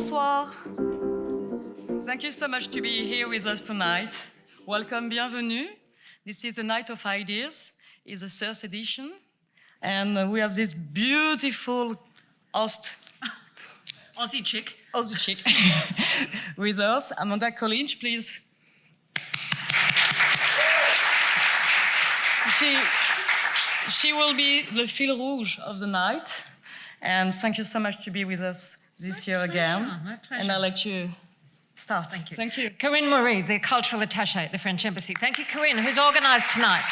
bonsoir. Thank you so much to be here with us tonight. Welcome, bienvenue. This is the Night of Ideas. It's the third edition. And we have this beautiful host. Aussie chick with us. Amanda Collinge, please. She will be the fil rouge of the night. And thank you so much to be with us this year again. My pleasure. And I'll let you start. Thank you. Thank you. Corinne Marie, the cultural attaché at the French Embassy. Thank you, Corinne, who's organised tonight.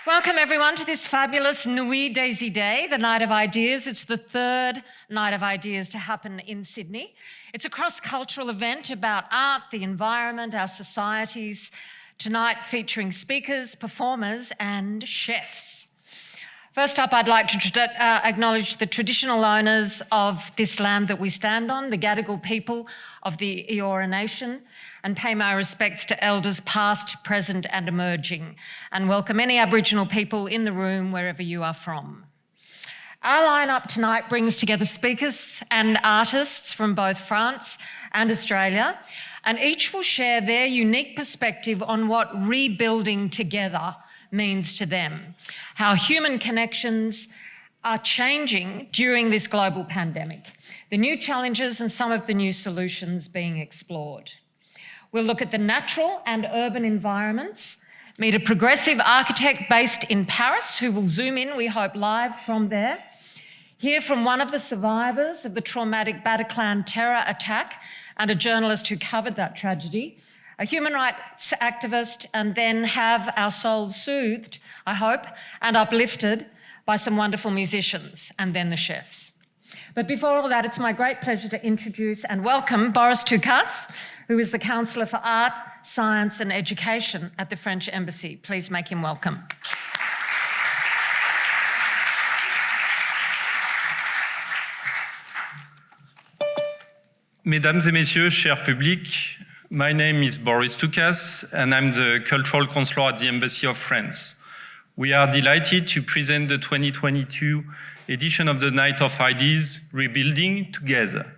Welcome, everyone, to this fabulous Nuit, des Idées, the Night of Ideas. It's the third Night of Ideas to happen in Sydney. It's a cross-cultural event about art, the environment, our societies, tonight featuring speakers, performers and chefs. First up, I'd like to acknowledge the traditional owners of this land that we stand on, the Gadigal people of the Eora Nation, and pay my respects to elders past, present and emerging, and welcome any Aboriginal people in the room wherever you are from. Our lineup tonight brings together speakers and artists from both France and Australia, and each will share their unique perspective on what rebuilding together means to them, how human connections are changing during this global pandemic, the new challenges and some of the new solutions being explored. We'll look at the natural and urban environments, meet a progressive architect based in Paris who will zoom in, we hope, live from there, hear from one of the survivors of the traumatic Bataclan terror attack and a journalist who covered that tragedy, a human rights activist, and then have our souls soothed, I hope, and uplifted by some wonderful musicians, and then the chefs. But before all that, it's my great pleasure to introduce and welcome Boris Toucas, who is the Councillor for Art, Science and Education at the French Embassy. Please make him welcome. Mesdames et messieurs, cher public, my name is Boris Toucas and I'm the Cultural Counselor at the Embassy of France. We are delighted to present the 2022 edition of the Night of Ideas, Rebuilding Together.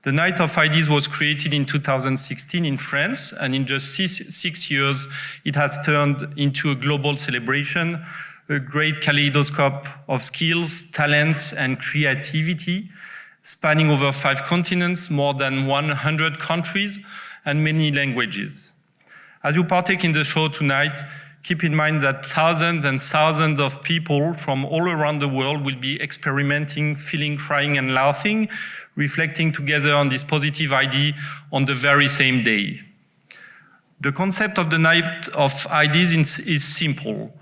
The Night of Ideas was created in 2016 in France, and in just six years, it has turned into a global celebration, a great kaleidoscope of skills, talents, and creativity, spanning over 5 continents, more than 100 countries, and many languages. As you partake in the show tonight, keep in mind that thousands and thousands of people from all around the world will be experimenting, feeling, crying, and laughing, reflecting together on this positive idea on the very same day. The concept of the Night of Ideas is simple.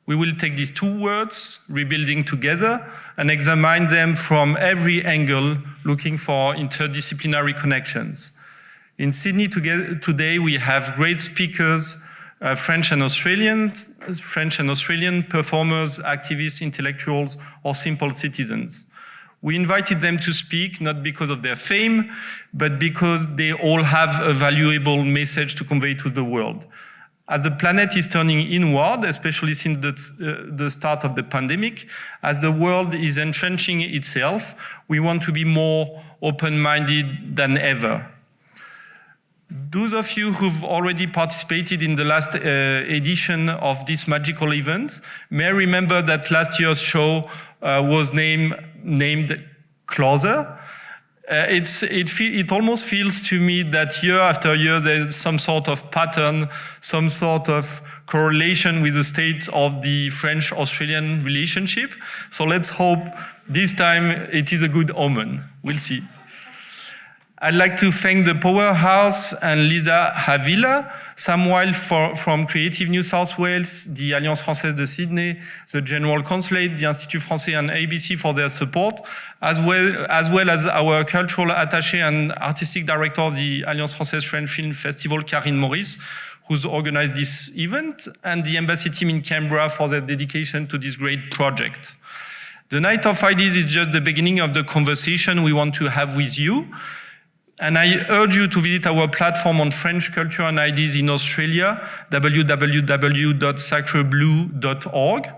We will take these 2 words, rebuilding together, and examine them from every angle, looking for interdisciplinary connections. In Sydney today, we have great speakers, French and Australian performers, activists, intellectuals, or simple citizens. We invited them to speak not because of their fame, but because they all have a valuable message to convey to the world. As the planet is turning inward, especially since the start of the pandemic, as the world is entrenching itself, we want to be more open-minded than ever. Those of you who've already participated in the last edition of this magical event may remember that last year's show was named Closer. It almost feels to me that year after year there's some sort of pattern, some sort of correlation with the state of the French-Australian relationship. So let's hope this time it is a good omen. We'll see. I'd like to thank the Powerhouse and Lisa Havila, Sam Wilde from Creative New South Wales, the Alliance Française de Sydney, the General Consulate, the Institut Français and ABC for their support, as well as our cultural attaché and artistic director of the Alliance Française French Film Festival, Karine Maurice, who's organized this event, and the embassy team in Canberra for their dedication to this great project. The Night of Ideas is just the beginning of the conversation we want to have with you. And I urge you to visit our platform on French culture and ideas in Australia, www.sacreblue.org.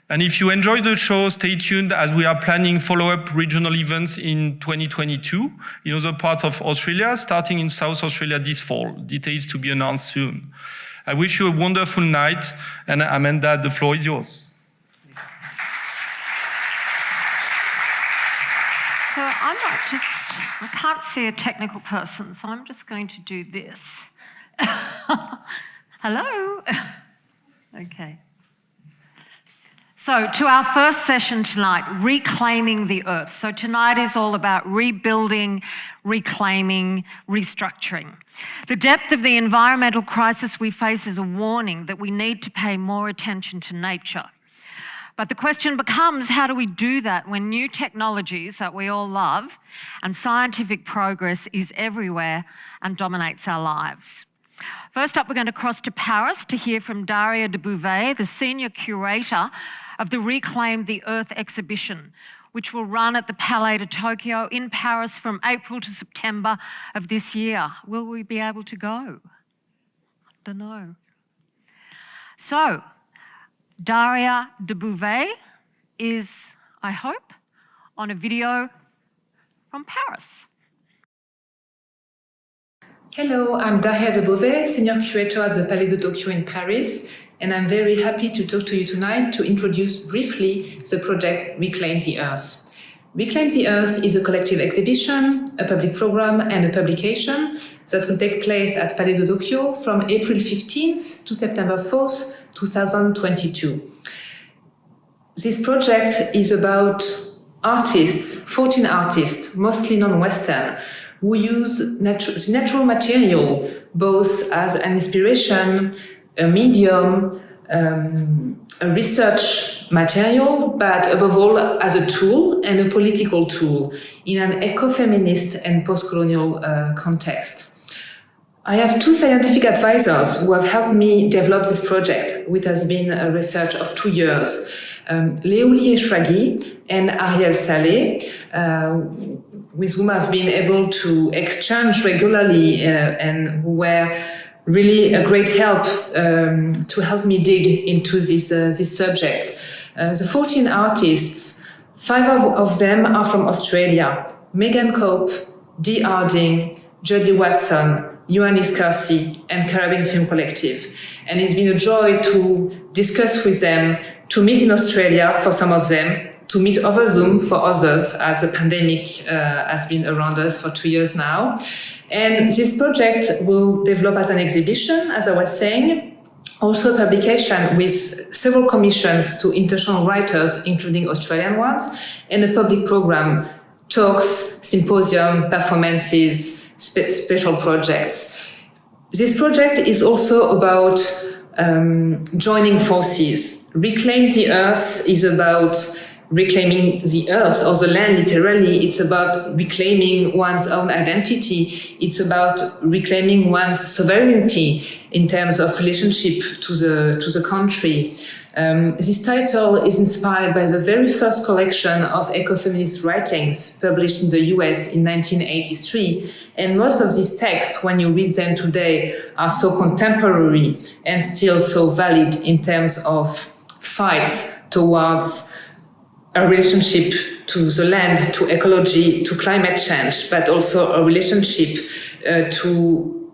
And if you enjoy the show, stay tuned as we are planning follow-up regional events in 2022 in other parts of Australia, starting in South Australia this fall. Details to be announced soon. I wish you a wonderful night, and Amanda, the floor is yours. So I can't see a technical person, so I'm just going to do this. Hello? Okay. So to our first session tonight, Reclaiming the Earth. So tonight is all about rebuilding, reclaiming, restructuring. The depth of the environmental crisis we face is a warning that we need to pay more attention to nature. But the question becomes, how do we do that when new technologies that we all love and scientific progress is everywhere and dominates our lives? First up, we're going to cross to Paris to hear from Daria de Bouvet, the senior curator of the Reclaim the Earth exhibition, which will run at the Palais de Tokyo in Paris from April to September of this year. Will we be able to go? I don't know. So, Daria de Bouvet is, I hope, on a video from Paris. Hello, I'm Daria de Bouvet, Senior Curator at the Palais de Tokyo in Paris, and I'm very happy to talk to you tonight to introduce briefly the project Reclaim the Earth. Reclaim the Earth is a collective exhibition, a public program and a publication that will take place at Palais de Tokyo from April 15th to September 4th, 2022. This project is about artists, 14 artists, mostly non-Western, who use natural material both as an inspiration, a medium, a research material, but above all as a tool and a political tool in an ecofeminist and post-colonial context. I have two scientific advisors who have helped me develop this project, which has been a research of 2 years. Léolie Eshraghi and Ariel Saleh, with whom I've been able to exchange regularly and who were really a great help to help me dig into these subjects. The 14 artists, 5 of them are from Australia: Megan Cope, Dee Harding, Jodie Watson, Ioannis Karsi, and Caribbean Film Collective. And it's been a joy to discuss with them, to meet in Australia for some of them, to meet over Zoom for others, as the pandemic has been around us for 2 years now. And this project will develop as an exhibition, as I was saying, also a publication with several commissions to international writers, including Australian ones, and a public program, talks, symposium, performances, special projects. This project is also about joining forces. Reclaim the Earth is about reclaiming the earth or the land, literally. It's about reclaiming one's own identity. It's about reclaiming one's sovereignty in terms of relationship to the country. This title is inspired by the very first collection of ecofeminist writings published in the US in 1983. And most of these texts, when you read them today, are so contemporary and still so valid in terms of fights towards a relationship to the land, to ecology, to climate change, but also a relationship to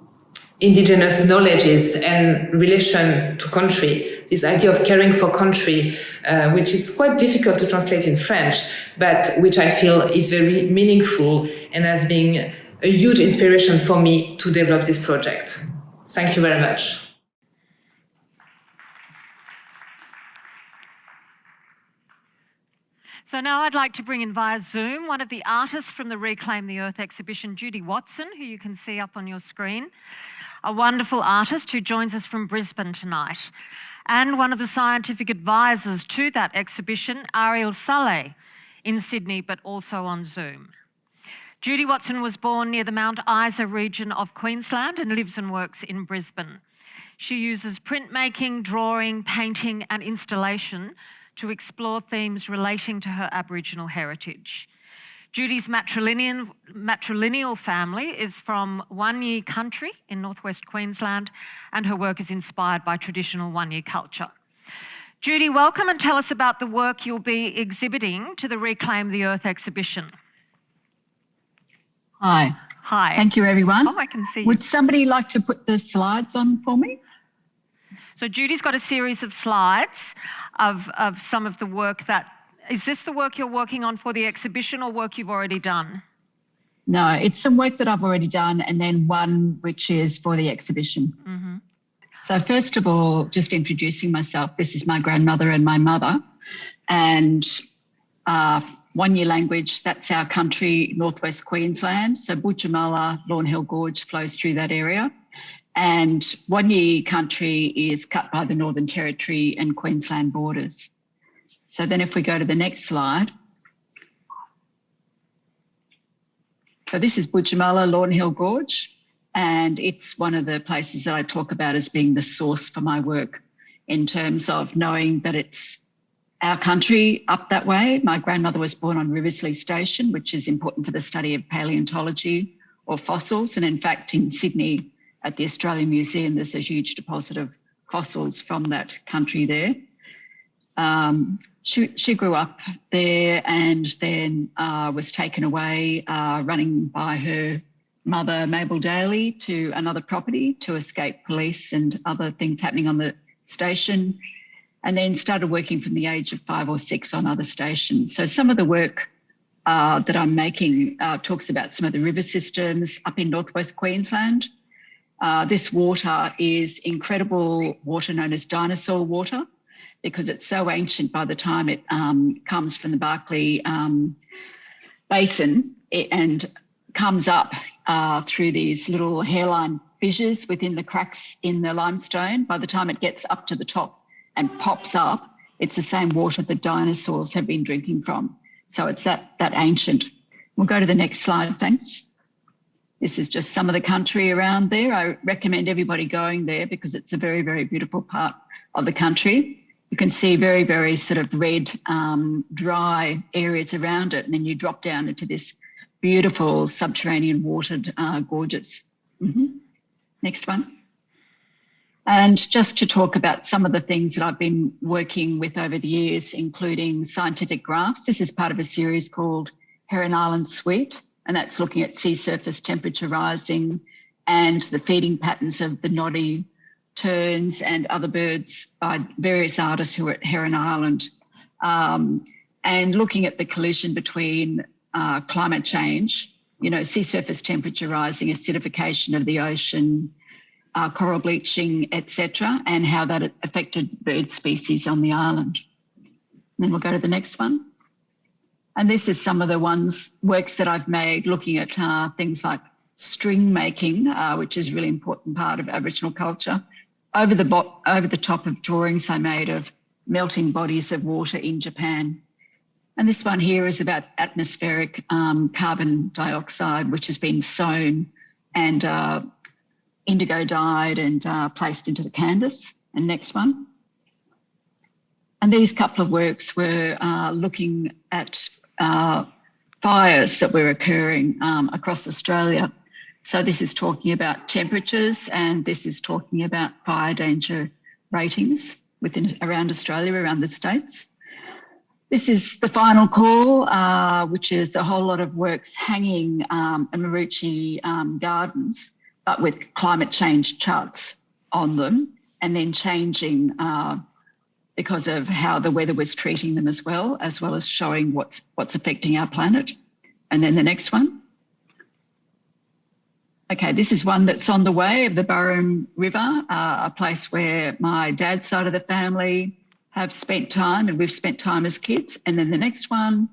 indigenous knowledges and relation to country. This idea of caring for country, which is quite difficult to translate in French, but which I feel is very meaningful and has been a huge inspiration for me to develop this project. Thank you very much. So now I'd like to bring in via Zoom one of the artists from the Reclaim the Earth exhibition, Judy Watson, who you can see up on your screen, a wonderful artist who joins us from Brisbane tonight, and one of the scientific advisors to that exhibition, Ariel Saleh, in Sydney, but also on Zoom. Judy Watson was born near the Mount Isa region of Queensland and lives and works in Brisbane. She uses printmaking, drawing, painting, and installation to explore themes relating to her Aboriginal heritage. Judy's matrilineal family is from Wanyee country in northwest Queensland, and her work is inspired by traditional Wanyee culture. Judy, welcome and tell us about the work you'll be exhibiting to the Reclaim the Earth exhibition. Hi. Hi. Thank you, everyone. Oh, I can see you. Would somebody like to put the slides on for me? So Judy's got a series of slides of some of the work that... Is this the work you're working on for the exhibition or work you've already done? No, it's some work that I've already done and then one which is for the exhibition. Mm-hmm. So first of all, just introducing myself, this is my grandmother and my mother. And Wanya language, that's our country, northwest Queensland. So Butchamala, Lawn Hill Gorge flows through that area. And Wanya country is cut by the Northern Territory and Queensland borders. So then if we go to the next slide. So this is Butchamala, Lawn Hill Gorge. And it's one of the places that I talk about as being the source for my work in terms of knowing that it's our country up that way. My grandmother was born on Riversley Station, which is important for the study of paleontology or fossils. And in fact, in Sydney at the Australian Museum, there's a huge deposit of fossils from that country there. She grew up there and then was taken away running by her mother, Mabel Daly, to another property to escape police and other things happening on the station, and then started working from the age of 5 or 6 on other stations. So some of the work that I'm making talks about some of the river systems up in northwest Queensland. This water is incredible water known as dinosaur water because it's so ancient by the time it comes from the Barkly Basin and comes up through these little hairline fissures within the cracks in the limestone. By the time it gets up to the top and pops up, it's the same water that dinosaurs have been drinking from. So it's that ancient. We'll go to the next slide, thanks. This is just some of the country around there. I recommend everybody going there because it's a very, very beautiful part of the country. You can see very, very sort of red, dry areas around it, and then you drop down into this beautiful subterranean watered gorges. Mm-hmm. Next one. And just to talk about some of the things that I've been working with over the years, including scientific graphs. This is part of a series called Heron Island Suite, and that's looking at sea surface temperature rising and the feeding patterns of the noddy terns and other birds by various artists who are at Heron Island, and looking at the collision between climate change, sea surface temperature rising, acidification of the ocean, coral bleaching, etc., and how that affected bird species on the island. And then we'll go to the next one. And this is some of the works that I've made looking at things like string making, which is a really important part of Aboriginal culture, over the top of drawings I made of melting bodies of water in Japan. And this one here is about atmospheric carbon dioxide, which has been sown and indigo dyed and placed into the canvas. And next one. And these couple of works were looking at fires that were occurring across Australia. So this is talking about temperatures and this is talking about fire danger ratings around Australia, around the states. This is the final call, which is a whole lot of works hanging in Maroochy Gardens, but with climate change charts on them and then changing because of how the weather was treating them as well as showing what's affecting our planet. And then the next one. Okay, this is one that's on the way of the Burrum River, a place where my dad's side of the family have spent time and we've spent time as kids. And then the next one.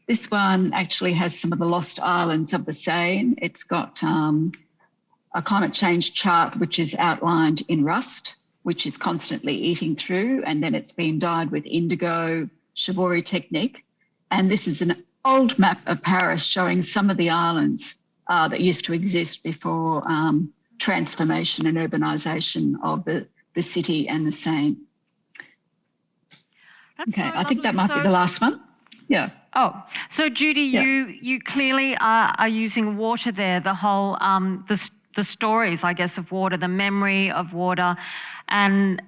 This one actually has some of the lost islands of the Seine. It's got a climate change chart which is outlined in rust, which is constantly eating through, and then it's been dyed with indigo shibori technique. And this is an old map of Paris showing some of the islands that used to exist before transformation and urbanisation of the city and the Seine. That's okay, so I think that lovely. might be the last one. Yeah. Oh, so Judy, Yeah. you clearly are using water there. The whole the the stories, I guess, of water, the memory of water, and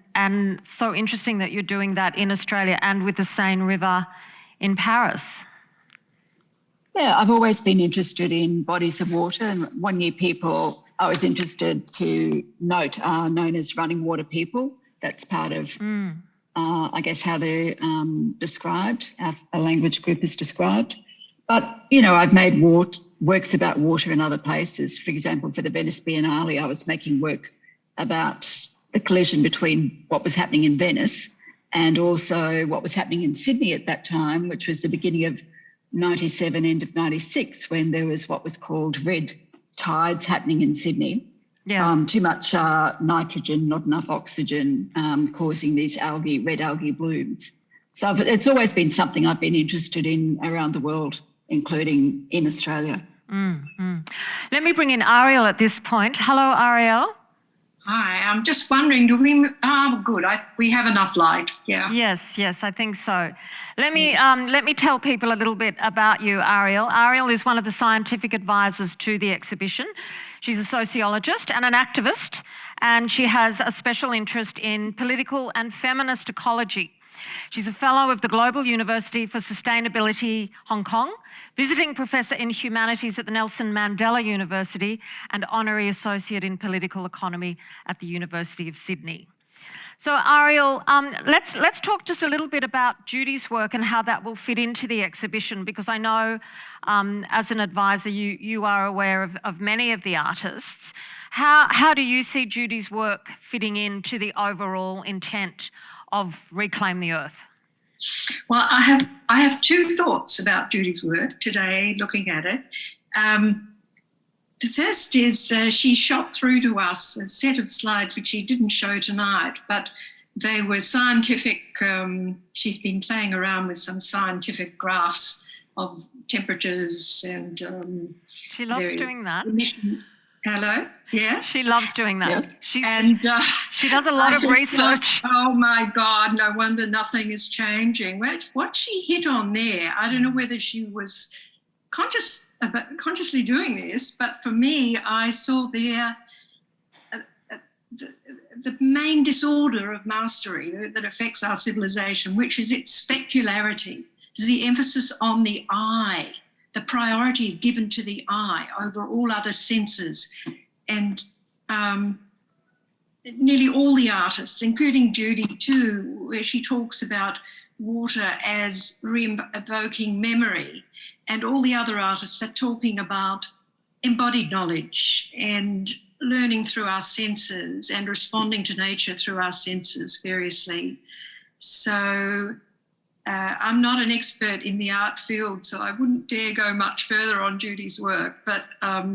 so interesting that you're doing that in Australia and with the Seine River in Paris. Yeah, I've always been interested in bodies of water, and one year people I was interested to note are known as running water people. That's part of, I guess, how they're described, a language group is described. But, you know, I've made works about water in other places. For example, for the Venice Biennale, I was making work about the collision between what was happening in Venice and also what was happening in Sydney at that time, which was the beginning of 97, end of 96, when there was what was called red tides happening in Sydney. Yeah. Too much nitrogen, not enough oxygen, causing these red algae blooms. So it's always been something I've been interested in around the world, including in Australia. Let me bring in Ariel at this point. Hello, Ariel. Hi, I'm just wondering, do we, good, we have enough light, yeah. Yes, I think so. Let me tell people a little bit about you, Ariel. Ariel is one of the scientific advisors to the exhibition. She's a sociologist and an activist, and she has a special interest in political and feminist ecology. She's a fellow of the Global University for Sustainability, Hong Kong, visiting professor in humanities at the Nelson Mandela University, and honorary associate in political economy at the University of Sydney. So Ariel, let's talk just a little bit about Judy's work and how that will fit into the exhibition, because I know as an advisor you are aware of many of the artists. How do you see Judy's work fitting into the overall intent of Reclaim the Earth? Well, I have two thoughts about Judy's work today, looking at it. The first is she shot through to us a set of slides which she didn't show tonight, but they were scientific. She'd been playing around with some scientific graphs of temperatures and she loves doing that. Hello? Yeah? She loves doing that. Yeah. She does a lot of research. Oh my God, no wonder nothing is changing. What she hit on there, I don't know whether she was consciously doing this, but for me, I saw there the main disorder of mastery that affects our civilization, which is its specularity, the emphasis on the I, the priority given to the I over all other senses. And nearly all the artists, including Judy too, where she talks about water as re-evoking memory, and all the other artists are talking about embodied knowledge and learning through our senses and responding to nature through our senses variously. So I'm not an expert in the art field, so I wouldn't dare go much further on Judy's work, but I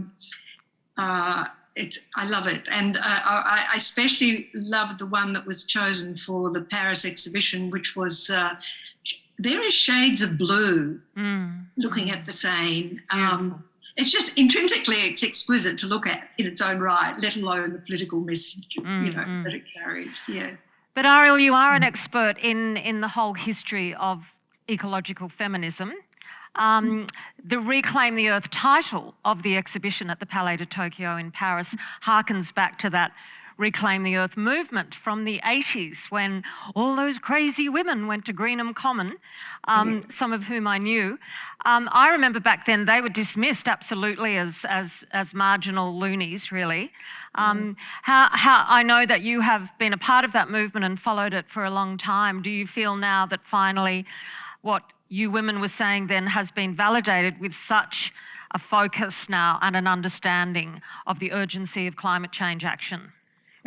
love it. And I especially love the one that was chosen for the Paris exhibition, which was various shades of blue, looking at the Seine. It's just intrinsically, it's exquisite to look at in its own right, let alone the political message, that it carries. Yeah. But Ariel, you are an expert in the whole history of ecological feminism. The Reclaim the Earth title of the exhibition at the Palais de Tokyo in Paris harkens back to that Reclaim the Earth movement from the 80s, when all those crazy women went to Greenham Common, some of whom I knew. I remember back then they were dismissed absolutely as marginal loonies, really. How I know that you have been a part of that movement and followed it for a long time. Do you feel now that finally what you women were saying then has been validated with such a focus now and an understanding of the urgency of climate change action?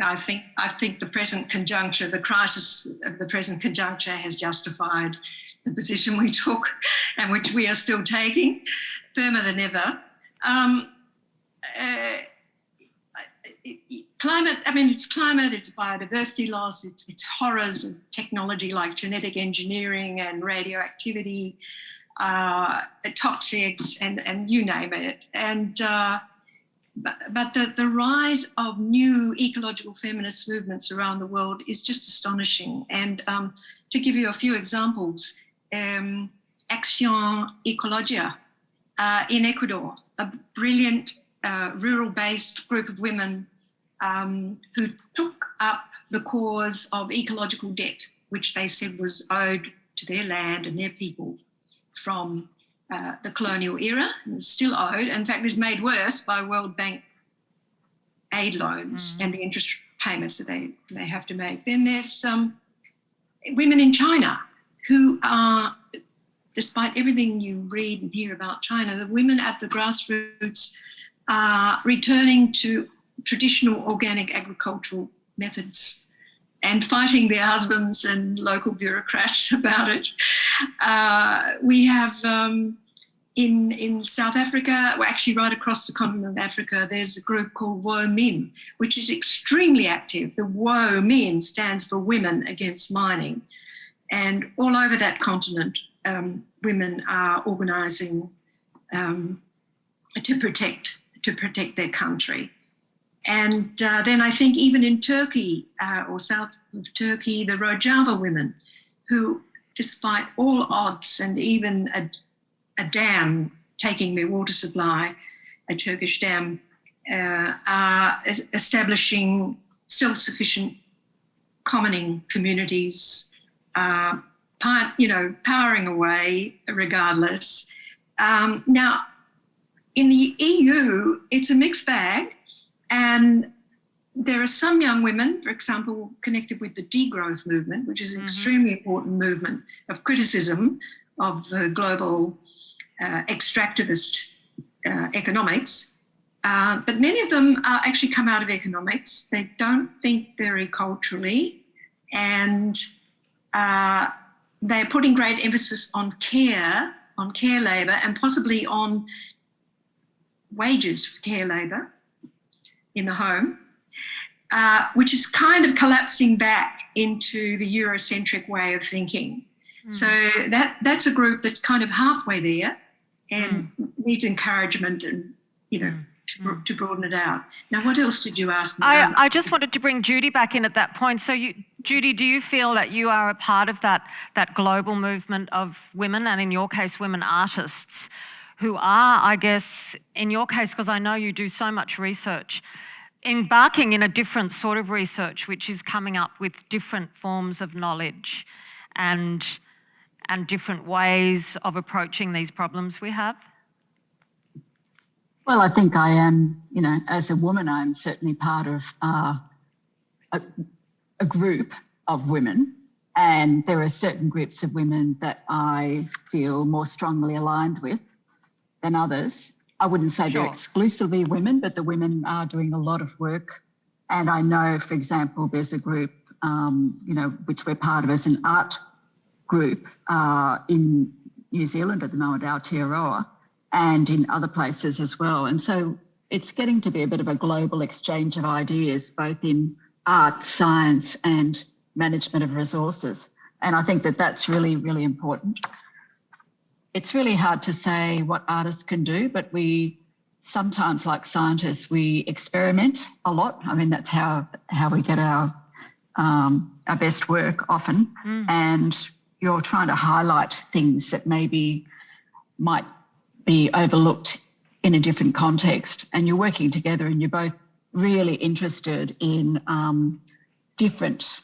I think the present conjuncture, the crisis of the present conjuncture has justified the position we took and which we are still taking, firmer than ever. Climate, it's climate, it's biodiversity loss, it's horrors of technology like genetic engineering and radioactivity, toxics, and you name it. But the rise of new ecological feminist movements around the world is just astonishing. And to give you a few examples, Action Ecologia in Ecuador, a brilliant rural-based group of women who took up the cause of ecological debt, which they said was owed to their land and their people from the colonial era, and is still owed. In fact, is made worse by World Bank aid loans and the interest payments that they have to make. Then there's women in China who are, despite everything you read and hear about China, the women at the grassroots are returning to traditional organic agricultural methods and fighting their husbands and local bureaucrats about it. We have in South Africa, well, actually right across the continent of Africa, there's a group called Wo Min, which is extremely active. The Wo Min stands for Women Against Mining. And all over that continent, women are organising to protect their country. And then I think even in Turkey or south of Turkey, the Rojava women, who, despite all odds and even a dam taking their water supply, a Turkish dam, are establishing self-sufficient commoning communities, powering away regardless. Now, in the EU, it's a mixed bag. And there are some young women, for example, connected with the degrowth movement, which is an extremely important movement of criticism of global extractivist economics. But many of them actually come out of economics. They don't think very culturally, and they're putting great emphasis on care labour, and possibly on wages for care labour in the home, which is kind of collapsing back into the Eurocentric way of thinking. So that's a group that's kind of halfway there and needs encouragement and, to broaden it out. Now, what else did you ask me? I just wanted to bring Judy back in at that point. So, Judy, do you feel that you are a part of that global movement of women, and in your case, women artists, who are, I guess, in your case, because I know you do so much research, embarking in a different sort of research, which is coming up with different forms of knowledge and different ways of approaching these problems we have? Well, I think I am, as a woman, I'm certainly part of a group of women, and there are certain groups of women that I feel more strongly aligned with than others. I wouldn't say they're exclusively women, but the women are doing a lot of work. And I know, for example, there's a group, which we're part of as an art group in New Zealand at the moment, Aotearoa, and in other places as well. And so it's getting to be a bit of a global exchange of ideas, both in art, science, and management of resources. And I think that that's really, really important. It's really hard to say what artists can do, but we sometimes, like scientists, we experiment a lot. I mean, that's how we get our best work often. And you're trying to highlight things that maybe might be overlooked in a different context. And you're working together, and you're both really interested in different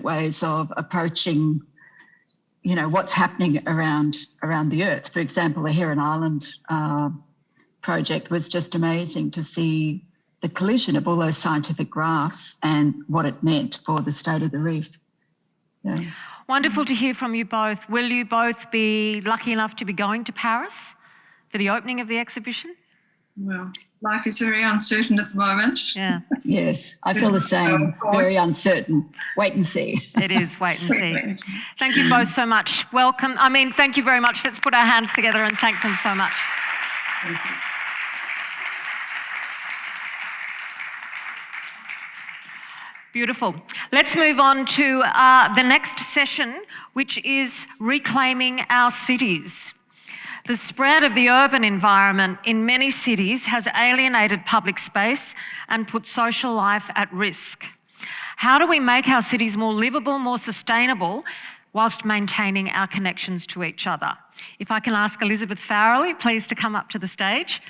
ways of approaching what's happening around the earth. For example, the Heron Island project was just amazing to see the collision of all those scientific graphs and what it meant for the state of the reef. Yeah. Wonderful to hear from you both. Will you both be lucky enough to be going to Paris for the opening of the exhibition? Well, life is very uncertain at the moment. Yeah. Yes, I feel the same. Very uncertain. Wait and see. It is wait and see. Thank you both so much. Welcome. Thank you very much. Let's put our hands together and thank them so much. Thank you. Beautiful. Let's move on to the next session, which is reclaiming our cities. The spread of the urban environment in many cities has alienated public space and put social life at risk. How do we make our cities more livable, more sustainable, whilst maintaining our connections to each other? If I can ask Elizabeth Farrelly, please, to come up to the stage.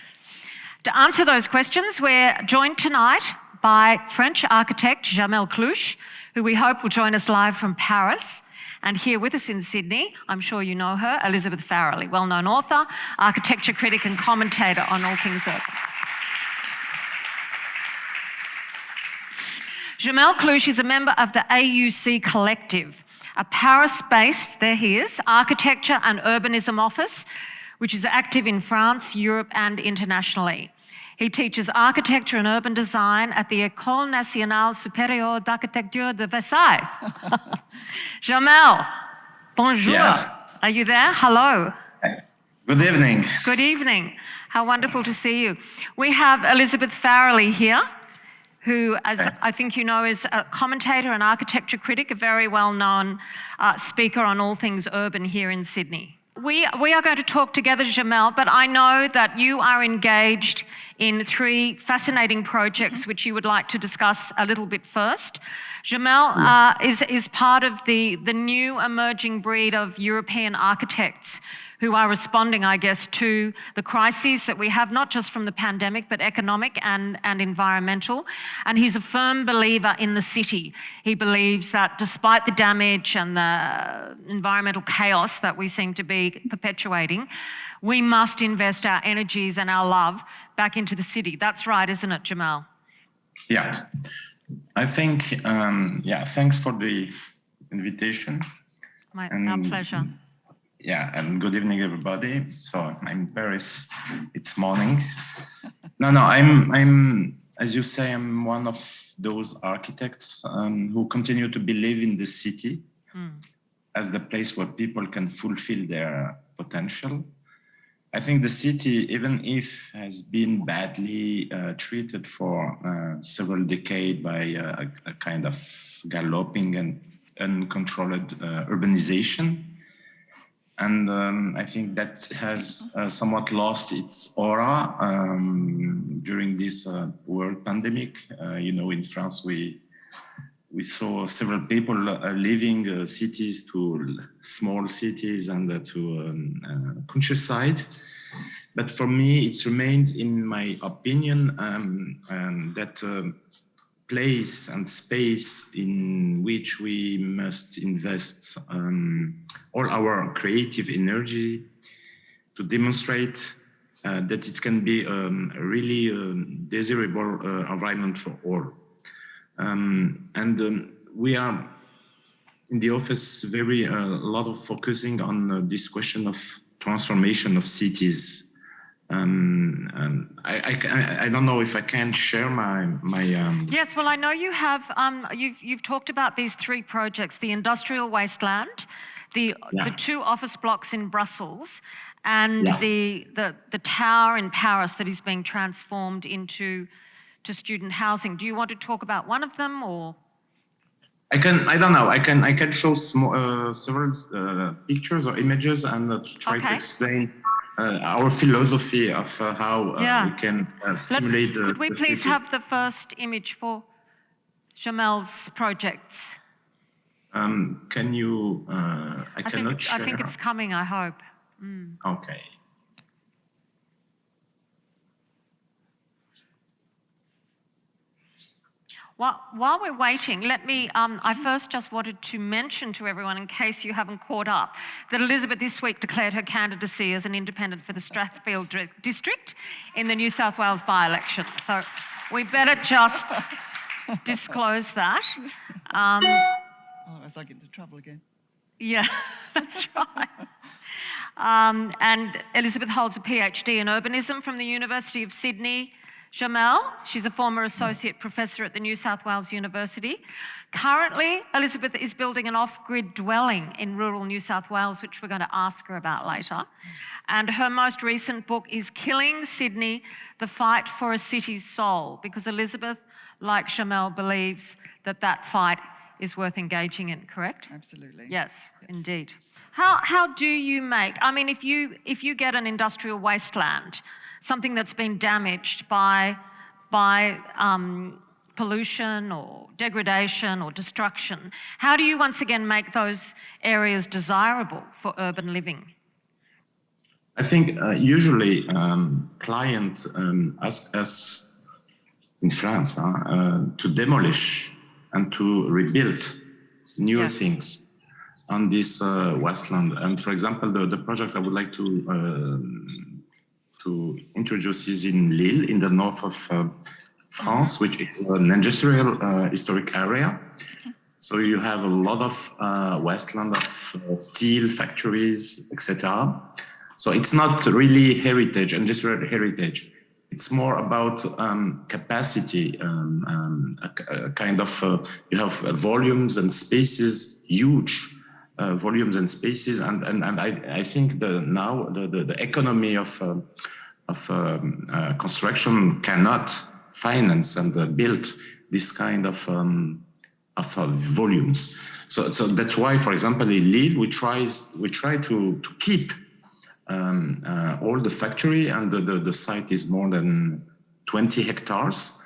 To answer those questions, we're joined tonight by French architect Jamel Clouche, who we hope will join us live from Paris. And here with us in Sydney, I'm sure you know her, Elizabeth Farrelly, well-known author, architecture critic and commentator on all things urban. Jamel Clouche is a member of the AUC Collective, a Paris-based, there he is, architecture and urbanism office, which is active in France, Europe and internationally. He teaches architecture and urban design at the École Nationale Supérieure d'Architecture de Versailles. Jamel, bonjour. Yes. Are you there? Hello. Good evening. Good evening. How wonderful to see you. We have Elizabeth Farrelly here, who, as I think you know, is a commentator and architecture critic, a very well-known speaker on all things urban here in Sydney. We are going to talk together, Jamel, but I know that you are engaged in 3 fascinating projects which you would like to discuss a little bit first. Jamel is part of the new emerging breed of European architects who are responding, I guess, to the crises that we have, not just from the pandemic, but economic and environmental. And he's a firm believer in the city. He believes that despite the damage and the environmental chaos that we seem to be perpetuating, we must invest our energies and our love back into the city. That's right, isn't it, Jamel? Yeah, I think, thanks for the invitation. Our pleasure. Yeah, and good evening, everybody. So I'm in Paris. It's morning. I'm, as you say, I'm one of those architects who continue to believe in the city as the place where people can fulfill their potential. I think the city, even if has been badly treated for several decades by a kind of galloping and uncontrolled urbanization. And I think that has somewhat lost its aura during this world pandemic. In France, we saw several people leaving cities to small cities and to countryside. But for me, it remains, in my opinion, that place and space in which we must invest all our creative energy to demonstrate that it can be a really desirable environment for all. We are in the office very a lot of focusing on this question of transformation of cities. I don't know if I can share my Yes, well, I know you have. You've talked about these 3 projects: the industrial wasteland, the 2 office blocks in Brussels, and the tower in Paris that is being transformed into student housing. Do you want to talk about one of them, or? I don't know. I can show several pictures or images and try to explain our philosophy of how we can stimulate. Could we please have the first image for Jamel's projects? Can you? I cannot share. I think it's coming. I hope. Okay. While we're waiting, let me, I first just wanted to mention to everyone, in case you haven't caught up, that Elizabeth this week declared her candidacy as an independent for the Strathfield district in the New South Wales by-election. So we better just disclose that. As I get into trouble again. Yeah, that's right. And Elizabeth holds a PhD in urbanism from the University of Sydney. Jamel, she's a former associate professor at the New South Wales University. Currently, Elizabeth is building an off-grid dwelling in rural New South Wales, which we're going to ask her about later. And her most recent book is Killing Sydney, The Fight for a City's Soul, because Elizabeth, like Jamel, believes that that fight is worth engaging in, correct? Absolutely. Yes, indeed. How do you make, I mean, if you get an industrial wasteland, something that's been damaged by pollution or degradation or destruction, how do you once again make those areas desirable for urban living? I think usually clients ask us in France to demolish and to rebuild new things on this wasteland. And for example, the project I would like to introduce is in Lille, in the north of France, which is an industrial historic area. So you have a lot of wasteland of steel factories, etc. So it's not really heritage, industrial heritage. It's more about capacity, a kind of, you have volumes and spaces, huge volumes and spaces. And I think now the economy of construction cannot finance and build this kind of volumes. So that's why, for example, in Lille, we try to keep all the factory, and the site is more than 20 hectares.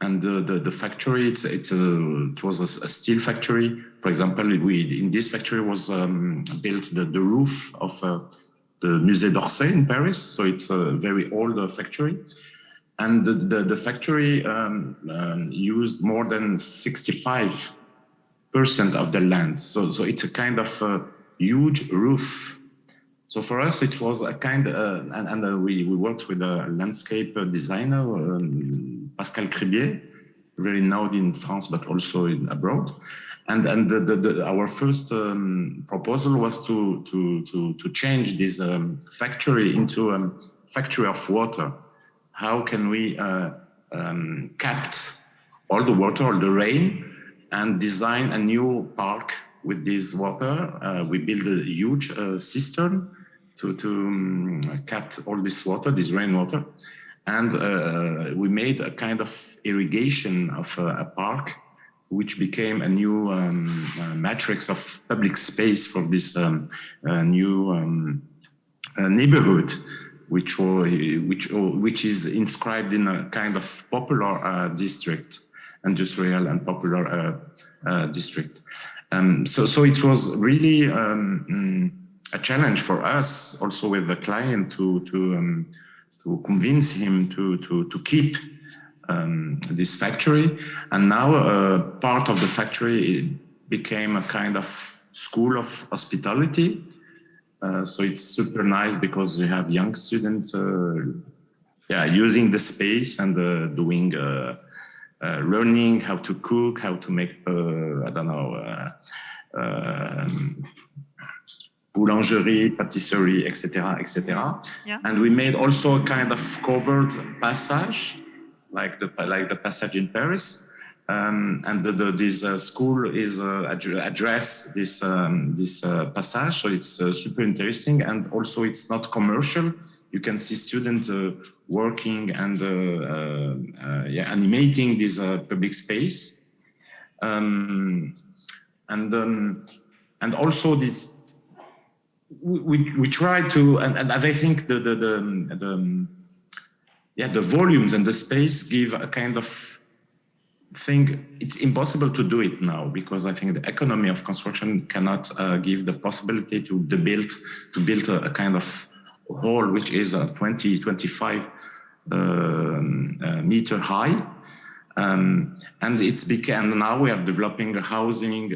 And the factory, it was a steel factory. For example, in this factory was built the roof of the Musée d'Orsay in Paris. So it's a very old factory. And the factory used more than 65% of the land. So it's a kind of huge roof. So for us, it was a kind of, and we worked with a landscape designer, Pascal Cribier, very known in France, but also abroad. And our first proposal was to change this factory into a factory of water. How can we capture all the water, all the rain, and design a new park with this water? We built a huge cistern to capture all this water, this rainwater. And we made a kind of irrigation of a park, which became a new matrix of public space for this new neighborhood, which is inscribed in a kind of popular district, industrial and popular district. So it was really a challenge for us, also with the client, to convince him to keep this factory. And now part of the factory became a kind of school of hospitality. So it's super nice because we have young students using the space and doing learning how to cook, how to make boulangerie, pâtisserie, etc., etc. Yeah. And we made also a kind of covered passage, like the passage in Paris. And this school is address this passage, so it's super interesting, and also it's not commercial. You can see students working and animating this public space, and also this. We try to, and I think the volumes and the space give a kind of thing. It's impossible to do it now because I think the economy of construction cannot give the possibility to build a kind of hall which is 25 meter high. And it's become, now we are developing housing,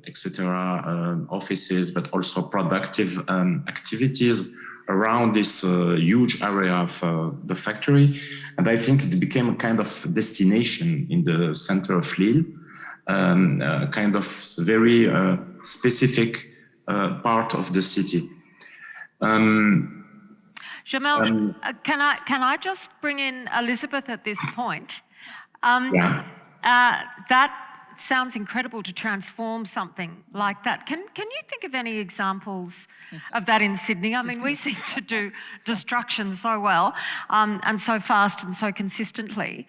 etc., offices, but also productive activities around this huge area of the factory. And I think it became a kind of destination in the center of Lille, kind of very specific part of the city. Jamel, can I just bring in Elizabeth at this point? That sounds incredible, to transform something like that. Can you think of any examples of that in Sydney? I mean, we seem to do destruction so well and so fast and so consistently.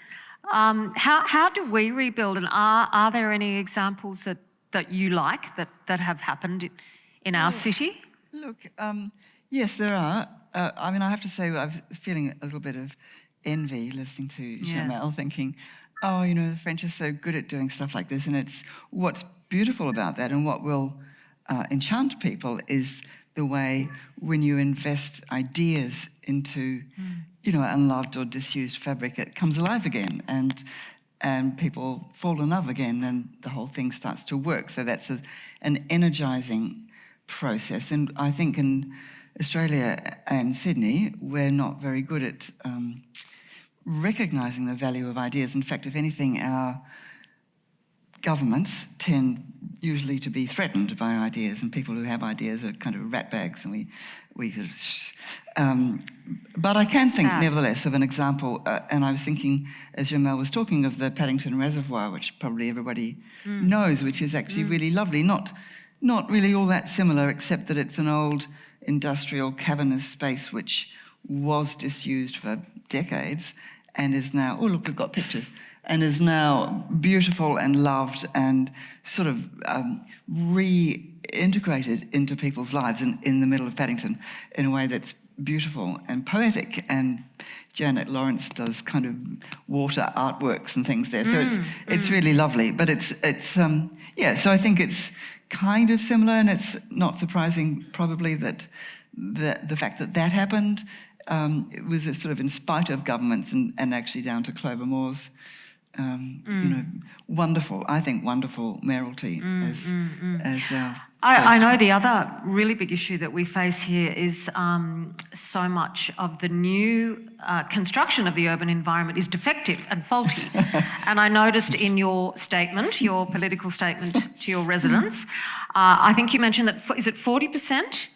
How do we rebuild, and are there any examples that you like that have happened in our city? Look, yes, there are. I mean, I have to say I'm feeling a little bit of envy listening to Jamel, thinking, oh, you know, the French are so good at doing stuff like this. And it's what's beautiful about that, and what will enchant people, is the way when you invest ideas into, unloved or disused fabric, it comes alive again, and people fall in love again, and the whole thing starts to work. So that's an energizing process. And I think in Australia and Sydney, we're not very good at recognizing the value of ideas. In fact, if anything, our governments tend usually to be threatened by ideas, and people who have ideas are kind of ratbags, and we sort of but I can think, nevertheless, of an example, and I was thinking, as Jamel was talking, of the Paddington Reservoir, which probably everybody knows, which is actually really lovely. Not really all that similar, except that it's an old industrial cavernous space which was disused for decades and is now, oh look, we've got pictures, and is now beautiful and loved and sort of reintegrated into people's lives in the middle of Paddington in a way that's beautiful and poetic. And Janet Lawrence does kind of water artworks and things there. So it's really lovely. But it's so I think it's kind of similar, and it's not surprising probably that the fact that happened, it was sort of in spite of governments and actually down to Clover Moore's wonderful mayoralty as our I know the other really big issue that we face here is so much of the new construction of the urban environment is defective and faulty. And I noticed in your statement, your political statement to your residents, I think you mentioned that, is it 40%?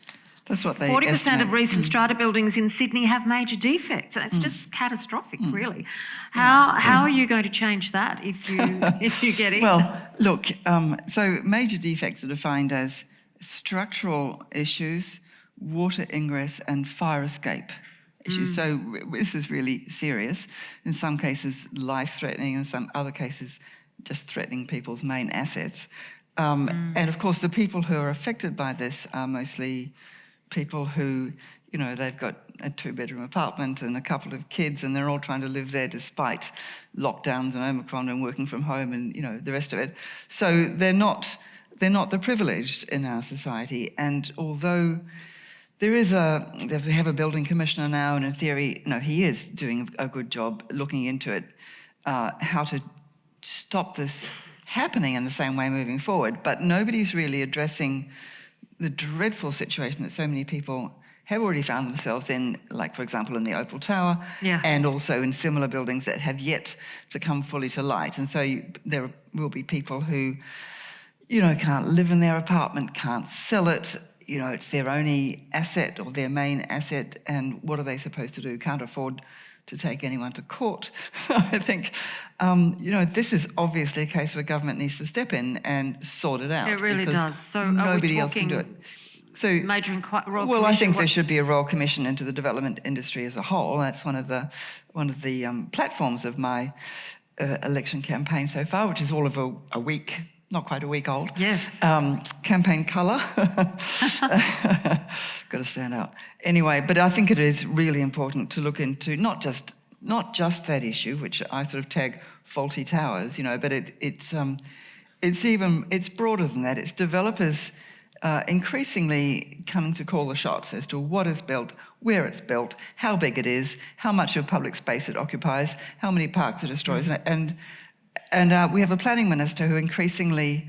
That's what they 40% estimate. of recent strata buildings in Sydney have major defects. And it's just catastrophic, really. How are you going to change that if you get in? Well, look, so major defects are defined as structural issues, water ingress, and fire escape issues. So this is really serious. In some cases, life-threatening, in some other cases, just threatening people's main assets. And of course, the people who are affected by this are mostly people who, they've got a 2-bedroom apartment and a couple of kids, and they're all trying to live there despite lockdowns and Omicron and working from home and, the rest of it. So they're not the privileged in our society. And although we have a building commissioner now, and in theory, he is doing a good job looking into it, how to stop this happening in the same way moving forward. But nobody's really addressing the dreadful situation that so many people have already found themselves in, like, for example, in the Opal Tower, and also in similar buildings that have yet to come fully to light. And so there will be people who, can't live in their apartment, can't sell it, it's their only asset or their main asset, and what are they supposed to do? Can't afford to take anyone to court. I think, this is obviously a case where government needs to step in and sort it out. It really does. So nobody else can do it. So, major royal well, commission, I think there should be a royal commission into the development industry as a whole. That's one of the platforms of my election campaign so far, which is all of a week. Not quite a week old. Yes. Campaign colour. Got to stand out. Anyway, but I think it is really important to look into not just that issue, which I sort of tag faulty towers, but it's broader than that. It's developers increasingly coming to call the shots as to what is built, where it's built, how big it is, how much of public space it occupies, how many parks it destroys, and we have a planning minister who increasingly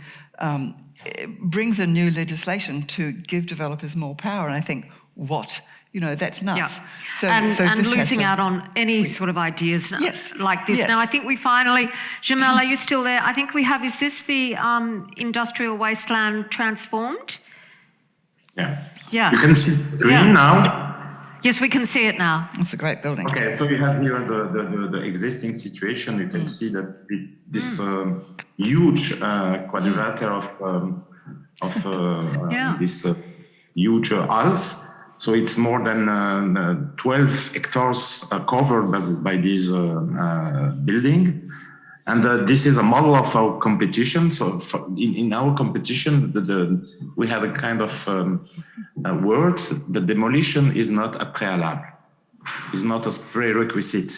brings in new legislation to give developers more power. And I think, that's nuts. Yeah. So and losing out on any sort of ideas like this. Yes. Now, I think we finally, Jamel, are you still there? I think we have, is this the industrial wasteland transformed? Yeah. You can see the screen now. Yes, we can see it now. It's a great building. Okay, so you have here the existing situation. You can see that this huge quadrilateral of this huge halls. So it's more than 12 hectares covered by this building. And this is a model of our competition. So in our competition, we have a kind of word, the demolition is not a préalable, is not a prerequisite.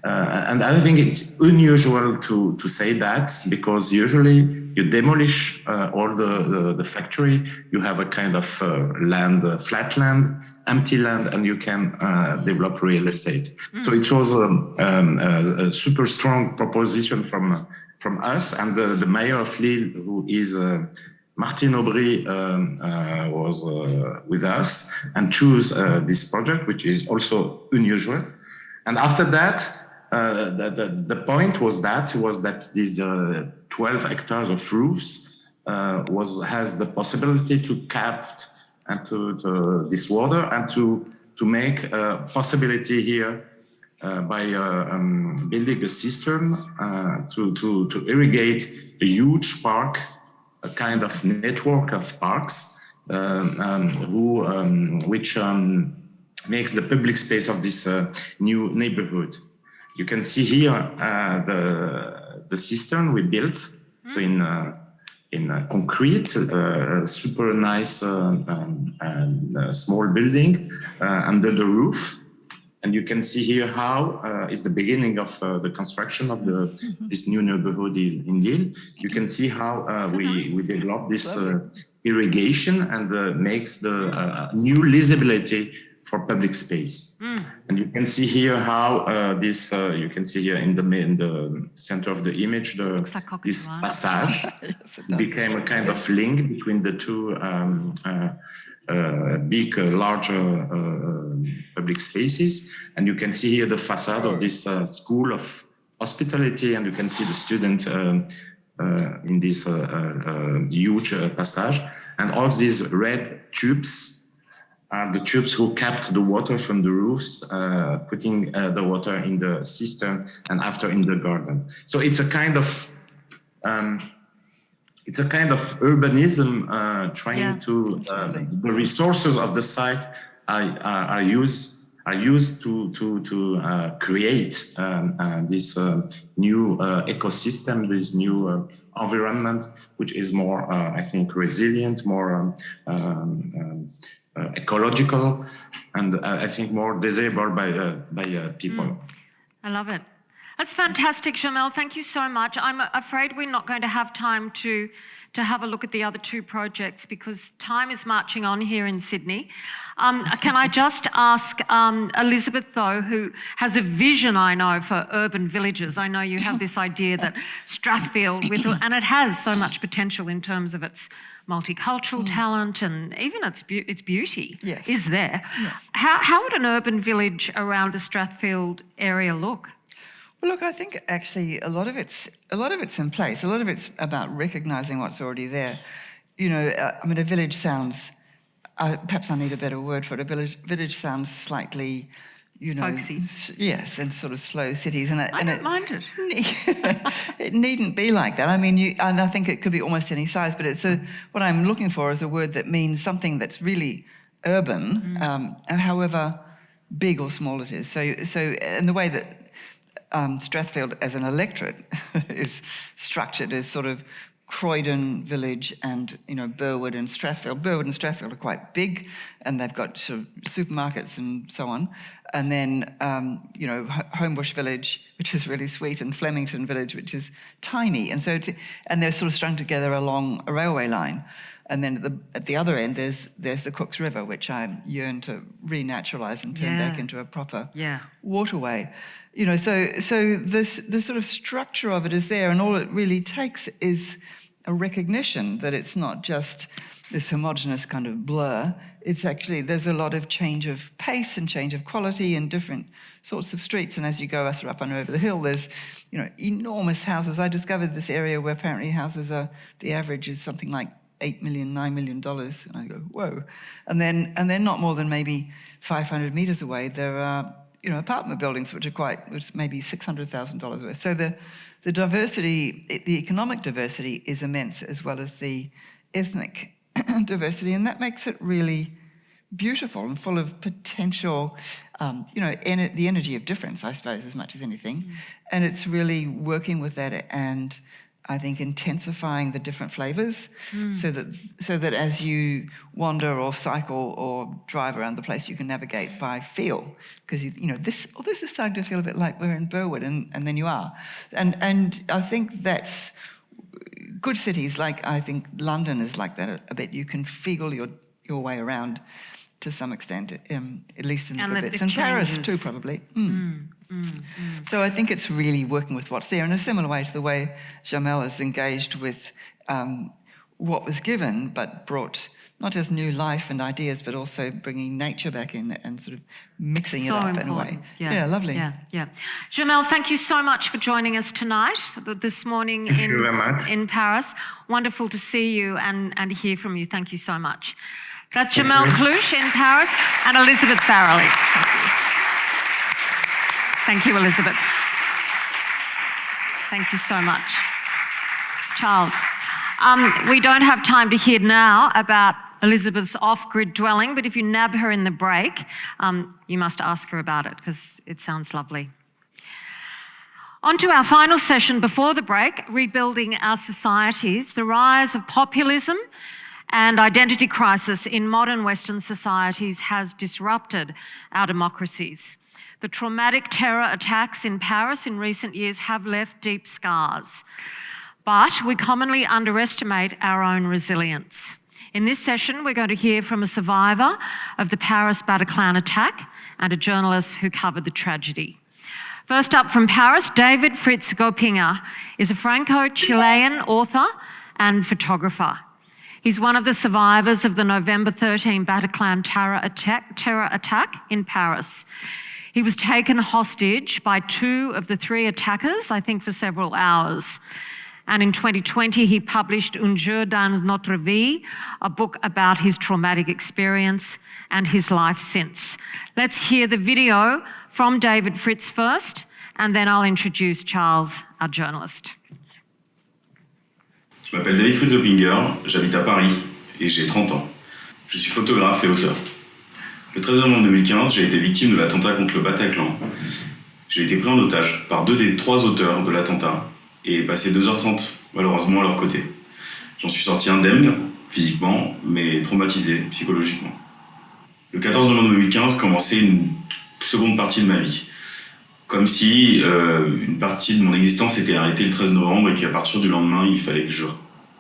And I think it's unusual to say that, because usually you demolish all the factory, you have a kind of land, flat land, empty land, and you can develop real estate. So it was a super strong proposition from us, and the mayor of Lille, who is Martine Aubry, was with us and chose this project, which is also unusual. And after that, the point was that these 12 hectares of roofs has the possibility to capture and to this water, and to make a possibility here by building a cistern to irrigate a huge park, a kind of network of parks, which makes the public space of this new neighborhood. You can see here the cistern we built, so in concrete, super nice small building under the roof. And you can see here how it's the beginning of the construction of this new neighborhood in Lille. You can see how we developed this irrigation and makes the new legibility for public space. And you can see here how you can see here in the center of the image, this passage became a kind of link between the two big, larger public spaces. And you can see here the facade of this school of hospitality, and you can see the student in this huge passage. And all these red tubes are the tubes who kept the water from the roofs, putting the water in the cistern and after in the garden. So it's a kind of urbanism trying to the resources of the site are used to create this new ecosystem, this new environment, which is more, I think, resilient, more ecological, and I think more desirable by people. I love it. That's fantastic, Jamel. Thank you so much. I'm afraid we're not going to have time to have a look at the other two projects because time is marching on here in Sydney. Can I just ask Elizabeth, though, who has a vision, I know, for urban villages. I know you have this idea that Strathfield, and it has so much potential in terms of its multicultural talent and even its beauty is there. Yes. How would an urban village around the Strathfield area look? Well, look, I think actually a lot of it's in place. A lot of it's about recognising what's already there. You know, I mean, a village sounds. Perhaps I need a better word for it. A village sounds slightly, you know, folksy. Yes, and sort of slow cities. And I don't mind it. It needn't be like that. I mean, and I think it could be almost any size. But it's what I'm looking for is a word that means something that's really urban, and however big or small it is. So, and the way that Strathfield as an electorate is structured is sort of Croydon Village and, you know, Burwood and Strathfield. Burwood and Strathfield are quite big, and they've got sort of supermarkets and so on. And then, you know, Homebush Village, which is really sweet, and Flemington Village, which is tiny. And so they're sort of strung together along a railway line. And then at the other end, there's the Cooks River, which I yearn to renaturalise and turn back into a proper waterway. You know, so the sort of structure of it is there, and all it really takes is a recognition that it's not just this homogenous kind of blur. It's actually, there's a lot of change of pace and change of quality in different sorts of streets. And as you go up and over the hill, there's, you know, enormous houses. I discovered this area where apparently houses are, the average is something like $8 million, $9 million. And I go, whoa. And then not more than maybe 500 meters away, there are, you know, apartment buildings which maybe $600,000 worth. So the diversity, the economic diversity is immense, as well as the ethnic diversity, and that makes it really beautiful and full of potential, you know, the energy of difference, I suppose, as much as anything. And it's really working with that and I think, intensifying the different flavors so that as you wander or cycle or drive around the place, you can navigate by feel. Because, this is starting to feel a bit like we're in Burwood, and then you are. And I think that's good cities, like I think London is like that a bit. You can feel your way around to some extent, at least in the good bits. And Paris too, probably. So I think it's really working with what's there in a similar way to the way Jamel is engaged with what was given, but brought not just new life and ideas, but also bringing nature back in and sort of mixing it up in a way. Yeah, lovely. Yeah. Jamel, thank you so much for joining us tonight, this morning in Paris. Wonderful to see you and hear from you. Thank you so much. That's Jamel Collinge in Paris and Elizabeth Farrelly. Thank you, Elizabeth. Thank you so much. Charles, we don't have time to hear now about Elizabeth's off-grid dwelling, but if you nab her in the break, you must ask her about it because it sounds lovely. On to our final session before the break, Rebuilding Our Societies, the rise of populism and identity crisis in modern Western societies has disrupted our democracies. The traumatic terror attacks in Paris in recent years have left deep scars, but we commonly underestimate our own resilience. In this session, we're going to hear from a survivor of the Paris Bataclan attack and a journalist who covered the tragedy. First up from Paris, David Fritz Gopinga is a Franco-Chilean author and photographer. He's one of the survivors of the November 13 Bataclan terror attack in Paris. He was taken hostage by 2 of the 3 attackers, I think for several hours. And in 2020, he published Un jour dans notre vie, a book about his traumatic experience and his life since. Let's hear the video from David Fritz first, and then I'll introduce Charles, our journalist. Je m'appelle David Fritz Gopinga, j'habite à Paris et j'ai 30 ans. Je suis photographe et auteur. Le 13 novembre 2015, j'ai été victime de l'attentat contre le Bataclan. J'ai été pris en otage par 2 des 3 auteurs de l'attentat et passé 2h30 malheureusement à leur côté. J'en suis sorti indemne, physiquement, mais traumatisé psychologiquement. Le 14 novembre 2015 commençait une seconde partie de ma vie. Comme si une partie de mon existence était arrêtée le 13 novembre et qu'à partir du lendemain, il fallait que je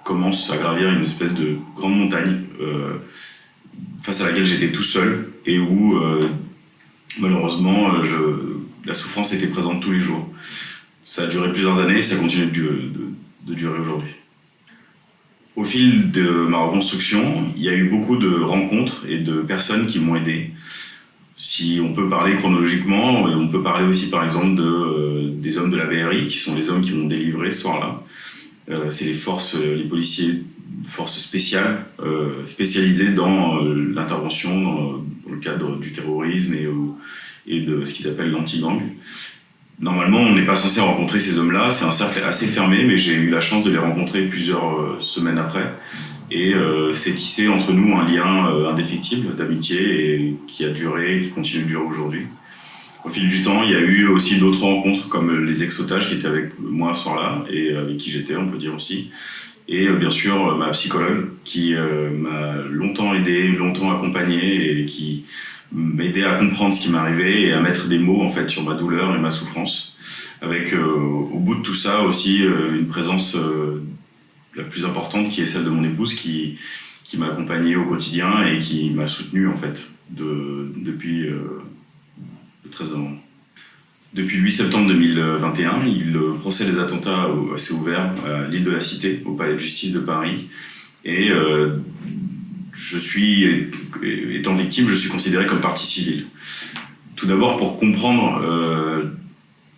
commence à gravir une espèce de grande montagne face à laquelle j'étais tout seul et où malheureusement la souffrance était présente tous les jours. Ça a duré plusieurs années et ça continue de durer aujourd'hui. Au fil de ma reconstruction, il y a eu beaucoup de rencontres et de personnes qui m'ont aidé. Si on peut parler chronologiquement, on peut parler aussi par exemple des hommes de la BRI, qui sont les hommes qui m'ont délivré ce soir-là. C'est les policiers, forces spéciales, spécialisées dans l'intervention dans le cadre du terrorisme et de ce qu'ils appellent l'anti-gang. Normalement, on n'est pas censé rencontrer ces hommes-là, c'est un cercle assez fermé, mais j'ai eu la chance de les rencontrer plusieurs semaines après. Et c'est tissé entre nous un lien indéfectible d'amitié et qui a duré et qui continue de durer aujourd'hui. Au fil du temps, il y a eu aussi d'autres rencontres comme les ex-otages qui étaient avec moi ce soir-là et avec qui j'étais, on peut dire aussi. Et bien sûr, ma psychologue qui m'a longtemps aidé, longtemps accompagné et qui m'aidait à comprendre ce qui m'arrivait et à mettre des mots en fait sur ma douleur et ma souffrance. Avec au bout de tout ça aussi une présence la plus importante qui est celle de mon épouse qui m'a accompagné au quotidien et qui m'a soutenu en fait depuis le 13 novembre. Depuis le 8 septembre 2021, le procès des attentats s'est ouvert à l'île de la Cité, au palais de justice de Paris. Et étant victime, je suis considéré comme partie civile. Tout d'abord pour comprendre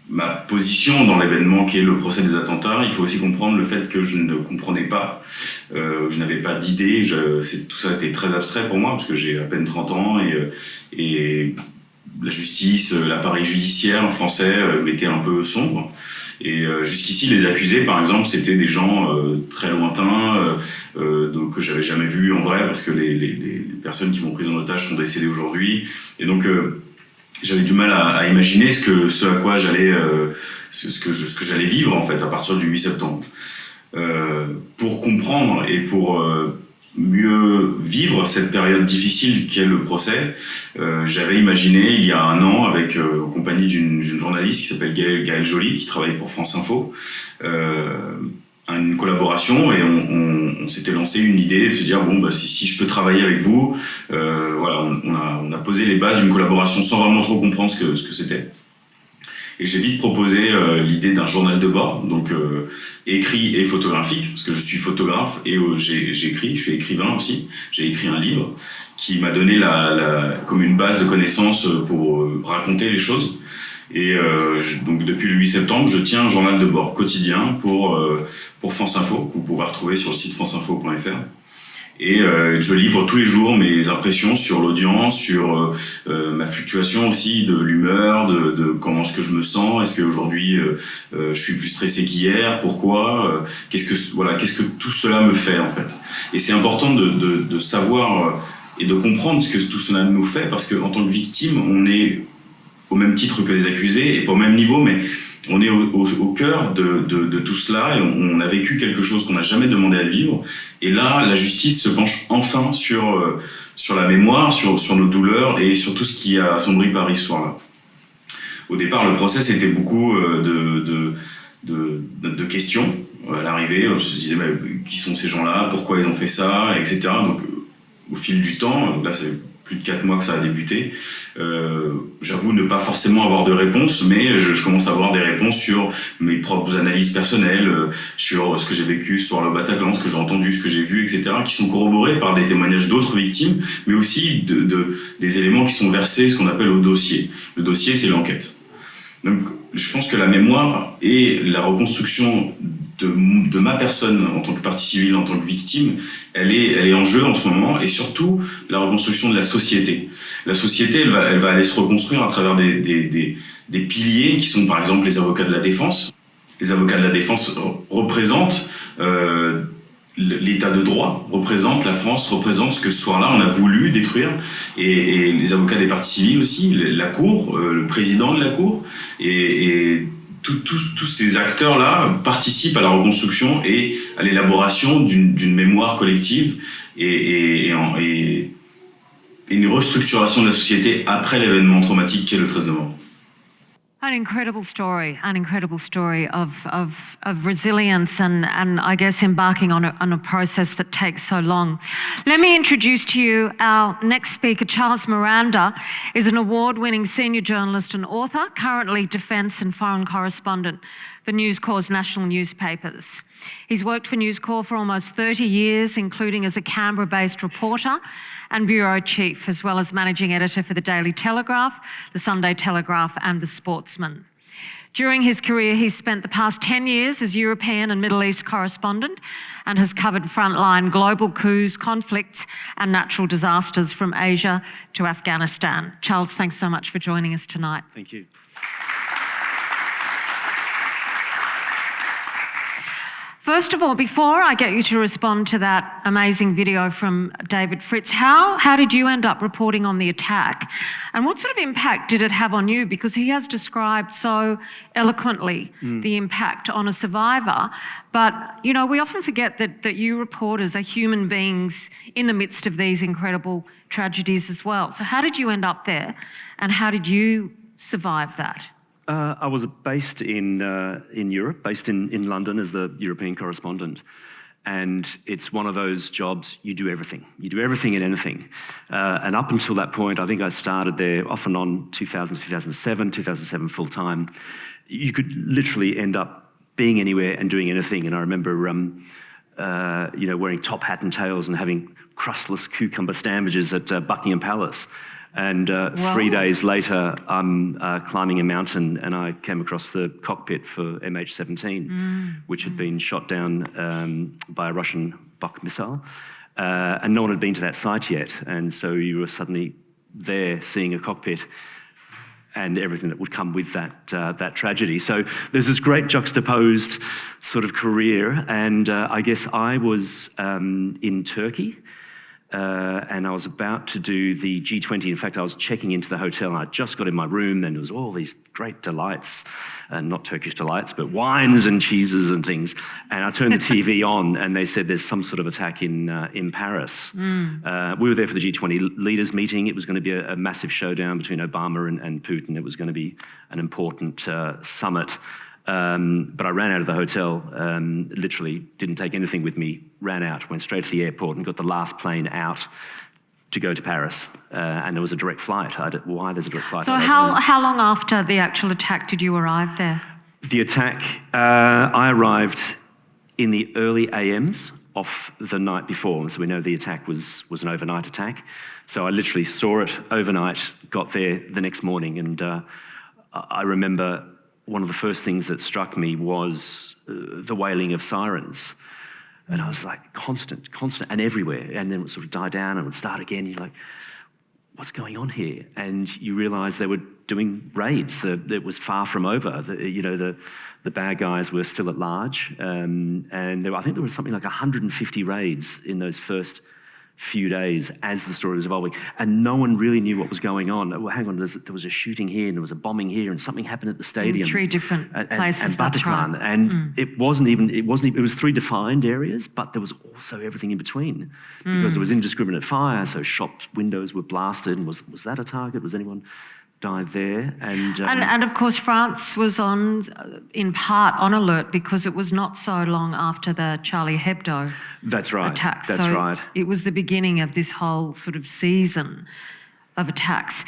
ma position dans l'événement qui est le procès des attentats, il faut aussi comprendre le fait que je ne comprenais pas, je n'avais pas d'idée, tout ça était très abstrait pour moi parce que j'ai à peine 30 ans et la justice, l'appareil judiciaire français m'était un peu sombre. Et jusqu'ici, les accusés, par exemple, c'était des gens très lointains, donc que j'avais jamais vus en vrai parce que les personnes qui m'ont pris en otage sont décédées aujourd'hui. Et donc j'avais du mal à imaginer ce à quoi j'allais, ce que j'allais vivre en fait à partir du 8 septembre. pour comprendre et pour mieux vivre cette période difficile qu'est le procès, j'avais imaginé il y a un an, en compagnie d'une journaliste qui s'appelle Gaëlle Joly, qui travaille pour France Info, une collaboration, et on s'était lancé une idée de se dire si je peux travailler avec vous, on a posé les bases d'une collaboration sans vraiment trop comprendre ce que c'était. Et j'ai vite proposé l'idée d'un journal de bord, donc écrit et photographique, parce que je suis photographe et j'écris, je suis écrivain aussi. J'ai écrit un livre qui m'a donné comme une base de connaissances pour raconter les choses. Et donc depuis le 8 septembre, je tiens un journal de bord quotidien pour France Info, que vous pouvez retrouver sur le site franceinfo.fr. Et je livre tous les jours mes impressions sur l'audience, sur ma fluctuation aussi de l'humeur, de comment est-ce que je me sens, est-ce qu'aujourd'hui je suis plus stressé qu'hier, pourquoi, qu'est-ce que tout cela me fait en fait. Et c'est important de savoir et de comprendre ce que tout cela nous fait, parce qu'en tant que victime, on est au même titre que les accusés, et pas au même niveau, mais on est au cœur de tout cela, et on a vécu quelque chose qu'on n'a jamais demandé à vivre. Et là, la justice se penche enfin sur la mémoire, sur nos douleurs et sur tout ce qui a assombri Paris ce soir-là. Au départ, le procès, c'était beaucoup de questions. À l'arrivée, on se disait qui sont ces gens-là, pourquoi ils ont fait ça, etc. Donc, au fil du temps, là, c'est plus de 4 mois que ça a débuté. J'avoue ne pas forcément avoir de réponse, mais je commence à avoir des réponses sur mes propres analyses personnelles, sur ce que j'ai vécu sur le Bataclan, ce que j'ai entendu, ce que j'ai vu, etc., qui sont corroborés par des témoignages d'autres victimes, mais aussi des éléments qui sont versés, ce qu'on appelle au dossier. Le dossier, c'est l'enquête. Donc, je pense que la mémoire et la reconstruction de ma personne en tant que partie civile, en tant que victime, elle est en jeu en ce moment, et surtout la reconstruction de la société. La société, elle va aller se reconstruire à travers des piliers qui sont par exemple les avocats de la défense. Les avocats de la défense représentent l'état de droit, représentent la France, représentent ce que ce soir-là on a voulu détruire, et les avocats des parties civiles aussi, la Cour, le président de la Cour, et tous ces acteurs-là participent à la reconstruction et à l'élaboration d'une mémoire collective et une restructuration de la société après l'événement traumatique qu'est le 13 novembre. An incredible story of resilience and I guess embarking on a process that takes so long. Let me introduce to you our next speaker. Charles Miranda is an award-winning senior journalist and author, currently defence and foreign correspondent for News Corp's national newspapers. He's worked for News Corp for almost 30 years, including as a Canberra-based reporter and bureau chief, as well as managing editor for the Daily Telegraph, the Sunday Telegraph and the Sportsman. During his career, he's spent the past 10 years as European and Middle East correspondent and has covered frontline global coups, conflicts and natural disasters from Asia to Afghanistan. Charles, thanks so much for joining us tonight. Thank you. First of all, before I get you to respond to that amazing video from David Fritz, how did you end up reporting on the attack? And what sort of impact did it have on you? Because he has described so eloquently the impact on a survivor. But, you know, we often forget that you reporters are human beings in the midst of these incredible tragedies as well. So how did you end up there? And how did you survive that? I was based in Europe, based in London as the European correspondent. And it's one of those jobs, you do everything. You do everything and anything. And up until that point, I think I started there off and on 2007 full time. You could literally end up being anywhere and doing anything. And I remember, wearing top hat and tails and having crustless cucumber sandwiches at Buckingham Palace. And 3 days later, I'm climbing a mountain and I came across the cockpit for MH17, which had been shot down by a Russian Buk missile. And no one had been to that site yet. And so you were suddenly there seeing a cockpit and everything that would come with that tragedy. So there's this great juxtaposed sort of career. And I guess I was in Turkey and I was about to do the G20. In fact, I was checking into the hotel and I just got in my room and there was all these great delights, not Turkish delights, but wines and cheeses and things. And I turned the TV on and they said there's some sort of attack in Paris. We were there for the G20 leaders meeting. It was going to be a massive showdown between Obama and Putin. It was going to be an important summit. But I ran out of the hotel, literally didn't take anything with me, ran out, went straight to the airport and got the last plane out to go to Paris. And there was a direct flight. Why there's a direct flight? So how long after the actual attack did you arrive there? The attack, I arrived in the early AMs of the night before. So we know the attack was an overnight attack. So I literally saw it overnight, got there the next morning. And I remember one of the first things that struck me was the wailing of sirens. And I was like, constant, and everywhere. And then it would sort of die down and it would start again. You're like, what's going on here? And you realise they were doing raids. It was far from over. The bad guys were still at large. And I think there was something like 150 raids in those first few days as the story was evolving, and no one really knew what was going on. Well, hang on, there was a shooting here and there was a bombing here and something happened at the stadium. 3 different places, and that's right. And it was 3 defined areas, but there was also everything in between because there was indiscriminate fire, so shop windows were blasted, and was that a target? Was anyone died there? And of course France was in part on alert because it was not so long after the Charlie Hebdo attacks. That's right. It was the beginning of this whole sort of season of attacks.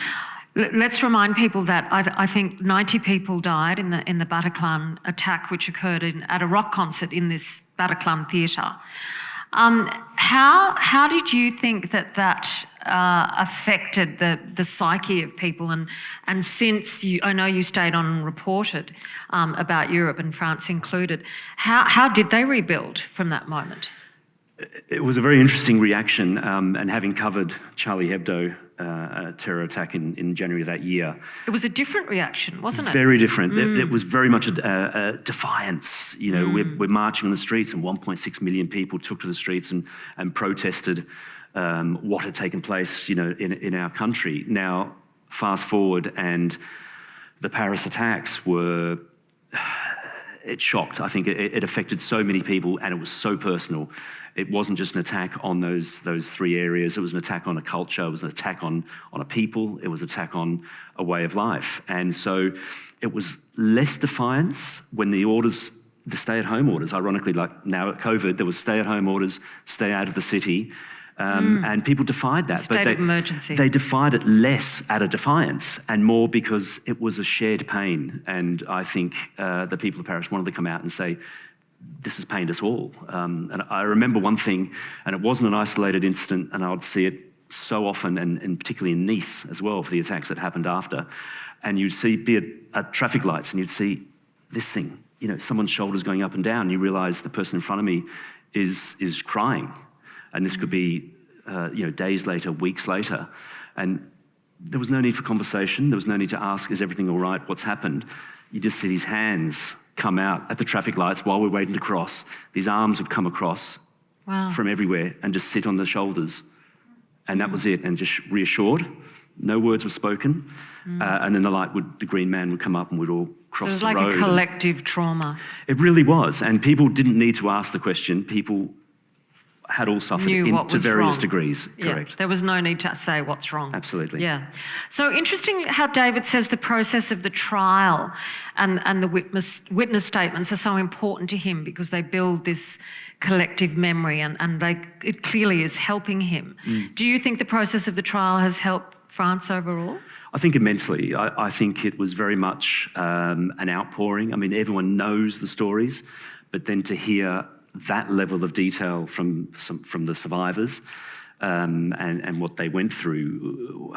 Let's remind people that I think 90 people died in the Bataclan attack, which occurred at a rock concert in this Bataclan theatre. How did you think that affected the psyche of people? And since I know you stayed on and reported about Europe and France included, how did they rebuild from that moment? It was a very interesting reaction, and having covered Charlie Hebdo terror attack in January of that year. It was a different reaction, wasn't it? Very different. It was very much a defiance. You know, we're marching on the streets, and 1.6 million people took to the streets and protested what had taken place, you know, in our country. Now, fast forward, and the Paris attacks were. It shocked. I think it affected so many people, and it was so personal. It wasn't just an attack on those 3 areas. It was an attack on a culture. It was an attack on a people. It was an attack on a way of life. And so it was less defiance when the stay-at-home orders, ironically, like now at COVID, there was stay-at-home orders, stay out of the city. And people defied that. State of emergency. They defied it less out of defiance and more because it was a shared pain. And I think the people of Paris wanted to come out and say, this has pained us all. And I remember one thing, and it wasn't an isolated incident, and I would see it so often, and particularly in Nice as well, for the attacks that happened after. And you'd see, be it at traffic lights, and you'd see this thing, you know, someone's shoulders going up and down, and you realise the person in front of me is crying. And this could be, days later, weeks later. And there was no need for conversation. There was no need to ask, is everything all right? What's happened? You just see these hands come out at the traffic lights while we're waiting to cross. These arms would come across from everywhere and just sit on the shoulders. And that was it. And just reassured. No words were spoken. And then the green man would come up and we'd all cross the road. So it was like a collective trauma. It really was. And people didn't need to ask the question. People had all suffered to various degrees, correct. Yeah, there was no need to say what's wrong. Absolutely. Yeah. So interesting how David says the process of the trial and the witness statements are so important to him because they build this collective memory and it clearly is helping him. Do you think the process of the trial has helped France overall? I think immensely. I think it was very much an outpouring. I mean, everyone knows the stories, but then to hear that level of detail from the survivors and what they went through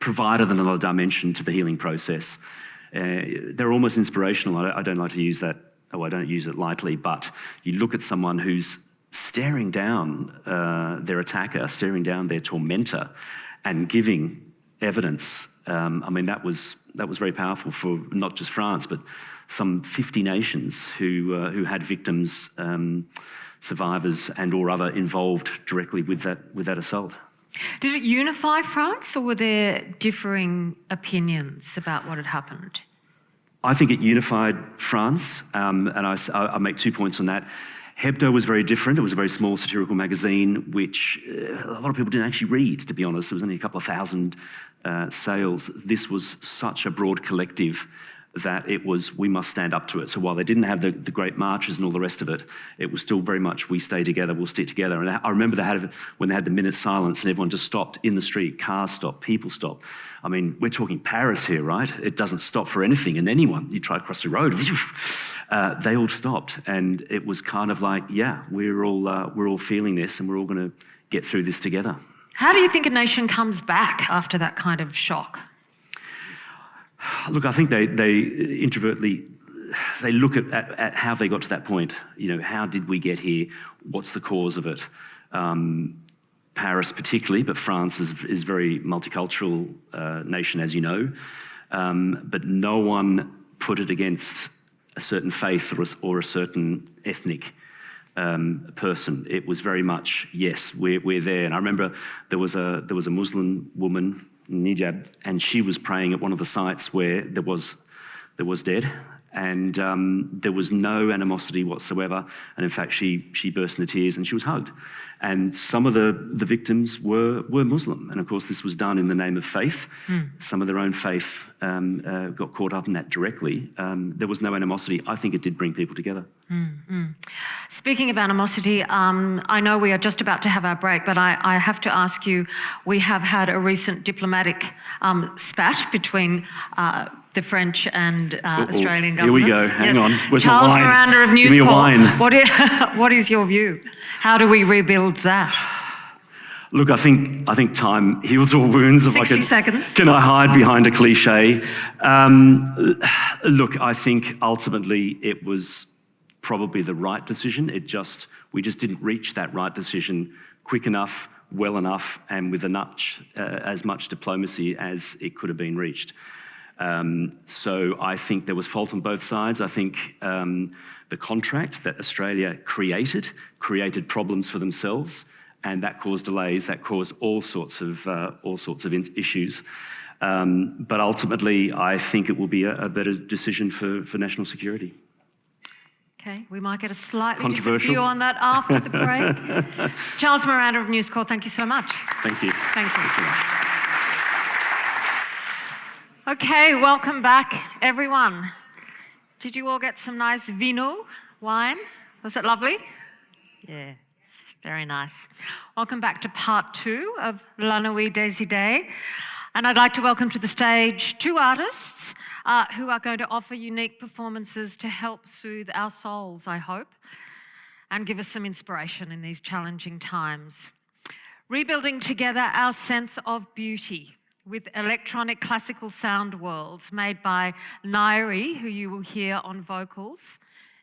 provided another dimension to the healing process. They're almost inspirational. I don't like to use that, I don't use it lightly, but you look at someone who's staring down their attacker, staring down their tormentor and giving evidence I mean, that was very powerful for not just France, but some 50 nations who had victims, survivors, and or other involved directly with that assault. Did it unify France, or were there differing opinions about what had happened? I think it unified France, and I make 2 points on that. Hebdo was very different. It was a very small satirical magazine, which a lot of people didn't actually read, to be honest. There was only a couple of thousand sales. This was such a broad collective that it was, we must stand up to it. So while they didn't have the great marches and all the rest of it, it was still very much, we stay together, we'll stick together. And I remember when they had the minute silence and everyone just stopped in the street, cars stopped, people stopped. I mean, we're talking Paris here, right? It doesn't stop for anything and anyone. You try to cross the road, they all stopped. And it was kind of like, yeah, we're all feeling this and we're all going to get through this together. How do you think a nation comes back after that kind of shock? Look, I think they introvertly, they look at how they got to that point. You know, how did we get here? What's the cause of it? Paris particularly, but France is very multicultural nation, as you know. But no one put it against a certain faith or a certain ethnic person. It was very much, yes, we're there. And I remember there was a Muslim woman, Nijab, and she was praying at one of the sites where there was dead, and there was no animosity whatsoever. And in fact, she burst into tears and she was hugged. And some of the victims were Muslim, and of course this was done in the name of faith. Some of their own faith got caught up in that directly. There was no animosity. I think it did bring people together. Speaking of animosity, I know we are just about to have our break, but I have to ask you, we have had a recent diplomatic spat between the French and Australian governments. Here we go. Hang on. Where's Charles my wine? Miranda of News Give me a Corp. wine. What is your view? How do we rebuild that? Look, I think time heals all wounds. 60 seconds. Can I hide behind a cliche? Look, I think ultimately it was probably the right decision. We just didn't reach that right decision quick enough, well enough, and with as much diplomacy as it could have been reached. So I think there was fault on both sides. I think the contract that Australia created problems for themselves, and that caused delays. That caused all sorts of issues. But ultimately, I think it will be a better decision for national security. Okay, we might get a slightly different view on that after the break. Charles Miranda of News Corp, thank you so much. Thank you. Thank you. Okay, welcome back, everyone. Did you all get some nice vino, wine? Was it lovely? Yeah, very nice. Welcome back to part 2 of La Nuit, des Idées. And I'd like to welcome to the stage 2 artists who are going to offer unique performances to help soothe our souls, I hope, and give us some inspiration in these challenging times. Rebuilding together our sense of beauty with electronic classical sound worlds made by Nuit, who you will hear on vocals,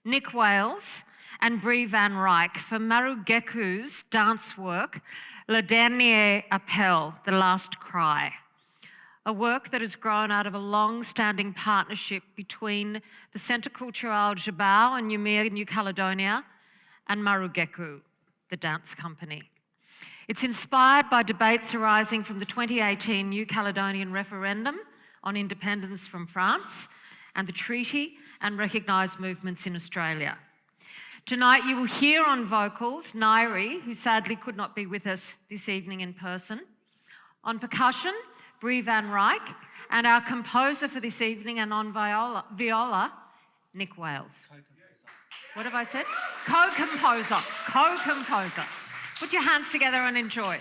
Nick Wales and Brie Van Ryck for Maru Geku's dance work, Le Dernier Appel, The Last Cry, a work that has grown out of a long-standing partnership between the Centre Culturel Jabao in Noumea, New Caledonia, and Maru Geku, the dance company. It's inspired by debates arising from the 2018 New Caledonian referendum on independence from France and the treaty and recognised movements in Australia. Tonight you will hear on vocals Nuit, who sadly could not be with us this evening in person, on percussion Brie Van Ryck, and our composer for this evening and on viola Nick Wales. What have I said? Co-composer. Put your hands together and enjoy.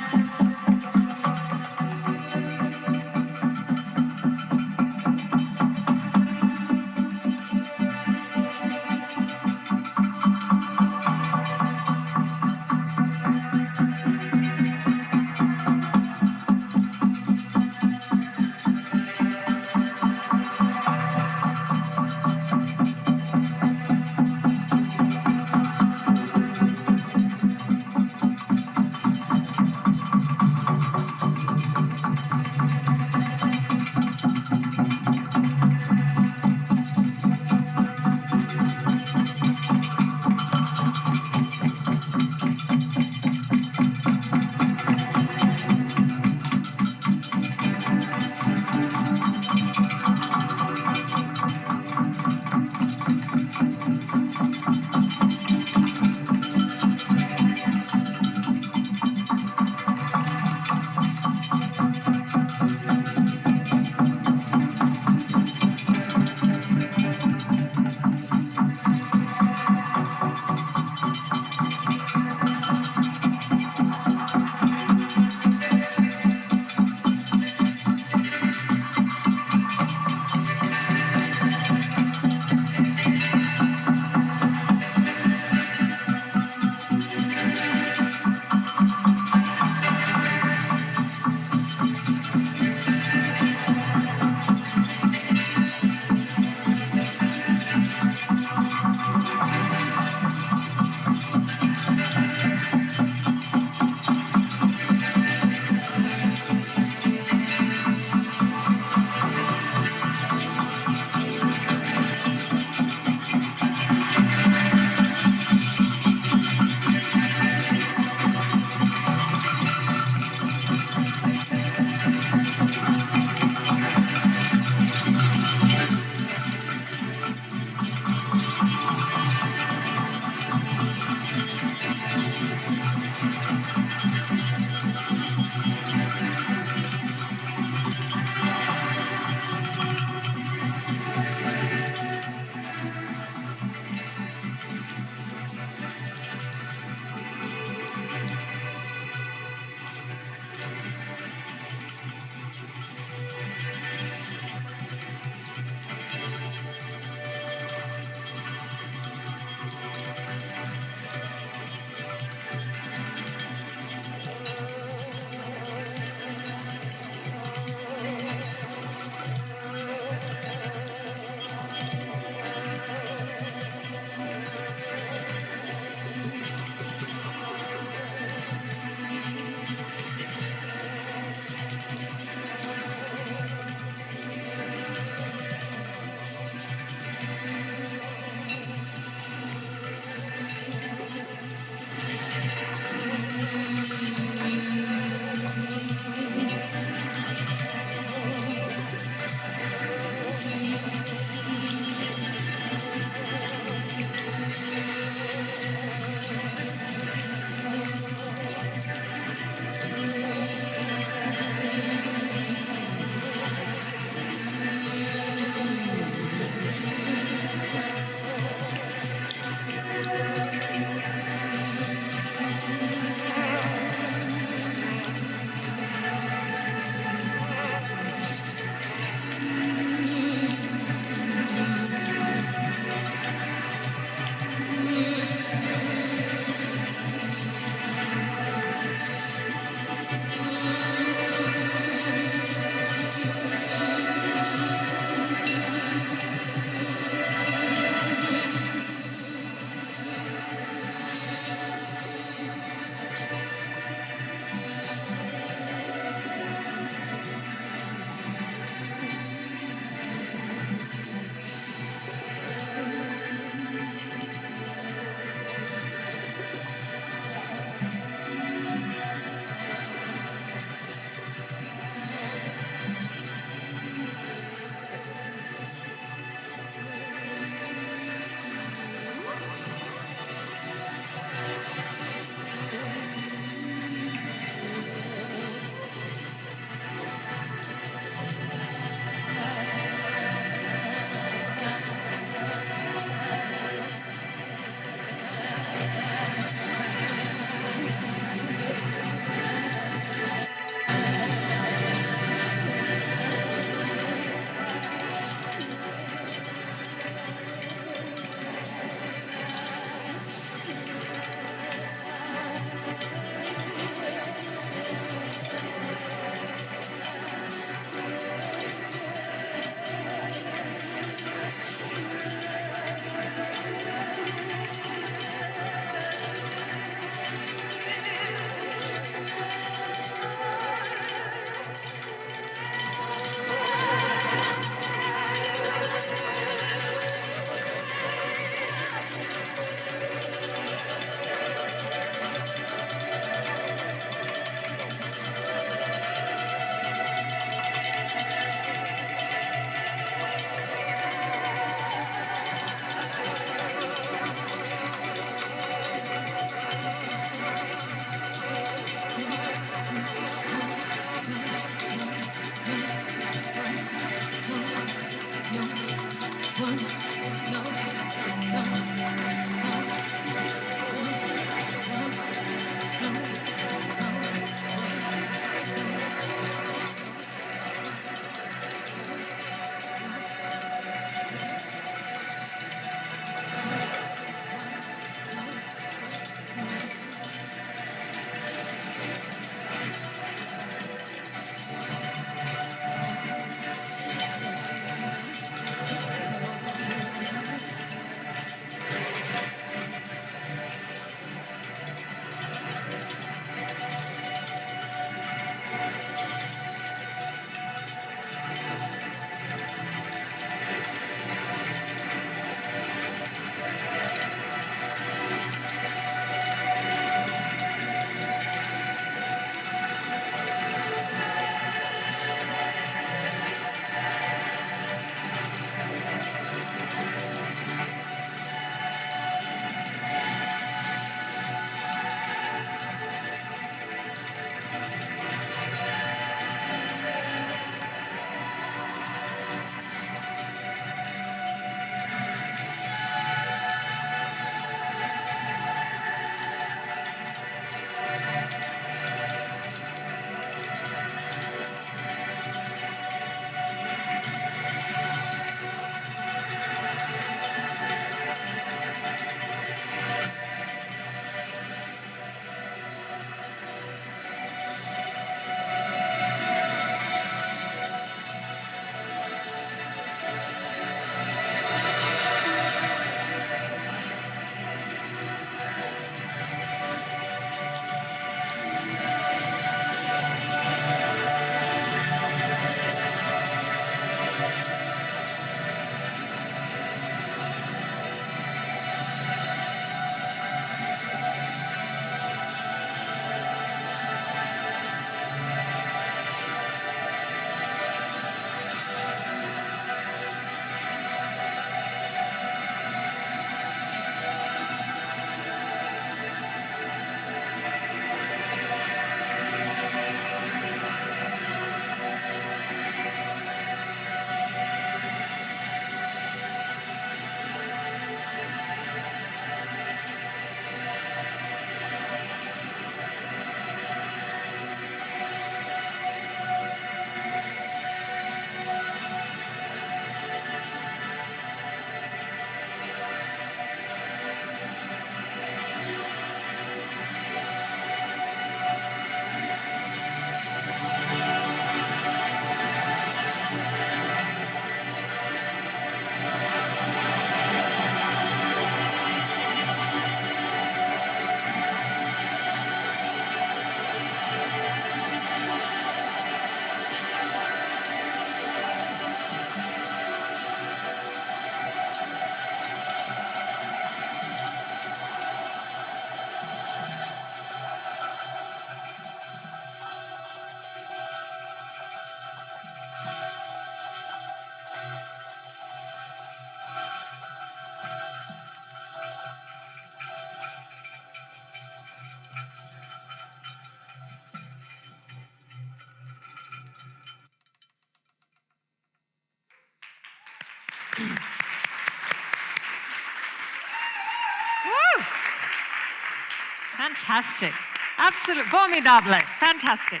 Fantastic. Absolutely. Formidable. Fantastic.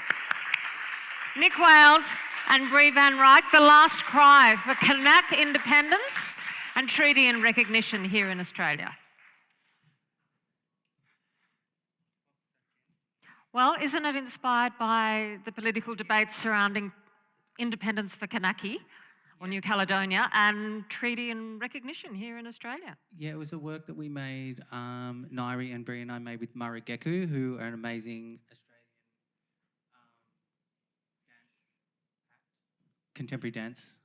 Nick Wales and Brie Van Ryck, the last cry for Kanak independence and treaty and recognition here in Australia. Well, isn't it inspired by the political debates surrounding independence for Kanaki or New Caledonia and treaty and recognition here in Australia? Yeah, it was a work that we made, Nairi and Brie and I made with Murray Geku, who are an amazing Australian contemporary dance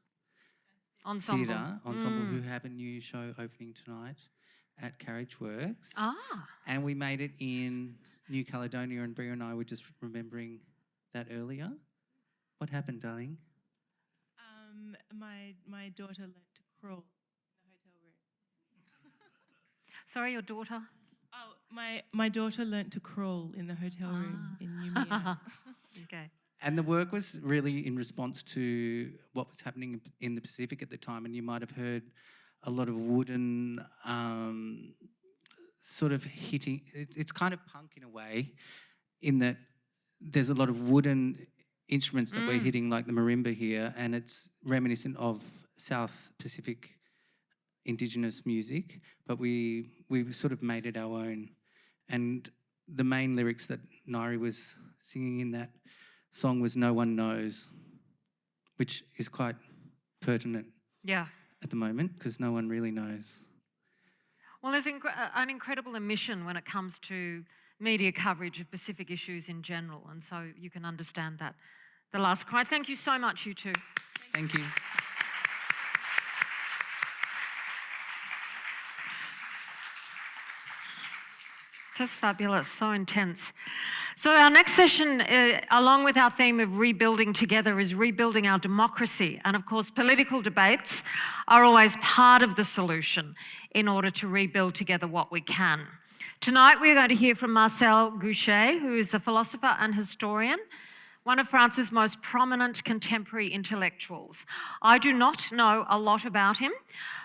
Ensemble. theatre ensemble who have a new show opening tonight at Carriage Works. Ah. And we made it in New Caledonia, and Brie and I were just remembering that earlier. What happened, darling? My daughter learnt to crawl in the hotel room. Sorry, your daughter? Oh, my daughter learnt to crawl in the hotel room in Noumea. Okay. And the work was really in response to what was happening in the Pacific at the time, and you might have heard a lot of wooden sort of hitting. It's kind of punk in a way, in that there's a lot of wooden instruments that we're hitting, like the marimba here, and it's reminiscent of South Pacific Indigenous music, but we sort of made it our own. And the main lyrics that Nairi was singing in that song was "No One Knows," which is quite pertinent at the moment, because no one really knows. Well, there's an incredible omission when it comes to media coverage of Pacific issues in general, and so you can understand that. The last cry. Thank you so much, you two. Thank you. Just fabulous, so intense. So our next session, along with our theme of rebuilding together, is rebuilding our democracy. And of course, political debates are always part of the solution in order to rebuild together what we can. Tonight, we're going to hear from Marcel Gouchet, who is a philosopher and historian, one of France's most prominent contemporary intellectuals. I do not know a lot about him,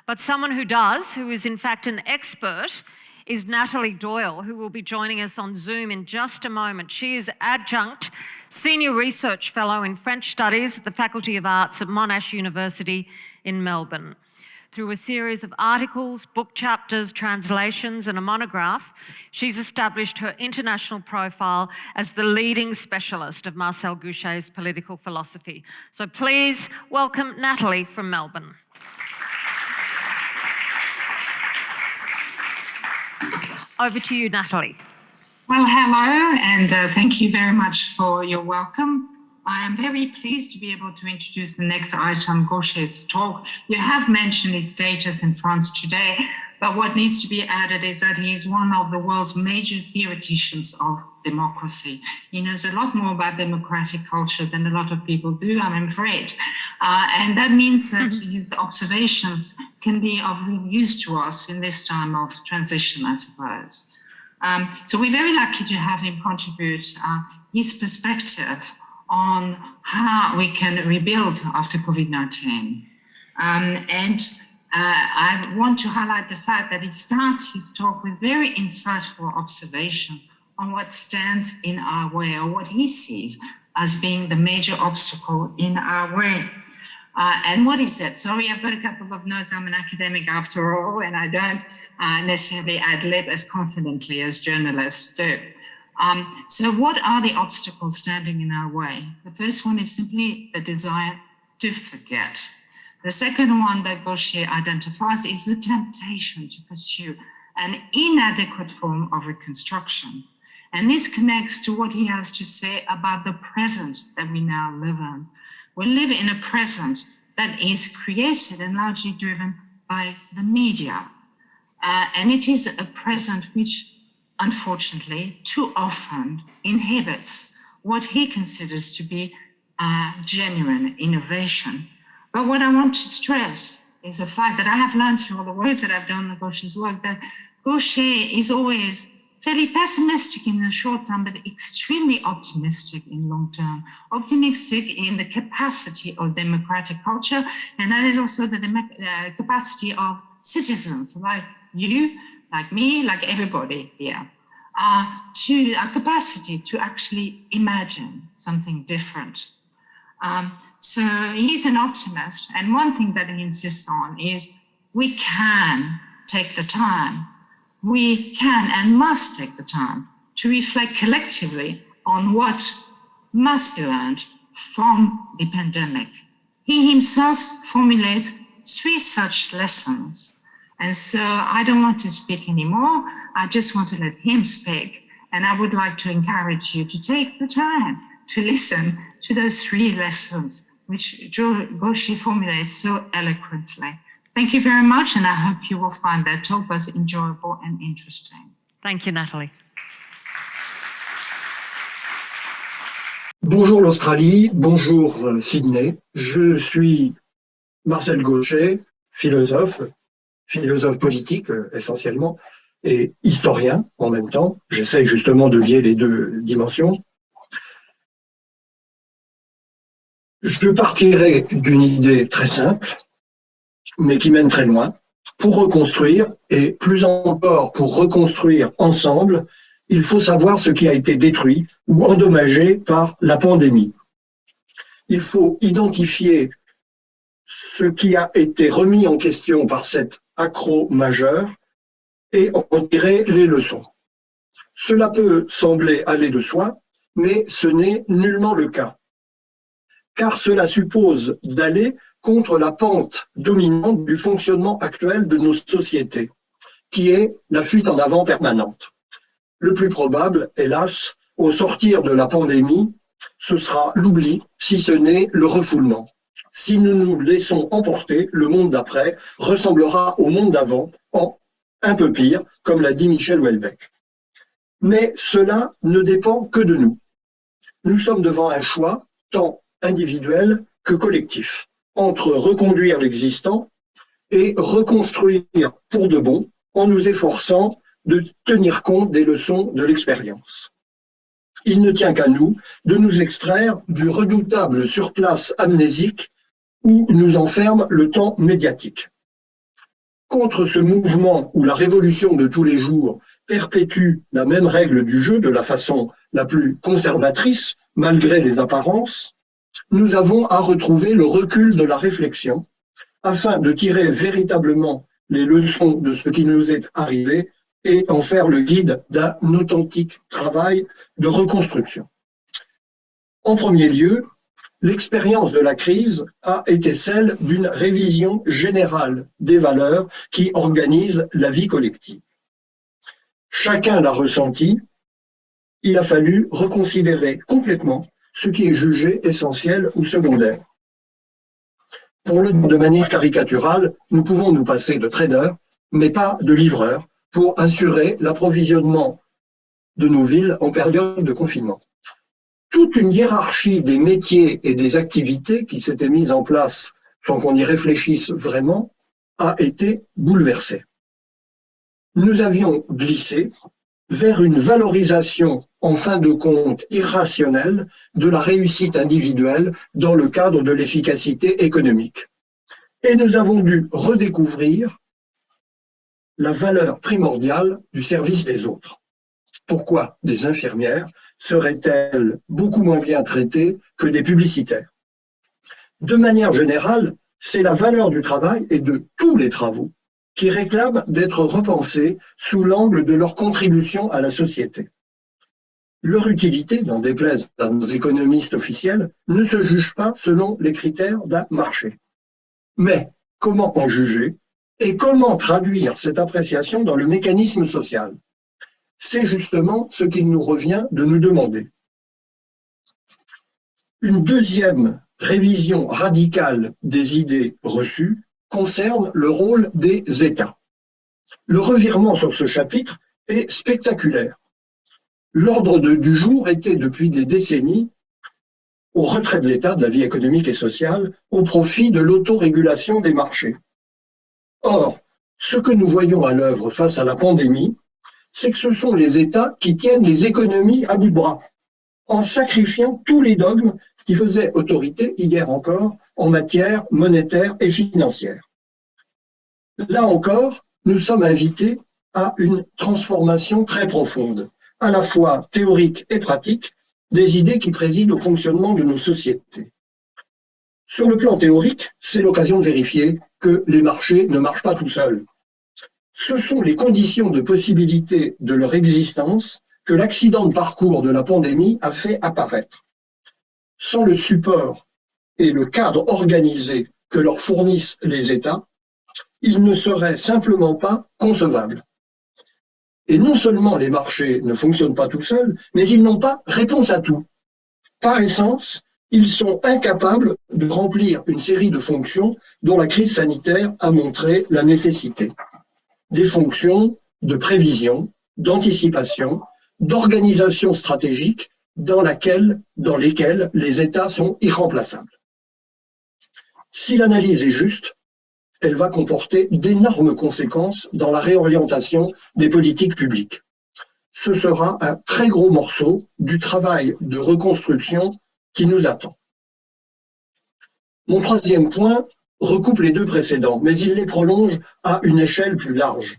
but someone who does, who is in fact an expert, is Natalie Doyle, who will be joining us on Zoom in just a moment. She is adjunct senior research fellow in French studies at the Faculty of Arts at Monash University in Melbourne. Through a series of articles, book chapters, translations, and a monograph, she's established her international profile as the leading specialist of Marcel Gouchet's political philosophy. So please welcome Natalie from Melbourne. Over to you, Natalie. Well, hello, and thank you very much for your welcome. I am very pleased to be able to introduce the next item, Gouchet's talk. You have mentioned his status in France today, but what needs to be added is that he is one of the world's major theoreticians of democracy. He knows a lot more about democratic culture than a lot of people do, I'm afraid. And that means that his observations can be of real use to us in this time of transition, I suppose. So we're very lucky to have him contribute his perspective on how we can rebuild after COVID-19. I want to highlight the fact that he starts his talk with very insightful observations on what stands in our way, or what he sees as being the major obstacle in our way. And what is it? Sorry, I've got a couple of notes. I'm an academic after all, and I don't necessarily ad-lib as confidently as journalists do. So what are the obstacles standing in our way? The first one is simply the desire to forget. The second one that Gouchet identifies is the temptation to pursue an inadequate form of reconstruction. And this connects to what he has to say about the present that we now live in. We live in a present that is created and largely driven by the media. And it is a present which, unfortunately, too often inhibits what he considers to be genuine innovation. But what I want to stress is the fact that I have learned through all the work that I've done on Gouchet's work that Gouchet is always fairly pessimistic in the short term, but extremely optimistic in long term. Optimistic in the capacity of democratic culture, and that is also the capacity of citizens like you, like me, like everybody here. to a capacity to actually imagine something different. So he's an optimist. And one thing that he insists on is we can take the time. We can and must take the time to reflect collectively on what must be learned from the pandemic. He himself formulates 3 such lessons. And so I don't want to speak anymore. I just want to let him speak. And I would like to encourage you to take the time to listen to those 3 lessons, which Boris formulates so eloquently. Thank you very much, and I hope you will find that talk was enjoyable and interesting. Thank you, Natalie. Bonjour l'Australie, bonjour Sydney. Je suis Marcel Gauchet, philosophe politique essentiellement, et historien en même temps. J'essaie justement de lier les 2 dimensions. Je partirai d'une idée très simple, mais qui mène très loin. Pour reconstruire, et plus encore pour reconstruire ensemble, il faut savoir ce qui a été détruit ou endommagé par la pandémie. Il faut identifier ce qui a été remis en question par cet accroc majeur et en tirer les leçons. Cela peut sembler aller de soi, mais ce n'est nullement le cas, car cela suppose d'aller contre la pente dominante du fonctionnement actuel de nos sociétés, qui est la fuite en avant permanente. Le plus probable, hélas, au sortir de la pandémie, ce sera l'oubli, si ce n'est le refoulement. Si nous nous laissons emporter, le monde d'après ressemblera au monde d'avant, en un peu pire, comme l'a dit Michel Houellebecq. Mais cela ne dépend que de nous. Nous sommes devant un choix, tant individuel que collectif, entre reconduire l'existant et reconstruire pour de bon, en nous efforçant de tenir compte des leçons de l'expérience. Il ne tient qu'à nous de nous extraire du redoutable surplace amnésique où nous enferme le temps médiatique. Contre ce mouvement où la révolution de tous les jours perpétue la même règle du jeu de la façon la plus conservatrice, malgré les apparences, nous avons à retrouver le recul de la réflexion afin de tirer véritablement les leçons de ce qui nous est arrivé et en faire le guide d'un authentique travail de reconstruction. En premier lieu, l'expérience de la crise a été celle d'une révision générale des valeurs qui organisent la vie collective. Chacun l'a ressenti, il a fallu reconsidérer complètement ce qui est jugé essentiel ou secondaire. Pour le dire de manière caricaturale, nous pouvons nous passer de traders, mais pas de livreurs, pour assurer l'approvisionnement de nos villes en période de confinement. Toute une hiérarchie des métiers et des activités qui s'étaient mises en place sans qu'on y réfléchisse vraiment a été bouleversée. Nous avions glissé vers une valorisation en fin de compte irrationnelle de la réussite individuelle dans le cadre de l'efficacité économique. Et nous avons dû redécouvrir la valeur primordiale du service des autres. Pourquoi des infirmières seraient-elles beaucoup moins bien traitées que des publicitaires? De manière générale, c'est la valeur du travail et de tous les travaux qui réclament d'être repensés sous l'angle de leur contribution à la société. Leur utilité, n'en déplaise à nos économistes officiels, ne se juge pas selon les critères d'un marché. Mais comment en juger et comment traduire cette appréciation dans le mécanisme social? C'est justement ce qu'il nous revient de nous demander. Une deuxième révision radicale des idées reçues concerne le rôle des États. Le revirement sur ce chapitre est spectaculaire. L'ordre du jour était depuis des décennies au retrait de l'État de la vie économique et sociale au profit de l'autorégulation des marchés. Or, ce que nous voyons à l'œuvre face à la pandémie, c'est que ce sont les États qui tiennent les économies à bout de bras, en sacrifiant tous les dogmes qui faisaient autorité, hier encore, en matière monétaire et financière. Là encore, nous sommes invités à une transformation très profonde, à la fois théoriques et pratiques, des idées qui président au fonctionnement de nos sociétés. Sur le plan théorique, c'est l'occasion de vérifier que les marchés ne marchent pas tout seuls. Ce sont les conditions de possibilité de leur existence que l'accident de parcours de la pandémie a fait apparaître. Sans le support et le cadre organisé que leur fournissent les États, il ne serait simplement pas concevable. Et non seulement les marchés ne fonctionnent pas tout seuls, mais ils n'ont pas réponse à tout. Par essence, ils sont incapables de remplir une série de fonctions dont la crise sanitaire a montré la nécessité. Des fonctions de prévision, d'anticipation, d'organisation stratégique dans lesquelles les États sont irremplaçables. Si l'analyse est juste, elle va comporter d'énormes conséquences dans la réorientation des politiques publiques. Ce sera un très gros morceau du travail de reconstruction qui nous attend. Mon troisième point recoupe les deux précédents, mais il les prolonge à une échelle plus large.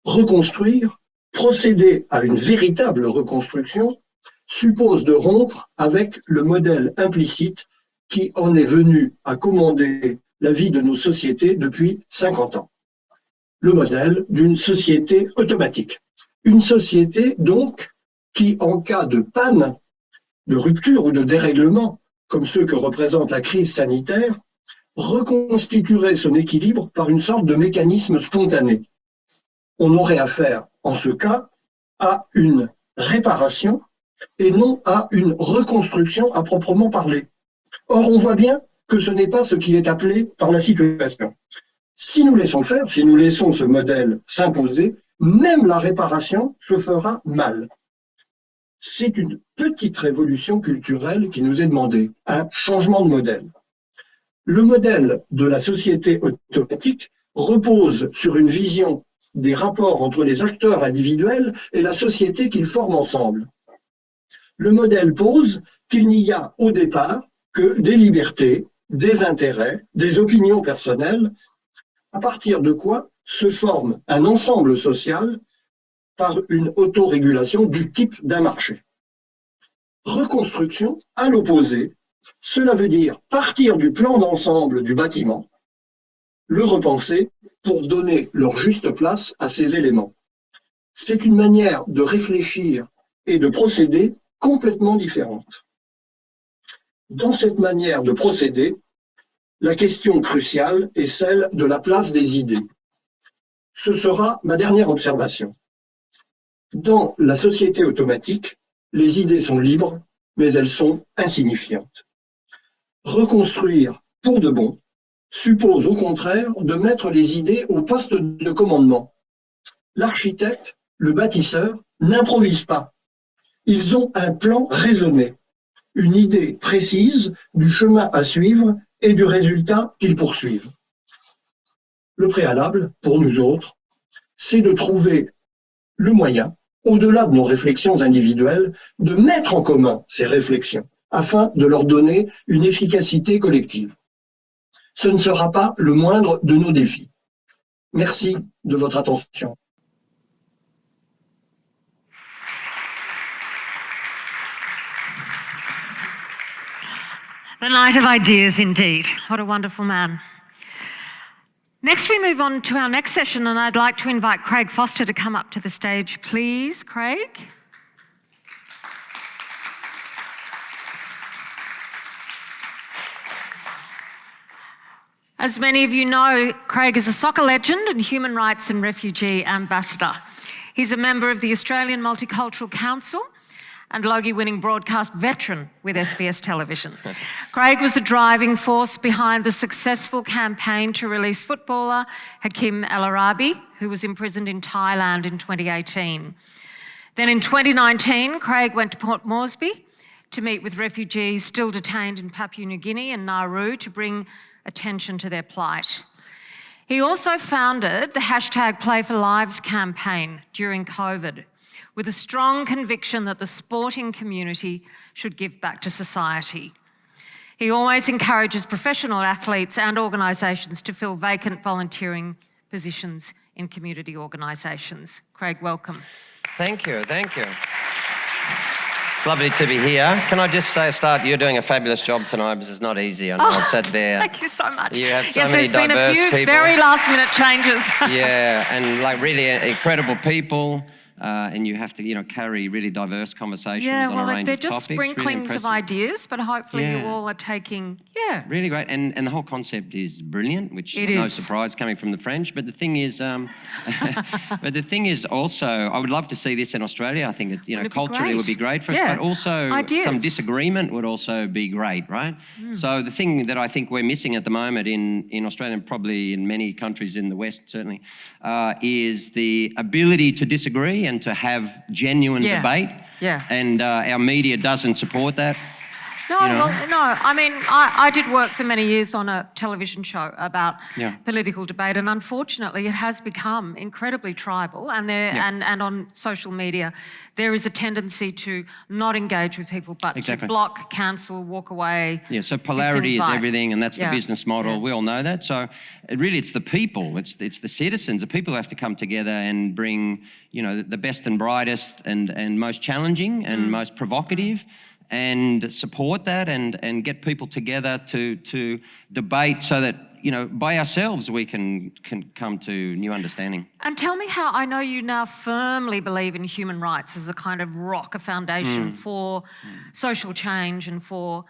Reconstruire, procéder à une véritable reconstruction, suppose de rompre avec le modèle implicite qui en est venu à commander la vie de nos sociétés depuis 50 ans. Le modèle d'une société automatique. Une société, donc, qui, en cas de panne, de rupture ou de dérèglement, comme ceux que représente la crise sanitaire, reconstituerait son équilibre par une sorte de mécanisme spontané. On aurait affaire, en ce cas, à une réparation et non à une reconstruction à proprement parler. Or, on voit bien que ce n'est pas ce qui est appelé par la situation. Si nous laissons faire, si nous laissons ce modèle s'imposer, même la réparation se fera mal. C'est une petite révolution culturelle qui nous est demandée, un changement de modèle. Le modèle de la société automatique repose sur une vision des rapports entre les acteurs individuels et la société qu'ils forment ensemble. Le modèle pose qu'il n'y a au départ que des libertés, des intérêts, des opinions personnelles, à partir de quoi se forme un ensemble social par une autorégulation du type d'un marché. Reconstruction, à l'opposé, cela veut dire partir du plan d'ensemble du bâtiment, le repenser pour donner leur juste place à ces éléments. C'est une manière de réfléchir et de procéder complètement différente. Dans cette manière de procéder, la question cruciale est celle de la place des idées. Ce sera ma dernière observation. Dans la société automatique, les idées sont libres, mais elles sont insignifiantes. Reconstruire pour de bon suppose au contraire de mettre les idées au poste de commandement. L'architecte, le bâtisseur, n'improvisent pas. Ils ont un plan raisonné, une idée précise du chemin à suivre et du résultat qu'ils poursuivent. Le préalable, pour nous autres, c'est de trouver le moyen, au-delà de nos réflexions individuelles, de mettre en commun ces réflexions afin de leur donner une efficacité collective. Ce ne sera pas le moindre de nos défis. Merci de votre attention. The Night of Ideas, indeed. What a wonderful man. Next, we move on to our next session, and I'd like to invite Craig Foster to come up to the stage, please. Craig? As many of you know, Craig is a soccer legend and human rights and refugee ambassador. He's a member of the Australian Multicultural Council and Logie-winning broadcast veteran with SBS Television. Craig was the driving force behind the successful campaign to release footballer Hakim El Arabi, who was imprisoned in Thailand in 2018. Then in 2019, Craig went to Port Moresby to meet with refugees still detained in Papua New Guinea and Nauru to bring attention to their plight. He also founded the #PlayForLives campaign during COVID, with a strong conviction that the sporting community should give back to society. He always encourages professional athletes and organisations to fill vacant volunteering positions in community organisations. Craig, welcome. Thank you, thank you. It's lovely to be here. Can I just say, you're doing a fabulous job tonight because it's not easy. I know I've sat there. Thank you so much. You have so yes, many there's been a few people. very last-minute changes. Yeah, and like really incredible people. And you have to, carry really diverse conversations on a range of topics. They're just sprinklings really of ideas, but hopefully you Yeah. all are taking, Really great, and the whole concept is brilliant, which is no surprise coming from the French. But the thing is, also, I would love to see this in Australia. I think it, culturally would be great for us, but also some disagreement would also be great, right? So the thing that I think we're missing at the moment in Australia, and probably in many countries in the West certainly, is the ability to disagree and to have genuine debate. Yeah. And our media doesn't support that. No, I mean, I did work for many years on a television show about political debate, and unfortunately it has become incredibly tribal, and and on social media there is a tendency to not engage with people, but to block, cancel, walk away. Yeah, so polarity is everything, and that's the business model. Yeah. We all know that. So really it's the people, it's the citizens, the people who have to come together and bring, the best and brightest and most challenging and most provocative, and support that and get people together to debate so that, by ourselves we can come to new understanding. And tell me how, I know you now firmly believe in human rights as a kind of rock, a foundation for social change and for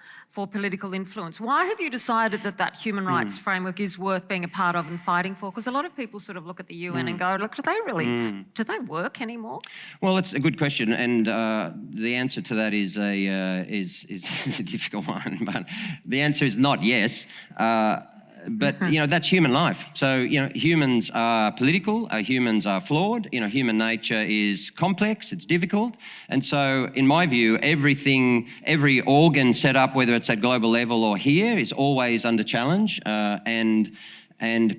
political influence. Why have you decided that human rights framework is worth being a part of and fighting for? Because a lot of people sort of look at the UN and go, look, do they work anymore? Well, it's a good question, and the answer to that is a difficult one. But the answer is not yes. But, that's human life. So, humans are political, humans are flawed, human nature is complex, it's difficult. And so, in my view, every organ set up, whether it's at global level or here, is always under challenge. And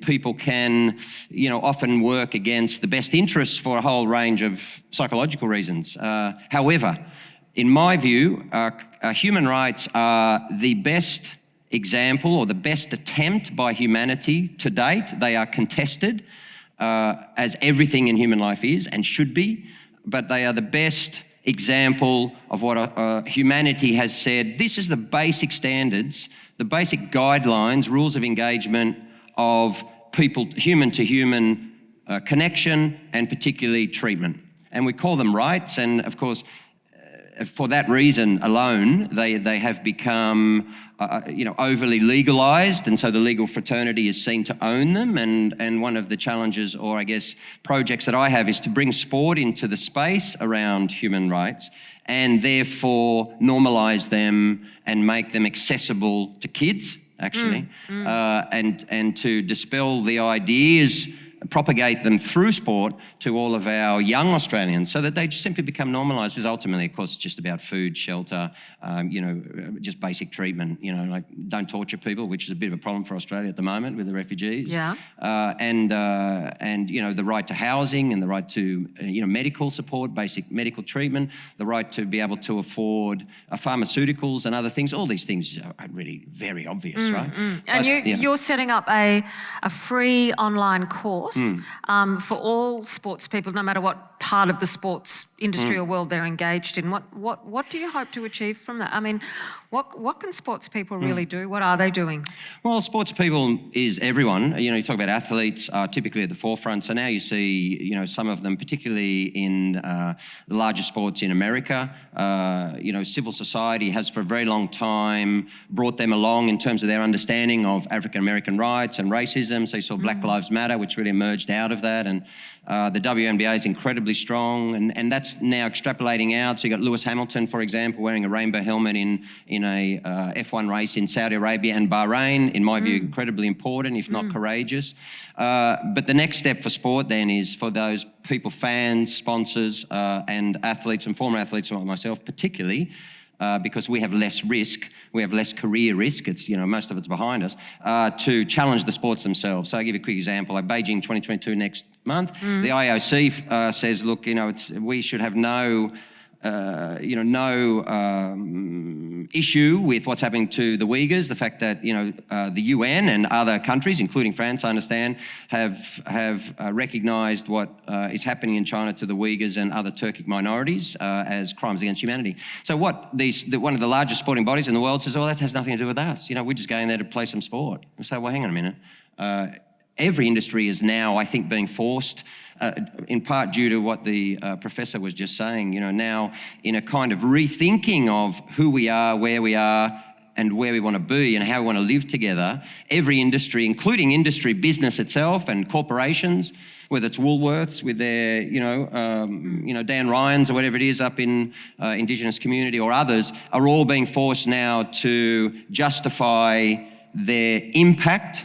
people can, often work against the best interests for a whole range of psychological reasons. However, in my view, human rights are the best example or the best attempt by humanity to date. They are contested, as everything in human life is and should be, but they are the best example of what humanity has said. This is the basic standards, the basic guidelines, rules of engagement of people, human to human connection and particularly treatment. And we call them rights, and of course, for that reason alone, they have become overly legalised, and so the legal fraternity is seen to own them. And one of the challenges, or I guess projects that I have, is to bring sport into the space around human rights, and therefore normalise them and make them accessible to kids, actually, and to dispel the ideas, propagate them through sport to all of our young Australians so that they just simply become normalised, because ultimately, of course, it's just about food, shelter, just basic treatment, like don't torture people, which is a bit of a problem for Australia at the moment with the refugees. Yeah. And the right to housing and the right to, medical support, basic medical treatment, the right to be able to afford pharmaceuticals and other things. All these things are really very obvious, right? And you're setting up a free online course for all sports people, no matter what part of the sports industry or world they're engaged in. What do you hope to achieve from that? I mean, what can sports people really do? What are they doing? Well, sports people is everyone. You talk about athletes are typically at the forefront. So now you see, some of them, particularly in the larger sports in America. Civil society has for a very long time brought them along in terms of their understanding of African American rights and racism. So you saw Black Lives Matter, which really emerged out of that, and the WNBA is incredibly strong, and that's now extrapolating out. So you got Lewis Hamilton, for example, wearing a rainbow helmet in a F1 race in Saudi Arabia and Bahrain. In my view, incredibly important, if not courageous. But the next step for sport then is for those people, fans, sponsors, and athletes and former athletes like myself, particularly, because we have less risk, we have less career risk, it's, most of it's behind us, to challenge the sports themselves. So I'll give you a quick example. Like Beijing 2022 next month, the IOC says, look, we should have no issue with what's happening to the Uyghurs. The fact that the UN and other countries, including France, I understand, have recognised what is happening in China to the Uyghurs and other Turkic minorities as crimes against humanity. So one of the largest sporting bodies in the world says, "Oh, that has nothing to do with us. We're just going there to play some sport." We say, "Well, hang on a minute." Every industry is now, I think, being forced, in part due to what the professor was just saying, now in a kind of rethinking of who we are, where we are, and where we want to be and how we want to live together. Every industry, including industry business itself and corporations, whether it's Woolworths with their, Dan Ryan's or whatever it is up in Indigenous community or others, are all being forced now to justify their impact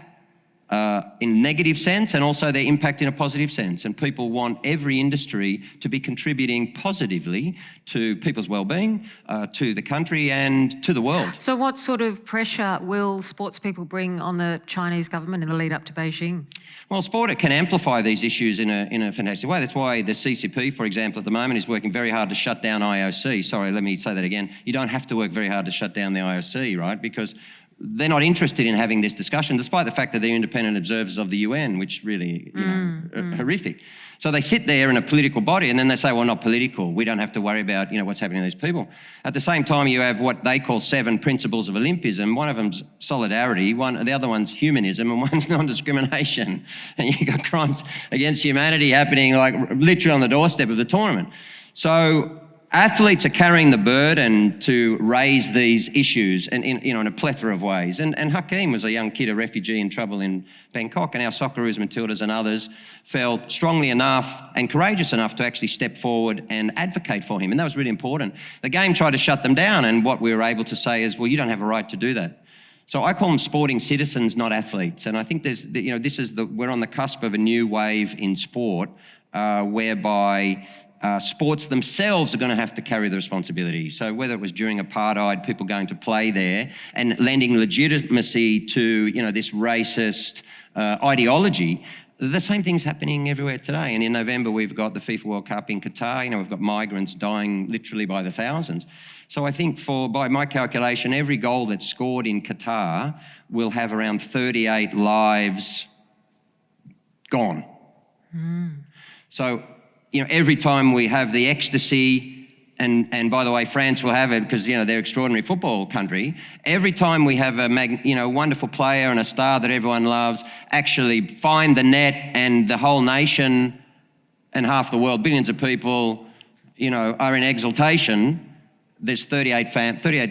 in negative sense and also their impact in a positive sense. And people want every industry to be contributing positively to people's well-being, to the country and to the world. So what sort of pressure will sports people bring on the Chinese government in the lead up to Beijing? Well, sport can amplify these issues in a fantastic way. That's why the CCP, for example, at the moment is working very hard to shut down IOC. Sorry, let me say that again. You don't have to work very hard to shut down the IOC, right? Because they're not interested in having this discussion, despite the fact that they're independent observers of the UN, which really, are horrific. So they sit there in a political body and then they say, well, not political. We don't have to worry about, what's happening to these people. At the same time, you have what they call 7 principles of Olympism. One of them's solidarity, the other one's humanism, and one's non-discrimination. And you've got crimes against humanity happening like literally on the doorstep of the tournament. So athletes are carrying the burden to raise these issues and in a plethora of ways. And Hakeem was a young kid, a refugee in trouble in Bangkok, and our Socceroos, Matildas and others felt strongly enough and courageous enough to actually step forward and advocate for him. And that was really important. The game tried to shut them down, and what we were able to say is, well, you don't have a right to do that. So I call them sporting citizens, not athletes. And I think we're on the cusp of a new wave in sport whereby sports themselves are going to have to carry the responsibility. So whether it was during apartheid, people going to play there and lending legitimacy to, this racist ideology, the same thing's happening everywhere today. And in November, we've got the FIFA World Cup in Qatar. We've got migrants dying literally by the thousands. So I think by my calculation, every goal that's scored in Qatar will have around 38 lives gone. So, every time we have the ecstasy, and by the way, France will have it because, they're an extraordinary football country. Every time we have a wonderful player and a star that everyone loves actually find the net and the whole nation and half the world, billions of people, are in exultation, there's 38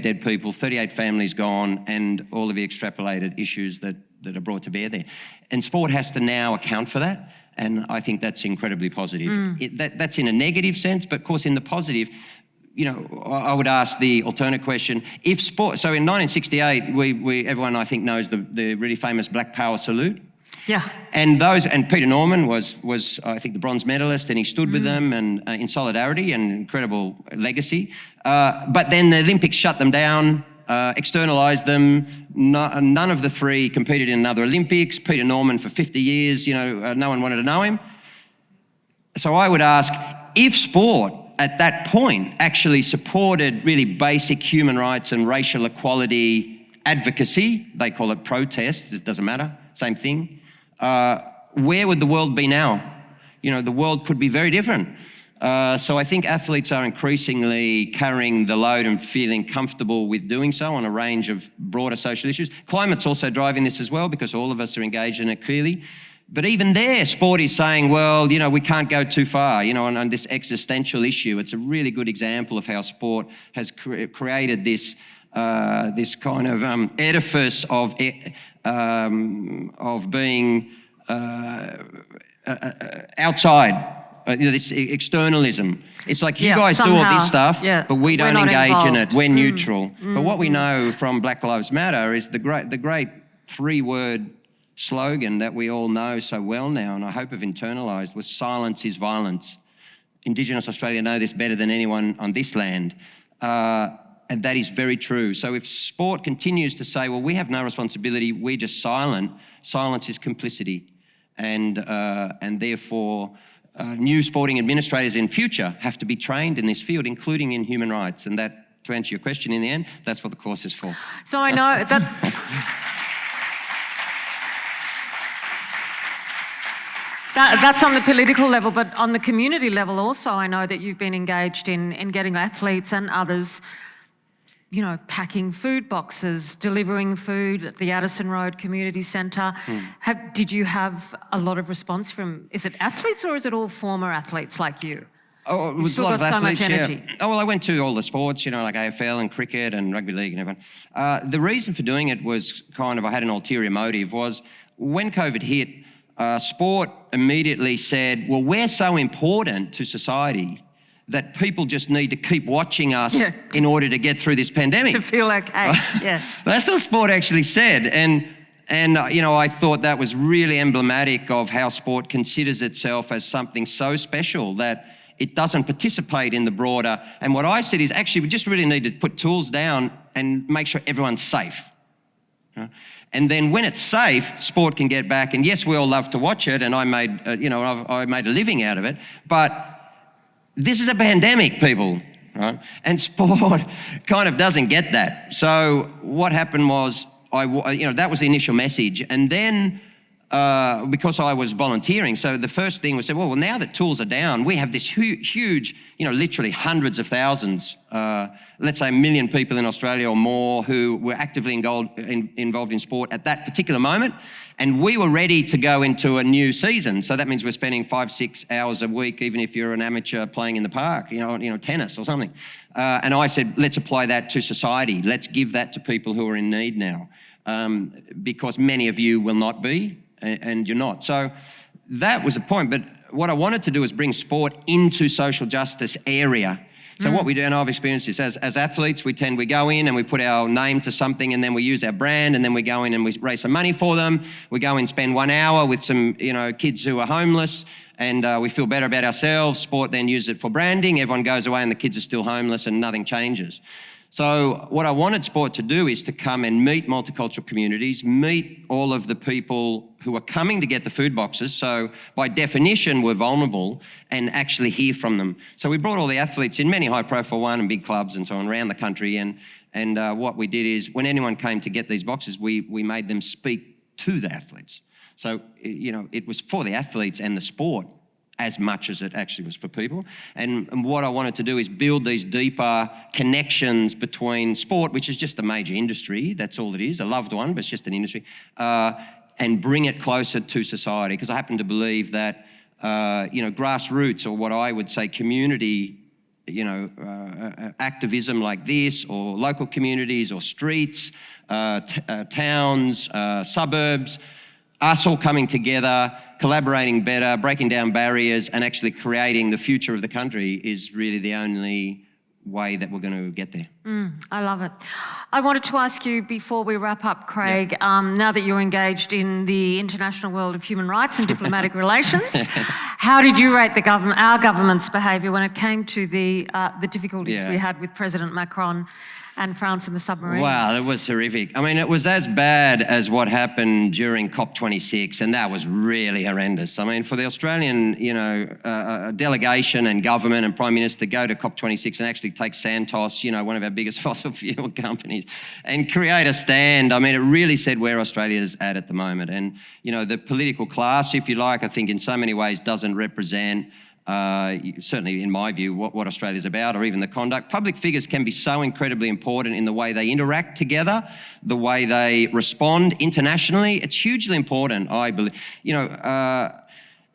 dead people, 38 families gone, and all of the extrapolated issues that are brought to bear there. And sport has to now account for that. And I think that's incredibly positive. That's in a negative sense, but of course in the positive, I would ask the alternate question. If sport, so in 1968, everyone I think knows the really famous Black Power salute. Yeah. And Peter Norman was I think the bronze medalist, and he stood with them and in solidarity and incredible legacy. But then the Olympics shut them down. Externalised them. None of the 3 competed in another Olympics. Peter Norman for 50 years, no one wanted to know him. So I would ask, if sport at that point actually supported really basic human rights and racial equality advocacy, they call it protest, it doesn't matter, same thing, where would the world be now? The world could be very different. So I think athletes are increasingly carrying the load and feeling comfortable with doing so on a range of broader social issues. Climate's also driving this as well because all of us are engaged in it clearly. But even there, sport is saying, well, we can't go too far, on this existential issue. It's a really good example of how sport has created this kind of edifice of being outside. This externalism. It's like you guys do all this stuff, but we don't engage in it. We're neutral. But what we know from Black Lives Matter is the great 3-word slogan that we all know so well now, and I hope have internalised, was silence is violence. Indigenous Australia know this better than anyone on this land. And that is very true. So if sport continues to say, well, we have no responsibility, we're just silent, silence is complicity. And therefore, new sporting administrators in future have to be trained in this field, including in human rights. And that, to answer your question in the end, that's what the course is for. So I know that... That's on the political level, but on the community level also, I know that you've been engaged in getting athletes and others, you know, packing food boxes, delivering food at the Addison Road Community Centre. Did you have a lot of response from, is it athletes or is it all former athletes like you? Oh, it was You've a lot of still got so much athletes, energy. yeah. Oh, well, I went to all the sports, you know, like AFL and cricket and rugby league and everyone. The reason for doing it was kind of, I had an ulterior motive, was when COVID hit, sport immediately said, well, we're so important to society that people just need to keep watching us in order to get through this pandemic. To feel okay, yeah. That's what sport actually said. And you know, I thought that was really emblematic of how sport considers itself as something so special that it doesn't participate in the broader. And what I said is, actually, we just really need to put tools down and make sure everyone's safe. And then when it's safe, sport can get back. And yes, we all love to watch it, and I made, I made a living out of it. But this is a pandemic, people, right? And sport kind of doesn't get that. So what happened was, that was the initial message. And then because I was volunteering, so the first thing was, well, now that tools are down, we have this huge, literally hundreds of thousands, let's say 1 million people in Australia or more who were actively involved in sport at that particular moment. And we were ready to go into a new season. So that means we're spending 5-6 hours a week, even if you're an amateur playing in the park, tennis or something. And I said, let's apply that to society. Let's give that to people who are in need now, because many of you will not be, and you're not. So that was the point. But what I wanted to do is bring sport into social justice area. So what we do, and I've experienced this, as athletes, we go in and we put our name to something, and then we use our brand, and then we go in and we raise some money for them. We go and spend 1 hour with some, kids who are homeless, and we feel better about ourselves. Sport then uses it for branding. Everyone goes away and the kids are still homeless and nothing changes. So what I wanted sport to do is to come and meet multicultural communities, meet all of the people who are coming to get the food boxes. So by definition, we're vulnerable, and actually hear from them. So we brought all the athletes in, many high-profile one and big clubs and so on, around the country. And what we did is, when anyone came to get these boxes, we made them speak to the athletes. So, it was for the athletes and the sport as much as it actually was for people. And what I wanted to do is build these deeper connections between sport, which is just a major industry, that's all it is, a loved one, but it's just an industry, and bring it closer to society. Because I happen to believe that, grassroots, or what I would say community, activism like this, or local communities or streets, towns, suburbs, us all coming together, collaborating better, breaking down barriers, and actually creating the future of the country is really the only way that we're going to get there. I love it. I wanted to ask you before we wrap up, Craig, now that you're engaged in the international world of human rights and diplomatic relations, how did you rate our government's behaviour when it came to the difficulties we had with President Macron and France and the submarines? Wow, it was horrific. I mean, it was as bad as what happened during COP26, and that was really horrendous. I mean, for the Australian, delegation and government and Prime Minister to go to COP26 and actually take Santos, one of our biggest fossil fuel companies, and create a stand, I mean, it really said where Australia's at the moment. And, the political class, if you like, I think in so many ways doesn't represent certainly in my view, what Australia's about, or even the conduct. Public figures can be so incredibly important in the way they interact together, the way they respond internationally. It's hugely important, I believe.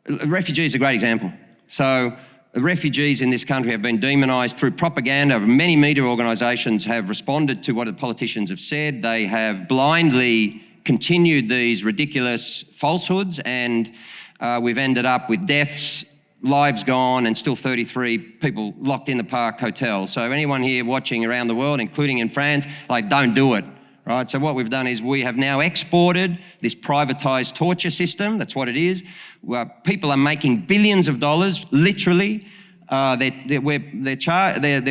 Refugees are a great example. So the refugees in this country have been demonised through propaganda. Many media organisations have responded to what the politicians have said. They have blindly continued these ridiculous falsehoods, and we've ended up with deaths, lives gone, and still 33 people locked in the Park Hotel. So anyone here watching around the world, including in France, don't do it, right? So what we've done is we have now exported this privatised torture system. That's what it is. People are making billions of dollars, literally. They're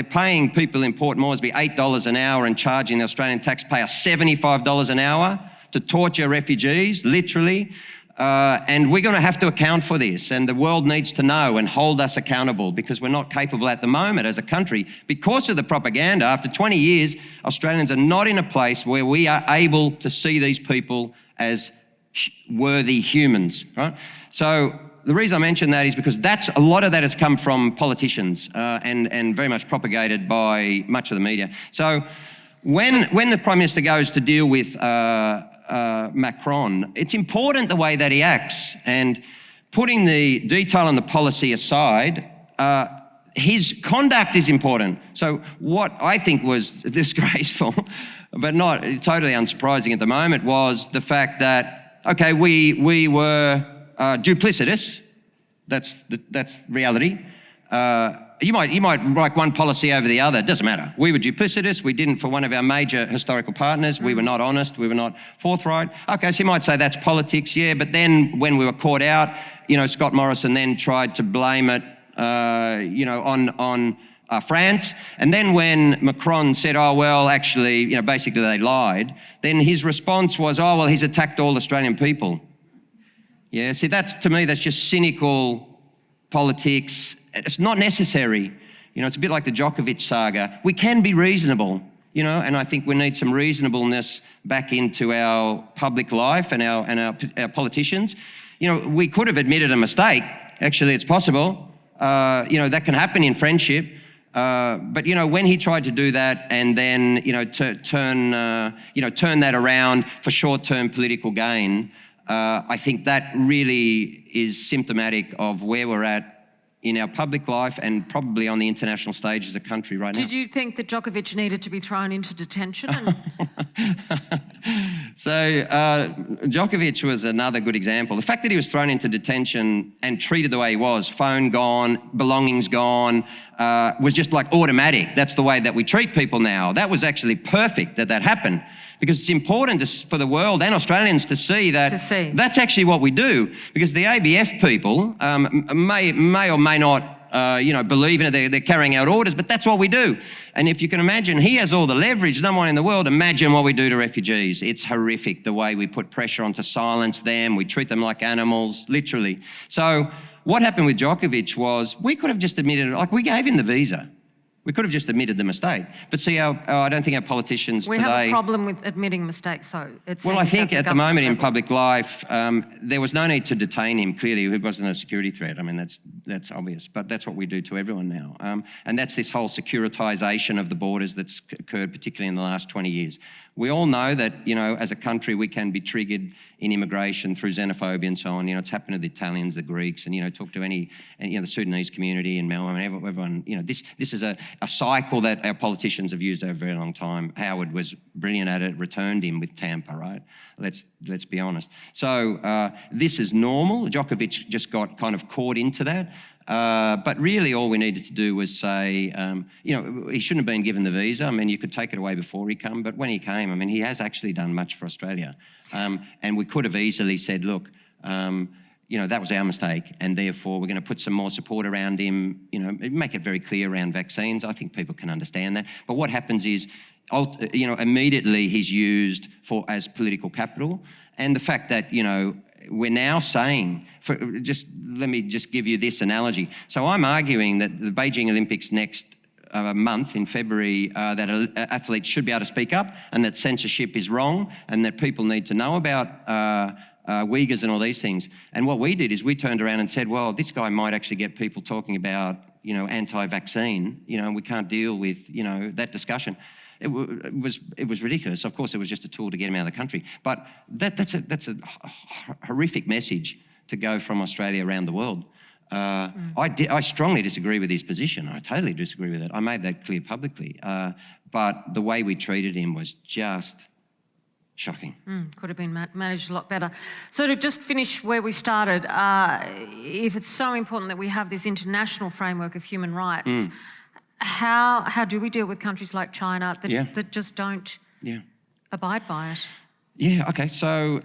paying people in Port Moresby $8 an hour and charging the Australian taxpayer $75 an hour to torture refugees, literally. And we're going to have to account for this, and the world needs to know and hold us accountable, because we're not capable at the moment as a country, because of the propaganda. After 20 years, Australians are not in a place where we are able to see these people as worthy humans, right? So the reason I mention that is because a lot of that has come from politicians and very much propagated by much of the media. So when the Prime Minister goes to deal with Macron, it's important the way that he acts, and putting the detail and the policy aside, his conduct is important. So what I think was disgraceful, but not totally unsurprising at the moment, was the fact that, okay, we were duplicitous. That's reality. You might like one policy over the other, it doesn't matter. We were duplicitous, we didn't for one of our major historical partners, we were not honest, we were not forthright. Okay, so you might say that's politics, yeah, but then when we were caught out, Scott Morrison then tried to blame it, on France. And then when Macron said, oh, well, actually, basically they lied, then his response was, oh, well, he's attacked all Australian people. Yeah, see, to me, that's just cynical politics. It's not necessary. It's a bit like the Djokovic saga. We can be reasonable, and I think we need some reasonableness back into our public life and our politicians. We could have admitted a mistake. Actually, it's possible. That can happen in friendship. But when he tried to do that and then turn that around for short-term political gain, I think that really is symptomatic of where we're at in our public life and probably on the international stage as a country right now. Did you think that Djokovic needed to be thrown into detention? So Djokovic was another good example. The fact that he was thrown into detention and treated the way he was, phone gone, belongings gone, was just like automatic. That's the way that we treat people now. That was actually perfect that happened, because it's important for the world and Australians to see that that's actually what we do. Because the ABF people may or may not believe in it, they're carrying out orders, but that's what we do. And if you can imagine, he has all the leverage, no one in the world. Imagine what we do to refugees. It's horrific, the way we put pressure on to silence them. We treat them like animals, literally. So what happened with Djokovic was we could have just admitted, we gave him the visa. We could have just admitted the mistake. But see, I don't think our politicians today... We have a problem with admitting mistakes, though. Well, I think at the moment in public life, there was no need to detain him. Clearly, it wasn't a security threat. I mean, that's obvious. But that's what we do to everyone now. And that's this whole securitization of the borders that's occurred, particularly in the last 20 years. We all know that, as a country, we can be triggered in immigration through xenophobia and so on. It's happened to the Italians, the Greeks, and, talk to the Sudanese community in Melbourne, everyone, this is a cycle that our politicians have used over a very long time. Howard was brilliant at it, returned him with Tampa, right? Let's be honest. So this is normal. Djokovic just got kind of caught into that. But really all we needed to do was say, he shouldn't have been given the visa. I mean, you could take it away before he came, but when he came, I mean, he has actually done much for Australia. And we could have easily said, look, that was our mistake, and therefore we're going to put some more support around him, make it very clear around vaccines. I think people can understand that. But what happens is, immediately he's used as political capital. And the fact that, we're now saying, let me just give you this analogy. So I'm arguing that the Beijing Olympics next month in February, that athletes should be able to speak up, and that censorship is wrong, and that people need to know about Uyghurs and all these things. And what we did is we turned around and said, well, this guy might actually get people talking about, anti-vaccine, we can't deal with, that discussion. It was ridiculous. Of course, it was just a tool to get him out of the country. But that's a horrific message to go from Australia around the world. I strongly disagree with his position. I totally disagree with it. I made that clear publicly. But the way we treated him was just shocking. Could have been managed a lot better. So to just finish where we started, if it's so important that we have this international framework of human rights, how do we deal with countries like China that just don't abide by it? Yeah, okay. So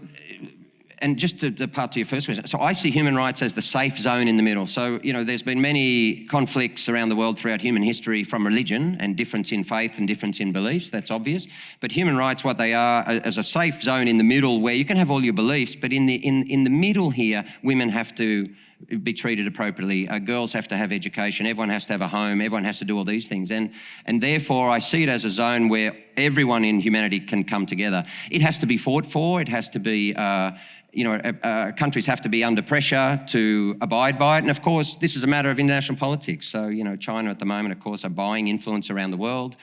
and just to part to your first question, so I see human rights as the safe zone in the middle. So, there's been many conflicts around the world throughout human history from religion and difference in faith and difference in beliefs, that's obvious. But human rights, what they are, as a safe zone in the middle where you can have all your beliefs, but in the middle here, women have to be treated appropriately. Girls have to have education. Everyone has to have a home. Everyone has to do all these things. And therefore, I see it as a zone where everyone in humanity can come together. It has to be fought for. It has to be, countries have to be under pressure to abide by it. And of course, this is a matter of international politics. So, China at the moment, of course, are buying influence around the world,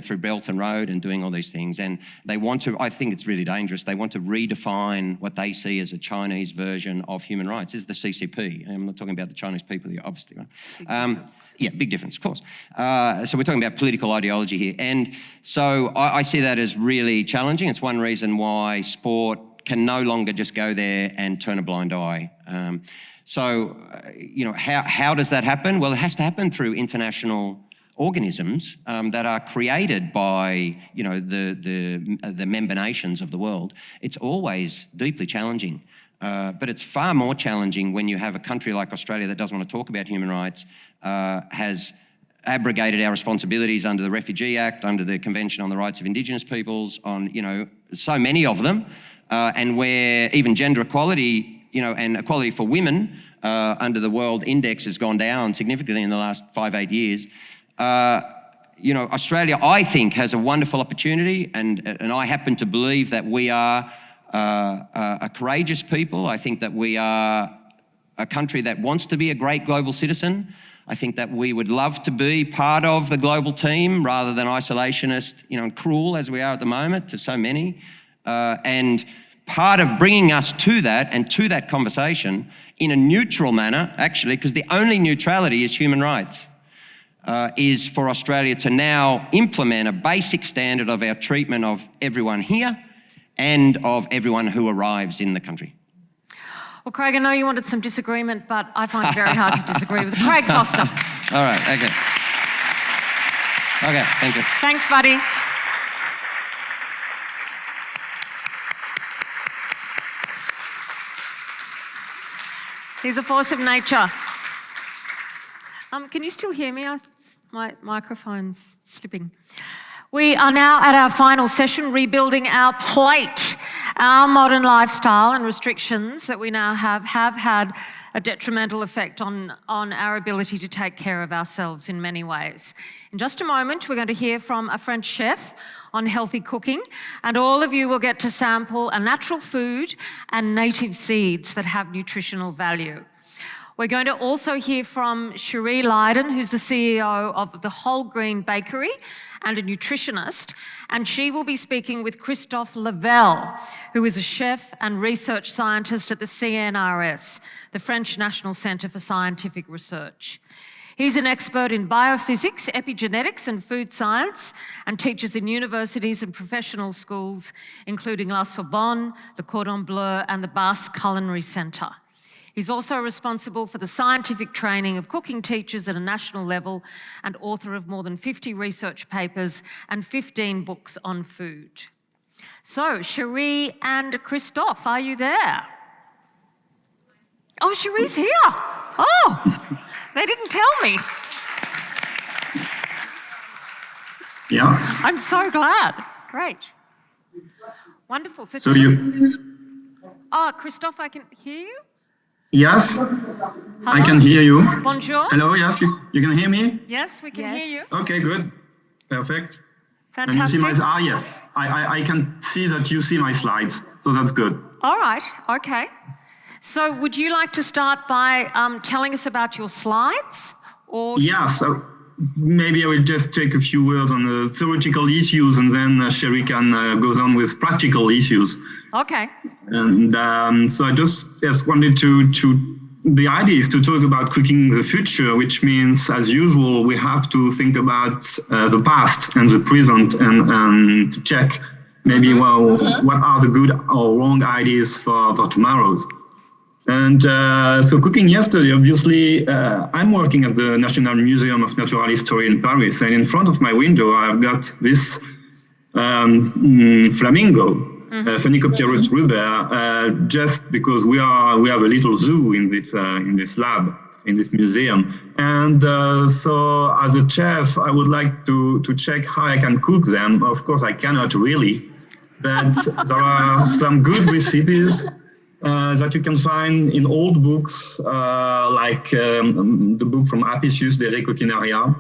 through Belt and Road and doing all these things. And they want to, I think it's really dangerous, they want to redefine what they see as a Chinese version of human rights. This is the CCP. I'm not talking about the Chinese people here, obviously. Right? Big difference, of course. So we're talking about political ideology here. And so I see that as really challenging. It's one reason why sport can no longer just go there and turn a blind eye. How does that happen? Well, it has to happen through international organisms that are created by, the member nations of the world. It's always deeply challenging, but it's far more challenging when you have a country like Australia that doesn't want to talk about human rights, has abrogated our responsibilities under the Refugee Act, under the Convention on the Rights of Indigenous Peoples, on, so many of them, and where even gender equality, and equality for women under the World Index has gone down significantly in the last 5-8 years. Australia, I think, has a wonderful opportunity, and I happen to believe that we are a courageous people. I think that we are a country that wants to be a great global citizen. I think that we would love to be part of the global team rather than isolationist, and cruel as we are at the moment to so many. And part of bringing us to that and to that conversation in a neutral manner, actually, because the only neutrality is human rights, is for Australia to now implement a basic standard of our treatment of everyone here and of everyone who arrives in the country. Well, Craig, I know you wanted some disagreement, but I find it very hard to disagree with Craig Foster. All right, okay. Okay, thank you. Thanks, buddy. He's a force of nature. Can you still hear me? My microphone's slipping. We are now at our final session, rebuilding our plate. Our modern lifestyle and restrictions that we now have had a detrimental effect on our ability to take care of ourselves in many ways. In just a moment, we're going to hear from a French chef on healthy cooking, and all of you will get to sample a natural food and native seeds that have nutritional value. We're going to also hear from Cherie Lydon, who's the CEO of the Whole Green Bakery and a nutritionist, and she will be speaking with Christophe Lavelle, who is a chef and research scientist at the CNRS, the French National Centre for Scientific Research. He's an expert in biophysics, epigenetics and food science, and teaches in universities and professional schools, including La Sorbonne, Le Cordon Bleu and the Basque Culinary Centre. He's also responsible for the scientific training of cooking teachers at a national level and author of more than 50 research papers and 15 books on food. So, Cherie and Christophe, are you there? Oh, Cherie's here. Oh, they didn't tell me. Yeah. I'm so glad. Great. Wonderful. So you... Oh, Christophe, I can hear you? Yes, Hello? I can hear you. Bonjour. Hello, yes, you can hear me? Yes, we can hear you. Okay, good. Perfect. Fantastic. And you see yes, I can see that you see my slides, so that's good. All right, okay. So would you like to start by telling us about your slides? Or Yeah, so maybe I will just take a few words on the theoretical issues, and then Cherie can goes on with practical issues. Okay. And so I just wanted to the idea is to talk about cooking the future, which means, as usual, we have to think about the past and the present and to check maybe, well, what are the good or wrong ideas for tomorrow's. And so cooking yesterday, obviously, I'm working at the National Museum of Natural History in Paris, and in front of my window, I've got this flamingo. Phenicopterus ruber, just because we have a little zoo in this lab, in this museum. And so as a chef, I would like to check how I can cook them. Of course, I cannot really, but there are some good recipes that you can find in old books, like the book from Apicius de Recoquinaria,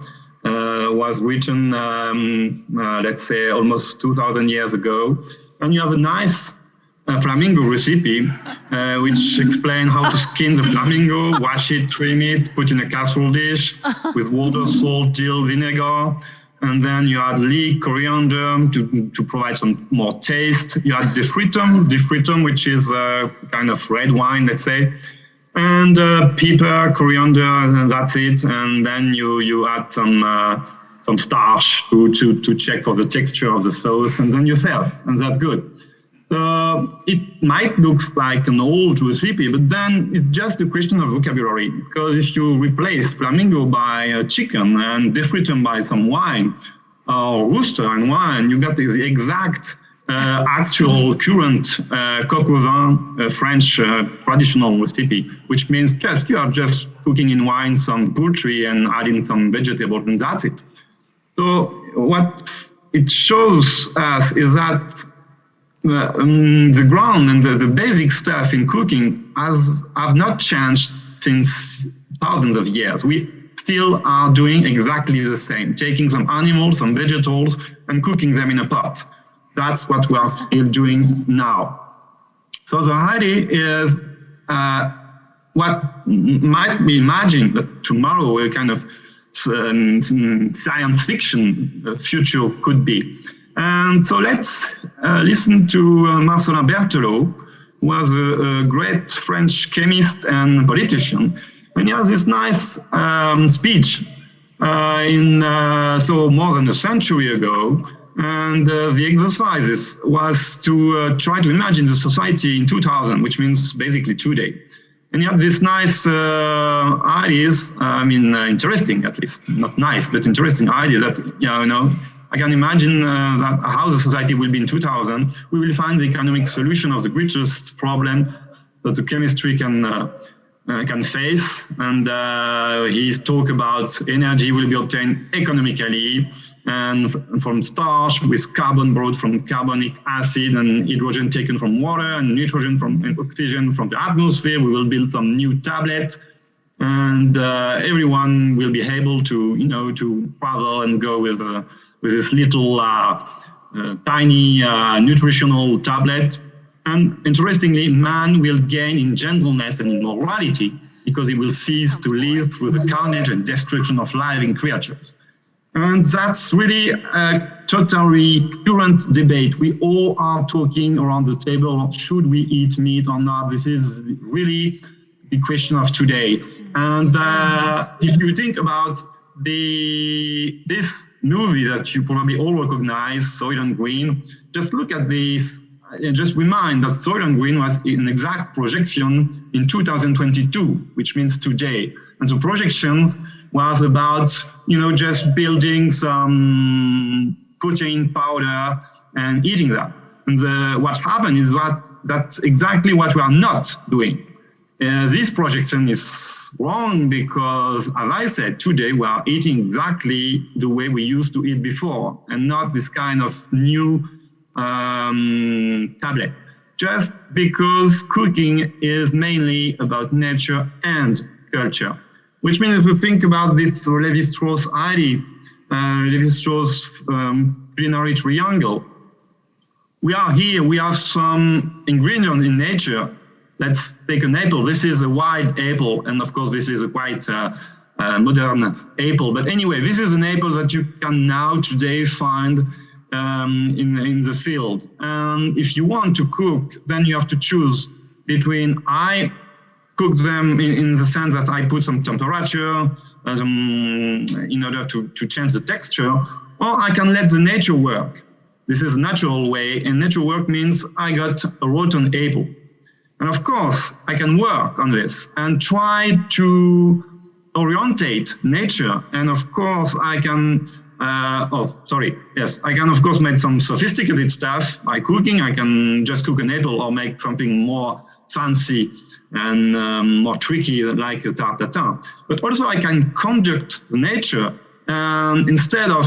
was written, let's say, almost 2,000 years ago. And you have a nice flamingo recipe, which explains how to skin the flamingo, wash it, trim it, put in a casserole dish with water, salt, dill, vinegar. And then you add leek, coriander to provide some more taste. You add defritum, which is a kind of red wine, let's say. And pepper, coriander, and that's it. And then you add some starch to check for the texture of the sauce, and then you serve, and that's good. So it might look like an old recipe, but then it's just a question of vocabulary. Because if you replace flamingo by chicken and defritum by some wine, or rooster and wine, you get the exact actual current coq au vin French traditional recipe, which means you are just cooking in wine some poultry and adding some vegetables, and that's it. So what it shows us is that the ground and the basic stuff in cooking have not changed since thousands of years. We still are doing exactly the same, taking some animals, some vegetables, and cooking them in a pot. That's what we are still doing now. So the idea is what might be imagined that tomorrow a kind of science fiction future could be. And so let's listen to Marcelin Berthelot, who was a great French chemist and politician. And he has this nice speech so more than a century ago. And the exercises was to try to imagine the society in 2000, which means basically today. And he had these nice ideas, interesting at least, not nice, but interesting ideas that, I can imagine that how the society will be in 2000. We will find the economic solution of the greatest problem that the chemistry can face. And he's talk about energy will be obtained economically and from starch with carbon brought from carbonic acid and hydrogen taken from water and nitrogen and oxygen from the atmosphere. We will build some new tablet, and everyone will be able to travel and go with this little tiny nutritional tablet. And interestingly, man will gain in gentleness and in morality because he will cease to live through the carnage and destruction of living creatures. And that's really a totally current debate. We all are talking around the table, should we eat meat or not? This is really the question of today. And if you think about this movie that you probably all recognize, Soylent Green, just look at this and just remind that Soylent Green was an exact projection in 2022, which means today. And the projections was about, just building some protein powder and eating that. And what happened is that's exactly what we are not doing. This projection is wrong because, as I said, today we are eating exactly the way we used to eat before and not this kind of new tablet. Just because cooking is mainly about nature and culture. Which means if we think about this Lévi-Strauss idea, Lévi-Strauss culinary triangle, we are here, we have some ingredient in nature. Let's take an apple. This is a wild apple, and of course this is a quite modern apple. But anyway, this is an apple that you can now today find in the field. And if you want to cook, then you have to choose between I cook them in the sense that I put some temperature in order to change the texture, or I can let the nature work. This is a natural way, and natural work means I got a rotten apple. And of course, I can work on this and try to orientate nature. And of course, I can Yes, I can of course make some sophisticated stuff by cooking. I can just cook an apple or make something more fancy and more tricky like a tarte tatin. But also I can conduct nature. Instead of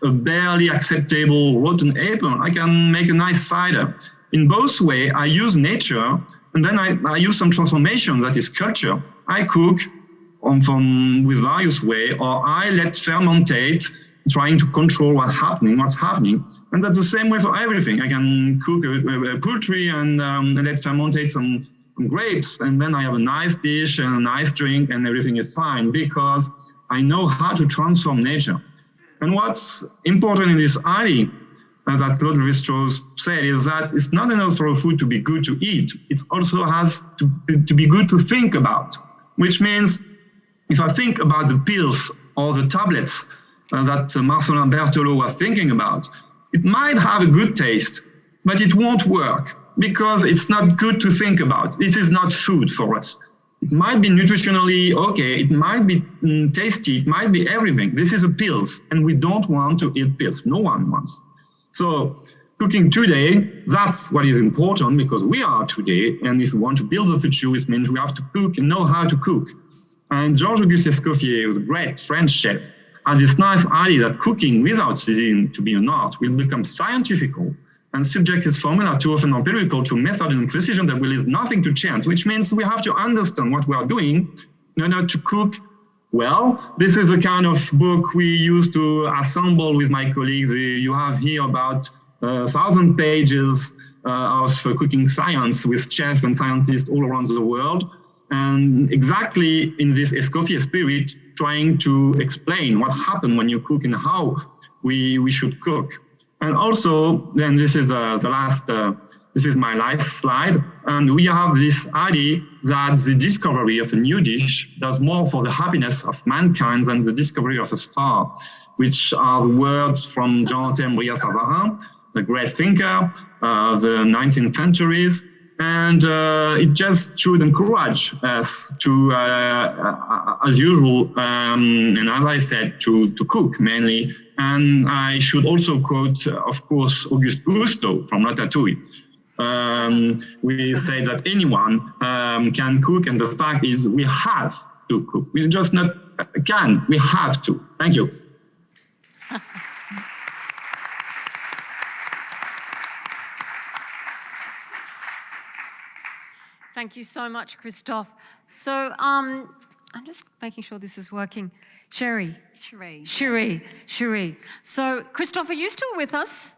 a barely acceptable rotten apple, I can make a nice cider. In both ways, I use nature, and then I use some transformation that is culture. I cook with various ways, or I let fermentate, trying to control what's happening. And that's the same way for everything. I can cook a poultry and let fermentate some grapes, and then I have a nice dish and a nice drink, and everything is fine because I know how to transform nature. And what's important in this idea, as that Claude Lévi-Strauss said, is that it's not enough for a food to be good to eat. It also has to be good to think about, which means if I think about the pills or the tablets that Marcelin Berthelot was thinking about, it might have a good taste, but it won't work because it's not good to think about. This is not food for us. It might be nutritionally okay, it might be tasty, it might be everything. This is a pills, and we don't want to eat pills. No one wants. So cooking today, that's what is important because we are today, and if we want to build the future, it means we have to cook and know how to cook. And Georges-Auguste Escoffier, who was a great French chef, had this nice idea that cooking without ceasing to be an art will become scientifical and subject his formula too often empirical to method and precision that will leave nothing to chance, which means we have to understand what we are doing in order to cook well. This is a kind of book we used to assemble with my colleagues. You have here about 1,000 pages of cooking science with chefs and scientists all around the world. And exactly in this Escoffier spirit, trying to explain what happened when you cook and how we should cook. And also, then this is this is my last slide. And we have this idea that the discovery of a new dish does more for the happiness of mankind than the discovery of a star, which are the words from Jean-Antoine Brillat-Savarin, the great thinker of the 19th centuries. And it just should encourage us to, as usual, and as I said, to cook mainly. And I should also quote, of course, Auguste Cousteau from Ratatouille. We say that anyone can cook, and the fact is we have to cook. We just not can, we have to. Thank you. Thank you so much, Christophe. So I'm just making sure this is working. Cherie. So, Christophe, are you still with us?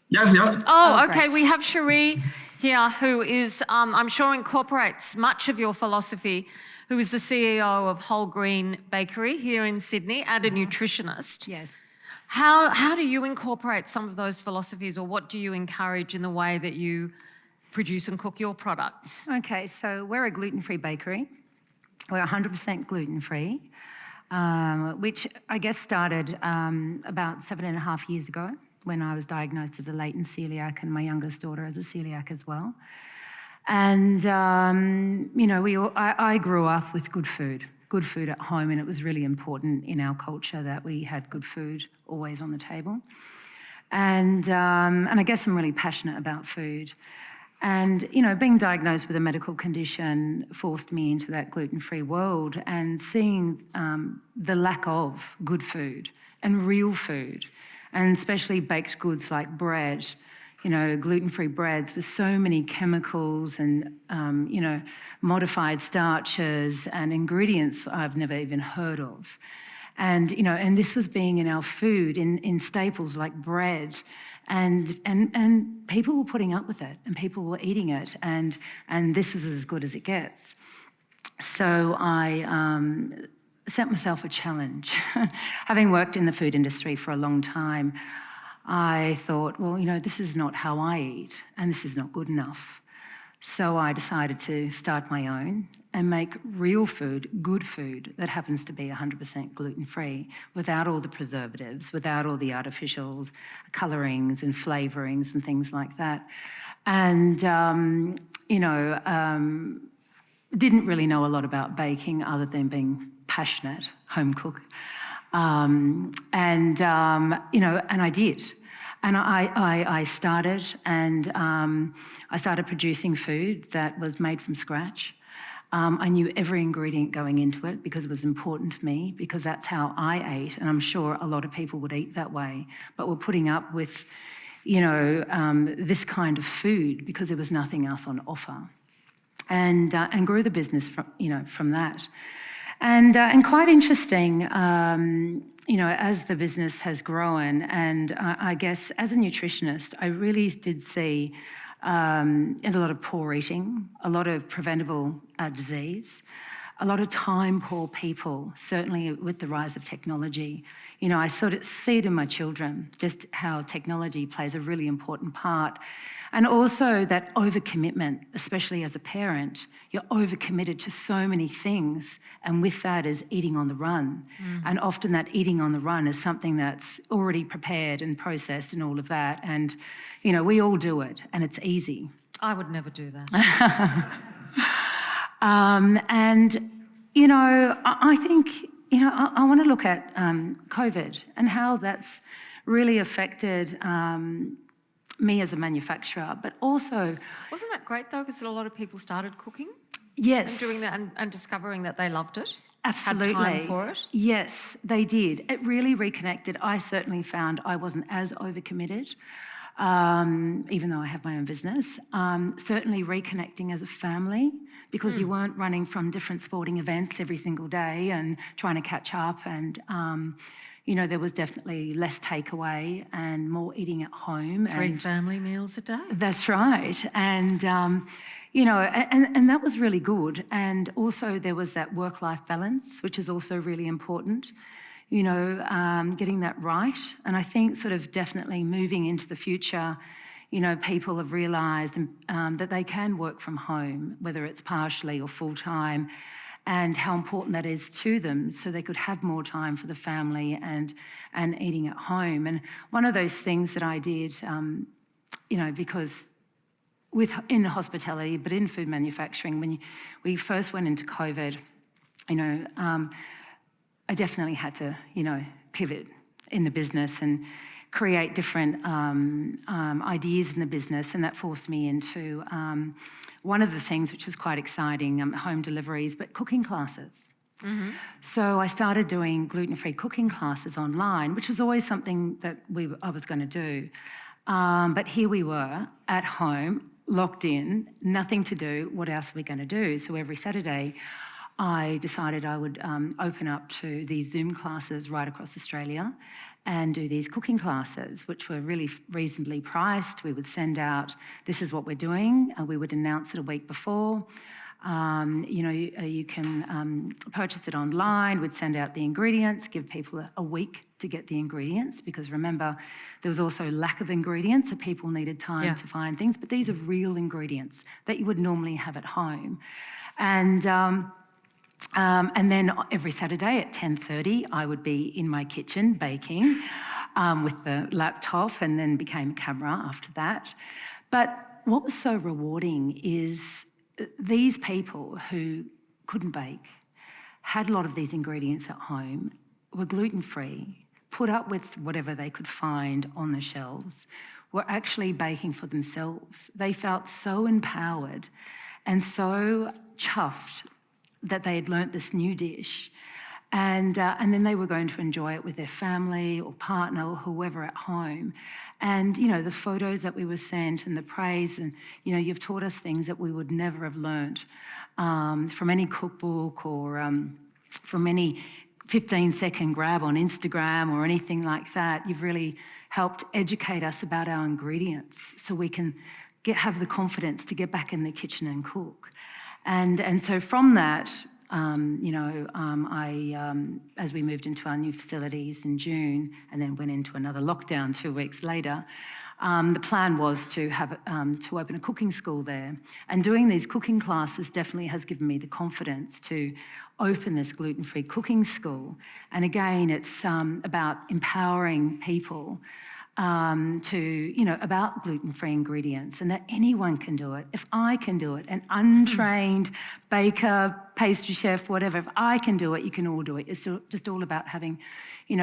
Yes, yes. Oh, okay. We have Cherie here, who is, I'm sure, incorporates much of your philosophy, who is the CEO of Whole Green Bakery here in Sydney and a nutritionist. Yes. How do you incorporate some of those philosophies, or what do you encourage in the way that you produce and cook your products? Okay, so we're a gluten-free bakery. We're 100% gluten-free, which I guess started about 7.5 years ago when I was diagnosed as a latent celiac and my youngest daughter as a celiac as well. And, you know, I grew up with good food at home, and it was really important in our culture that we had good food always on the table. And I guess I'm really passionate about food. And, you know, being diagnosed with a medical condition forced me into that gluten-free world, and seeing the lack of good food and real food, and especially baked goods like bread, you know, gluten-free breads with so many chemicals and, you know, modified starches and ingredients I've never even heard of. And, you know, and this was being in our food, in staples like bread. And people were putting up with it, and people were eating it, and this was as good as it gets. So I set myself a challenge. Having worked in the food industry for a long time, I thought, well, you know, this is not how I eat, and this is not good enough. So I decided to start my own and make real food, good food, that happens to be 100% gluten-free, without all the preservatives, without all the artificials, colorings and flavorings and things like that. And, you know, didn't really know a lot about baking other than being passionate home cook. And I did. And I started, and I started producing food that was made from scratch. I knew every ingredient going into it because it was important to me, because that's how I ate, and I'm sure a lot of people would eat that way. But we're putting up with, this kind of food because there was nothing else on offer, and grew the business from that. And quite interesting, as the business has grown, and I guess as a nutritionist, I really did see a lot of poor eating, a lot of preventable disease, a lot of time poor people, certainly with the rise of technology. I sort of see it in my children, just how technology plays a really important part. And also that overcommitment, especially as a parent, you're overcommitted to so many things, and with that is eating on the run. And often that eating on the run is something that's already prepared and processed and all of that. And, we all do it, and it's easy. I would never do that. I think, I want to look at COVID and how that's really affected me as a manufacturer, but also... Wasn't that great though, because a lot of people started cooking? Yes. And doing that and discovering that they loved it? Absolutely. Had time for it? Yes, they did. It really reconnected. I certainly found I wasn't as overcommitted, even though I have my own business. Certainly reconnecting as a family, because you weren't running from different sporting events every single day and trying to catch up, and there was definitely less takeaway and more eating at home. 3 family meals a day. That's right. And, and that was really good. And also there was that work-life balance, which is also really important, getting that right. And I think sort of definitely moving into the future, people have realised that they can work from home, whether it's partially or full-time, and how important that is to them, so they could have more time for the family and eating at home. And one of those things that I did, because in hospitality, but in food manufacturing, when we first went into COVID, I definitely had to, pivot in the business and create different ideas in the business, and that forced me into one of the things which was quite exciting, home deliveries, but cooking classes. So I started doing gluten-free cooking classes online, which was always something that I was going to do. But here we were at home, locked in, nothing to do. What else are we going to do? So every Saturday, I decided I would open up to these Zoom classes right across Australia and do these cooking classes, which were really reasonably priced. We would send out, this is what we're doing. We would announce it a week before. You can purchase it online. We'd send out the ingredients, give people a week to get the ingredients, because remember, there was also lack of ingredients, so people needed time to find things. But these are real ingredients that you would normally have at home. And then every Saturday at 10:30, I would be in my kitchen baking with the laptop, and then became a camera after that. But what was so rewarding is these people who couldn't bake, had a lot of these ingredients at home, were gluten-free, put up with whatever they could find on the shelves, were actually baking for themselves. They felt so empowered and so chuffed that they had learnt this new dish, and then they were going to enjoy it with their family or partner or whoever at home. And the photos that we were sent and the praise, and you've taught us things that we would never have learnt from any cookbook or from any 15-second grab on Instagram or anything like that. You've really helped educate us about our ingredients so we can have the confidence to get back in the kitchen and cook. And so from that, as we moved into our new facilities in June and then went into another lockdown 2 weeks later, the plan was to have to open a cooking school there. And doing these cooking classes definitely has given me the confidence to open this gluten-free cooking school. And again, it's about empowering people about gluten-free ingredients and that anyone can do it. If I can do it, an untrained baker, pastry chef, whatever, if I can do it, you can all do it. It's just all about having,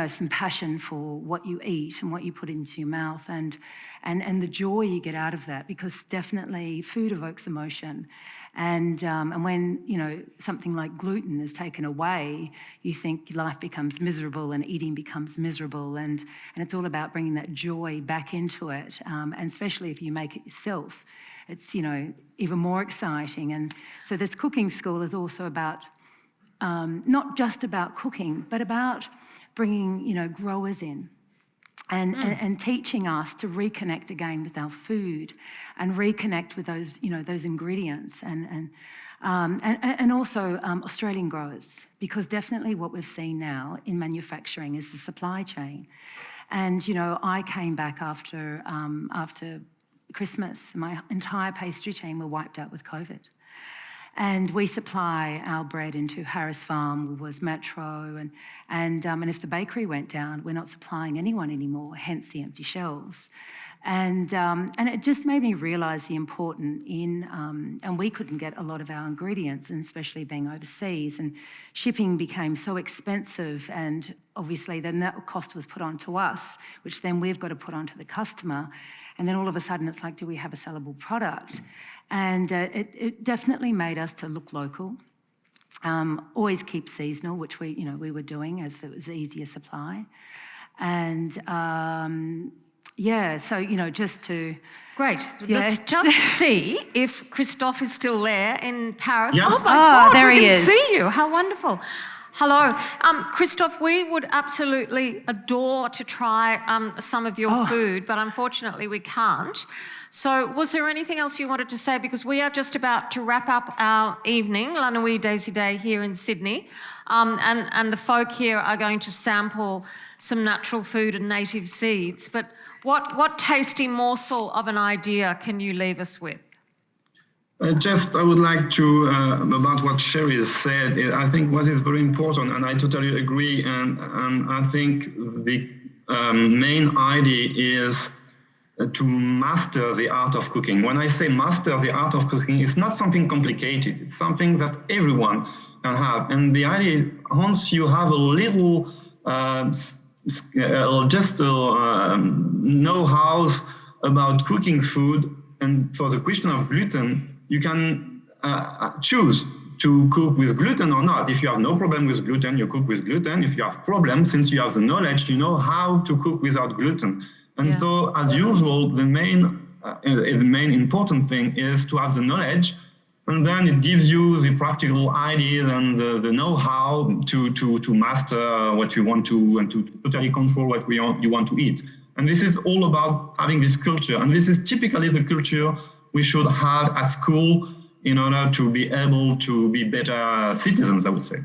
some passion for what you eat and what you put into your mouth and the joy you get out of that, because definitely food evokes emotion. And when, something like gluten is taken away, you think life becomes miserable and eating becomes miserable. And it's all about bringing that joy back into it. And especially if you make it yourself, it's, even more exciting. And so this cooking school is also about, not just about cooking, but about bringing, growers in. And teaching us to reconnect again with our food and reconnect with those, those ingredients and also Australian growers, because definitely what we've seen now in manufacturing is the supply chain. And, I came back after Christmas, my entire pastry chain were wiped out with COVID. And we supply our bread into Harris Farm, was Metro, and if the bakery went down, we're not supplying anyone anymore, hence the empty shelves. And it just made me realise the importance and we couldn't get a lot of our ingredients, and especially being overseas, and shipping became so expensive, and obviously then that cost was put onto us, which then we've got to put onto the customer. And then all of a sudden it's like, do we have a sellable product? And it definitely made us to look local, always keep seasonal, which we were doing as it was easier supply. And so, just to... Great. Yeah. Let's just see if Christophe is still there in Paris. Yes. Oh my God, there we he can is. see you. How wonderful. Hello. Christophe, we would absolutely adore to try some of your food, but unfortunately we can't. So was there anything else you wanted to say? Because we are just about to wrap up our evening, La Nuit des Idées here in Sydney, and the folk here are going to sample some natural food and native seeds. But what tasty morsel of an idea can you leave us with? I would like to, about what Sherry said, I think what is very important, and I totally agree, and I think the main idea is to master the art of cooking. When I say master the art of cooking, it's not something complicated. It's something that everyone can have. And the idea, once you have a little know-how about cooking food, and for the question of gluten, you can choose to cook with gluten or not. If you have no problem with gluten, you cook with gluten. If you have problems, since you have the knowledge, you know how to cook without gluten. And so, as usual, the main important thing is to have the knowledge, and then it gives you the practical ideas and the know-how to master what you want to, and to totally control what you want to eat. And this is all about having this culture. And this is typically the culture we should have at school in order to be able to be better citizens, I would say.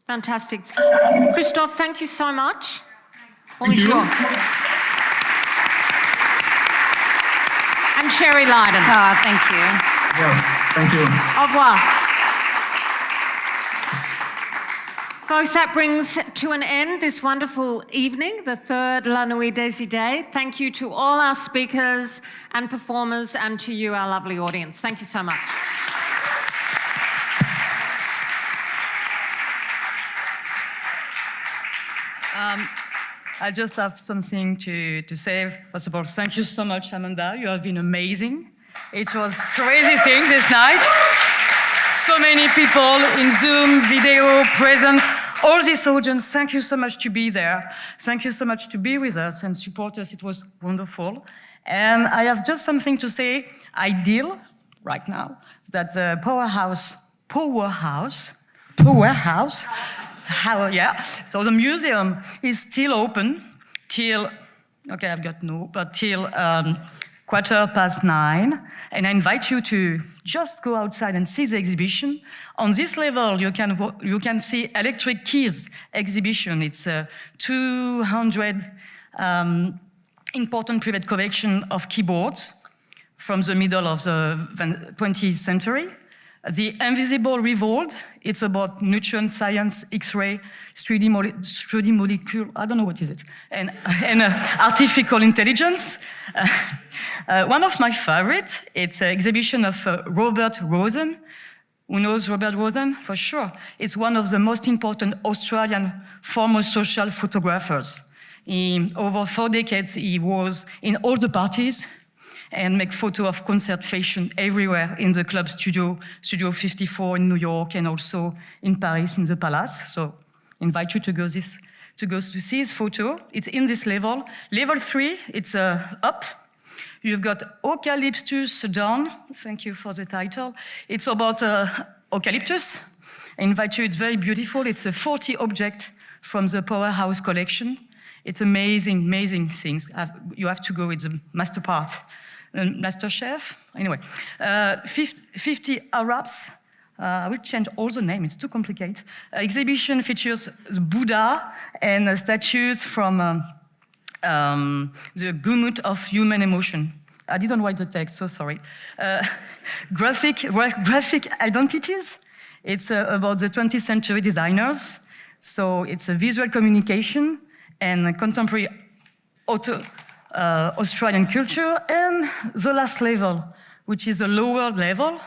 Fantastic. Christophe, thank you so much. Thank you. And Sherry Lydon. Thank you. Yes, thank you. Au revoir. Folks, that brings to an end this wonderful evening, the third La Nuit des Idées. Thank you to all our speakers and performers, and to you, our lovely audience. Thank you so much. I just have something to say. First of all, thank you so much, Amanda. You have been amazing. It was crazy things this night. So many people in Zoom, video, presence, all this audience. Thank you so much to be there. Thank you so much to be with us and support us. It was wonderful. And I have just something to say. I deal right now that the Powerhouse, so the museum is still open till, till 9:15. And I invite you to just go outside and see the exhibition. On this level, you can see Electric Keys exhibition. It's a 200 important private collection of keyboards from the middle of the 20th century. The Invisible Revolt, it's about nutrient science, X-ray, 3D molecule, I don't know what is it, and artificial intelligence. One of my favorites, it's an exhibition of Robert Rosen. Who knows Robert Rosen? For sure. It's one of the most important Australian former social photographers. Over 4 decades, he was in all the parties and make photo of concert fashion everywhere in the club Studio 54 in New York and also in Paris in the Palace. So invite you to go to see his photo. It's in this level. Level 3, it's up. You've got Eucalyptus down. Thank you for the title. It's about eucalyptus. I invite you, it's very beautiful. It's a 40 object from the Powerhouse collection. It's amazing, amazing things. You have to go with the master part. Master chef, anyway. 50 Arabs. I will change all the names, it's too complicated. Exhibition features Buddha and statues from the gamut of human emotion. I didn't write the text, so sorry. Graphic identities. It's about the 20th century designers. So it's a visual communication and contemporary Australian culture. And the last level, which is a lower level.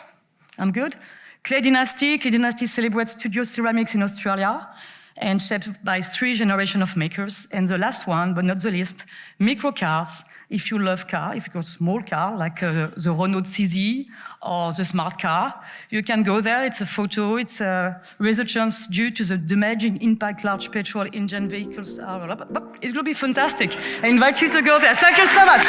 I'm good. Clay Dynasty. Clay Dynasty celebrates studio ceramics in Australia and shaped by 3 generations of makers. And the last one, but not the least, microcars. If you love car, if you got small car, like the Renault CZ or the smart car, you can go there. It's a photo. It's a resurgence due to the damaging impact large petrol engine vehicles are. It will be fantastic. I invite you to go there. Thank you so much.